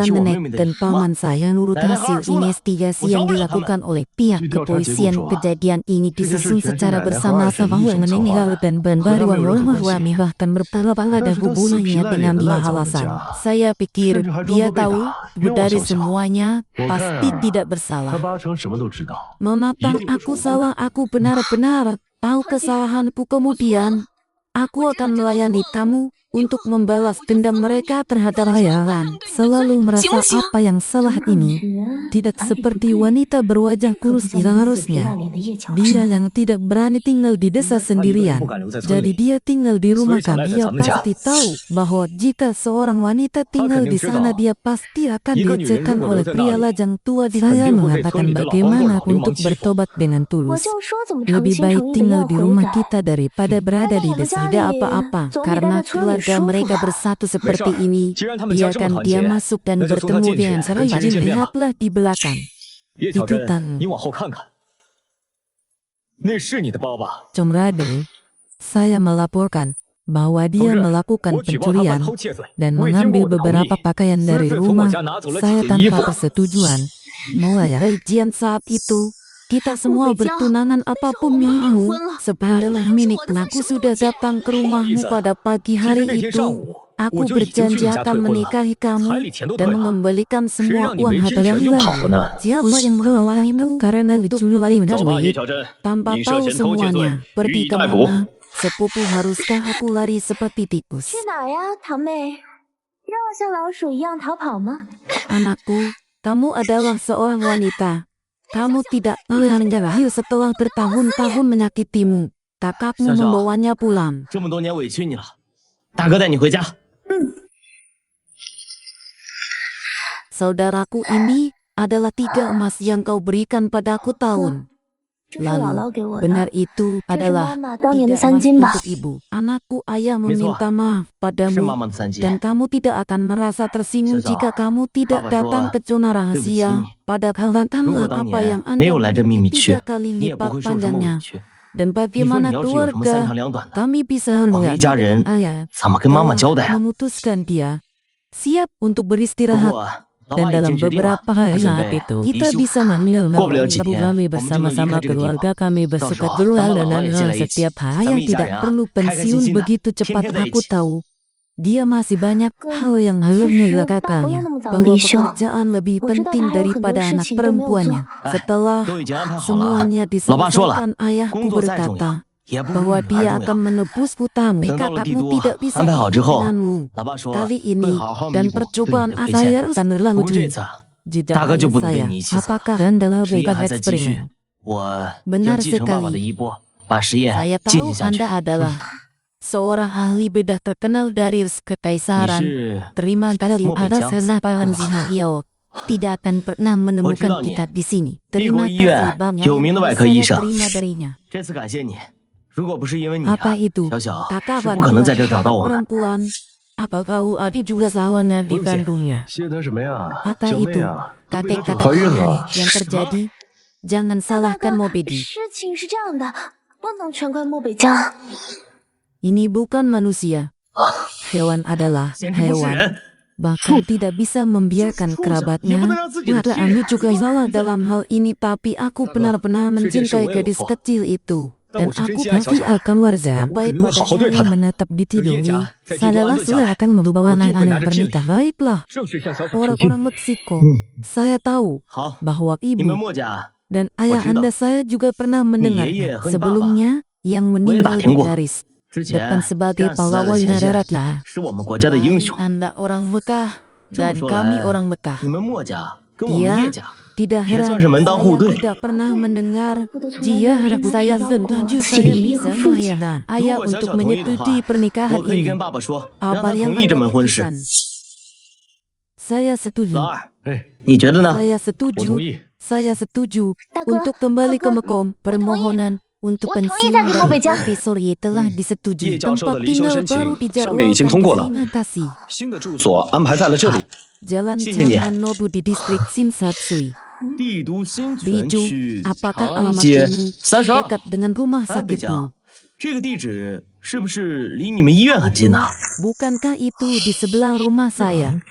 S1: nenek dan paman saya menurut hasil investigasi yang dilakukan oleh pihak kepolisian. Kejadian ini disusun secara bersama-sama meninggal dan baru suami bahkan berpala-pala dan hubungannya dengan dia alasan. Saya pikir dia tahu dari semuanya pasti tidak
S7: 他
S1: bersalah.
S7: 八成什么都知道。
S1: Memaafkan aku salah, aku benar-benar tahu kesalahanku kemudian. Aku akan melayani kamu untuk membalas dendam mereka terhadap bayaran. Selalu merasa apa yang salah ini tidak seperti wanita berwajah kurus yang harusnya. Dia yang tidak berani tinggal di desa sendirian. Jadi dia tinggal di rumah kami. Dia pasti tahu bahwa jika seorang wanita tinggal di sana dia pasti akan dilecehkan oleh pria lajang tua. Dia mengatakan bagaimana untuk bertobat dengan
S2: 我
S1: tulus.
S2: 就说怎么诚
S1: Lebih
S2: 心
S1: baik
S2: 诚意的
S1: tinggal
S2: 要
S1: di
S2: 回
S1: rumah
S2: 来。
S1: kita daripada berada di desa. Tidak apa-apa, karena keluarga mereka bersatu seperti ini. Biarkan dia masuk dan bertemu dengan saya. Lihatlah di belakang.
S7: 叶小
S1: Itu
S7: 珍，
S1: kan
S7: 你往后看看，那是你的包吧？
S1: Comrade, saya melaporkan bahwa dia melakukan
S7: 我举报他
S1: pencurian
S7: 犯偷窃罪，
S1: dan
S7: 未经过
S1: mengambil
S7: 我的同
S1: beberapa
S7: 意，
S1: pakaian
S7: 私
S1: dari
S7: 自从我
S1: rumah
S7: 家拿走了
S1: saya
S7: 几件衣
S1: tanpa
S7: 服。
S1: persetujuan. Mulai ujian saat itu, kita semua bertunangan apapun yang mau. Sebaliknya milik aku sudah datang ke rumahmu pada pagi
S7: 其实
S1: hari
S7: 那天
S1: itu.
S7: 上午，
S1: Aku
S7: 我就已经去
S1: berjanji
S7: 你家退
S1: akan
S7: 婚了，
S1: menikahi
S7: 彩
S1: kamu
S7: 礼钱都退
S1: dan
S7: 了，
S1: mengembalikan
S7: 谁
S1: semua
S7: 让你
S1: uang
S7: 没
S1: harta
S7: 支
S1: yang
S7: 持就跑
S1: hilang.
S7: 呢？
S1: Siapa yang mengelola itu karena itu lagi
S7: 走吧，叶
S1: menjadi
S7: 小珍，
S1: tanpa
S7: 你涉
S1: tahu
S7: 嫌偷窃罪
S1: semuanya.
S7: 予
S1: Pergi
S7: 以逮捕。
S1: kemana? Sepupu haruskah aku lari seperti tikus?
S2: 去哪儿呀，堂妹？让我像老鼠一样逃跑吗？
S1: Anakku, kamu adalah seorang wanita. Kamu tidak menyerah setelah bertahun-tahun menyakitimu. Kakakmu
S8: 小小
S1: membawanya pulang.
S8: 这么多年委屈你了，大哥带你回家。
S1: Saudaraku ini adalah 3 emas yang kau berikan padaku tahun.
S2: 这是姥姥给我的，
S1: Benar itu
S2: 这是妈
S1: adalah
S2: 妈当年的
S1: 3
S2: 3
S1: emas
S2: 金吧？
S1: untuk ibu. Anakku, ayah meminta maaf
S8: 是
S1: padamu
S8: 妈妈的3
S1: dan
S8: 金，
S1: kamu tidak akan merasa tersinggung
S8: Sesa,
S1: jika kamu tidak
S8: Papa
S1: datang
S8: 说
S1: ke zona
S8: 对不起
S1: rahasia.
S8: 你。
S1: Padahal
S8: 如果
S1: tantangan
S8: 当
S1: apa yang
S8: 年
S1: Anda
S8: 没有来这秘密区
S1: 3 kali
S8: 你也不
S1: lipat
S8: 会受什么
S1: panjangnya.
S8: 委屈。
S1: Dan
S8: 你说
S1: bagaimana
S8: 你要是有什么三
S1: keluarga
S8: 长两短的，
S1: kami bisa
S8: 我们一
S1: melihat
S8: 家人
S1: ayah
S8: 怎么跟妈妈
S1: telah
S8: 交代啊？
S1: memutuskan dia siap untuk
S8: 不
S1: beristirahat
S8: 过老
S1: dan
S8: 爸已
S1: dalam
S8: 经决定了，
S1: beberapa
S8: 他
S1: hari
S8: 准
S1: saat
S8: 备
S1: itu
S8: 离
S1: kita
S8: 休。
S1: bisa mengambil
S8: 过不了几
S1: waktu
S8: 天
S1: kami
S8: 我们就能离
S1: bersama-sama
S8: 开这个地
S1: keluarga
S8: 方。
S1: kami
S8: 到时
S1: bersekat
S8: 候
S1: berulang
S8: 咱们老
S1: dan
S8: 也进来一起，
S1: setiap
S8: 咱
S1: hari
S8: 们
S1: yang
S8: 一家
S1: tidak
S8: 人啊，
S1: perlu
S8: 开开心
S1: pensiun
S8: 心的，
S1: begitu
S8: 天
S1: cepat
S8: 天在一
S1: aku
S8: 起。
S1: tahu Dia masih banyak hal yang harus dilakukannya, bahwa pekerjaan lebih penting daripada anak perempuannya. Setelah
S8: 都已经安排好了。
S1: semuanya
S8: 老爸说了，
S1: diselesaikan, ayahku
S8: 工作再重
S1: berkata
S8: 要，也不
S1: bahwa
S8: 如女
S1: dia
S8: 儿重
S1: akan
S8: 要。
S1: menebus hutang.
S8: 等到了帝
S1: Kakakmu
S8: 都
S1: tidak bisa
S8: 安排好之后，
S1: menghubunganmu.
S8: 老爸说
S1: Kali
S8: 会
S1: ini
S8: 好好弥
S1: dan
S8: 补对
S1: percobaan
S8: 你的亏
S1: saya
S8: 欠。
S1: akan
S8: 不
S1: berlalu
S8: 过这次
S1: Jika
S8: 大哥就不能
S1: saya,
S8: 跟你一起死，
S1: apakah Anda
S8: 实验
S1: lebih
S8: 还在继续
S1: eksperimen?，
S8: 我
S1: Benar
S8: 要继承爸爸
S1: sekali
S8: 的衣钵，把实验
S1: Saya
S8: 进
S1: tahu
S8: 行下去。
S1: Anda adalah seorang ahli bedah terkenal dari
S8: 你
S1: Kekaisaran.
S8: 是
S1: Terima kasih
S8: Mau
S1: atas
S8: bincang?
S1: kesabaran Zihao. Tidak akan pernah menemukan
S8: tahu
S1: kita di sini.
S8: 帝国
S1: Terima
S8: 医院
S1: kasih banyak
S8: 有名的外
S1: yang
S8: 科医
S1: saya
S8: 生，
S1: terima darinya.
S8: 这次感谢你。如果不是因为你啊
S1: Apa， itu?
S8: 小小
S1: Kakak
S8: 是不可能在这儿找到
S1: wanita
S8: 我们。
S1: perempuan. Apa kau adik juga sawannya di kandungnya?
S7: 谢他什么呀？
S1: Apa
S7: 小妹
S1: itu?
S7: 啊，
S1: Kakek
S7: 怀孕了。
S1: yang terjadi. Jangan salahkan Mobedi.
S2: 事情是这样的，不能全怪漠北江。
S1: Ini bukan manusia. Hewan adalah
S8: 简直不是
S1: hewan.
S8: 人！
S1: Bahkan tidak bisa membiarkan kerabatnya. Maka Anu juga salah dalam hal ini, tapi aku benar-benar mencintai gadis kecil itu. Dan aku pasti akan sampai pada saya menetap di tidurnya. Saudara sudah akan membawa anak-anak bernikah. Baiklah,
S7: 正是像小小
S1: orang-orang Meksiko. Saya tahu
S8: 好，
S1: bahwa
S8: 你们
S1: ibu
S8: 墨家
S1: dan ayah
S8: Wajidah.
S1: Anda saya juga pernah mendengar
S8: Iya, iya,
S1: sebelumnya yang meninggal di
S8: Tengok.
S1: garis
S8: 之前
S1: depan sebagai
S8: 战死在了
S1: pahlawan
S8: 前线，
S1: darat lah.
S8: 是我们国家的英雄。
S1: Anda orang Mekah dan
S8: 这么说
S1: kami
S8: 来
S1: orang Mekah.
S8: 你们墨家跟我们
S1: Iya,
S8: 叶家
S1: tidak
S8: 也
S1: heran
S8: 算是门当户
S1: saya
S8: 对。
S1: tidak pernah mendengar dia harap saya setuju saya bisa menghayatkan
S8: 如
S1: ayah
S8: 果小
S1: untuk
S8: 小同意的话，
S1: menyetujui pernikahan
S8: 我可以
S1: ini.
S8: 跟爸爸说，让他
S1: Apa
S8: 同
S1: yang
S8: 意这
S1: Anda
S8: 门婚事。
S1: lakukan? Saya setuju.
S8: 老二，
S7: 哎，
S8: 你觉得呢？
S1: Saya
S7: 我
S1: setuju.
S7: 同意。
S1: Saya setuju
S2: Dago,
S1: untuk kembali ke
S2: Dago,
S1: Mekom. Permohonan untuk
S2: Wo
S1: pensiun
S2: Tongyi dari
S1: dari
S2: Beijing.
S1: Profesor Ye telah disetujui.
S3: Ye Jiao
S1: Tempat
S3: 的离休
S1: tinggal
S3: 申请
S1: baru
S3: 上面已经
S1: dijadwalkan.
S3: 通过了。
S1: Terima kasih.
S3: 新的住所安排在了这里。
S1: Jalan
S8: 谢谢你。
S1: Chaman Nobu di distrik Shinsatsui.
S8: 帝都新泉
S1: Biju,
S8: 区
S1: apakah
S8: 长
S1: alamat
S8: 街
S1: ini
S8: 32。
S1: dekat dengan rumah
S8: 哎，北
S1: sakitmu?
S8: 江，这个地址是不是离你们医院很近呢？
S1: Bukankah itu di sebelah rumah saya?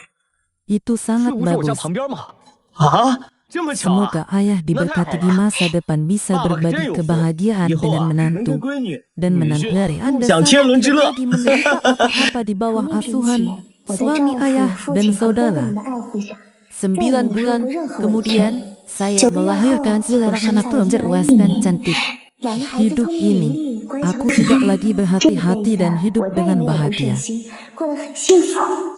S1: Itu
S7: 这
S1: sangat
S7: 不是我家
S1: bagus.
S7: 旁边吗？
S8: 啊，这么巧啊！
S1: Semoga ayah diberkati di masa depan bisa
S8: 爸爸可真
S1: berbagi
S8: 有福，
S1: kebahagiaan
S8: 以后
S1: dengan
S8: 啊能跟
S1: menantu
S8: 闺女、
S1: dan
S8: 女
S1: menantu
S8: 婿
S1: dari
S8: 共
S1: Anda
S8: 享
S1: saya
S8: 天伦之
S1: tidak
S8: 乐。
S1: lagi menderita apa-apa di bawah asuhan suami ayah dan saudara. 9 bulan kemudian saya melahirkan seorang anak cerdas dan cantik. Hidup ini aku tidak lagi berhati-hati dan hidup dengan bahagia.
S2: 过得很幸福。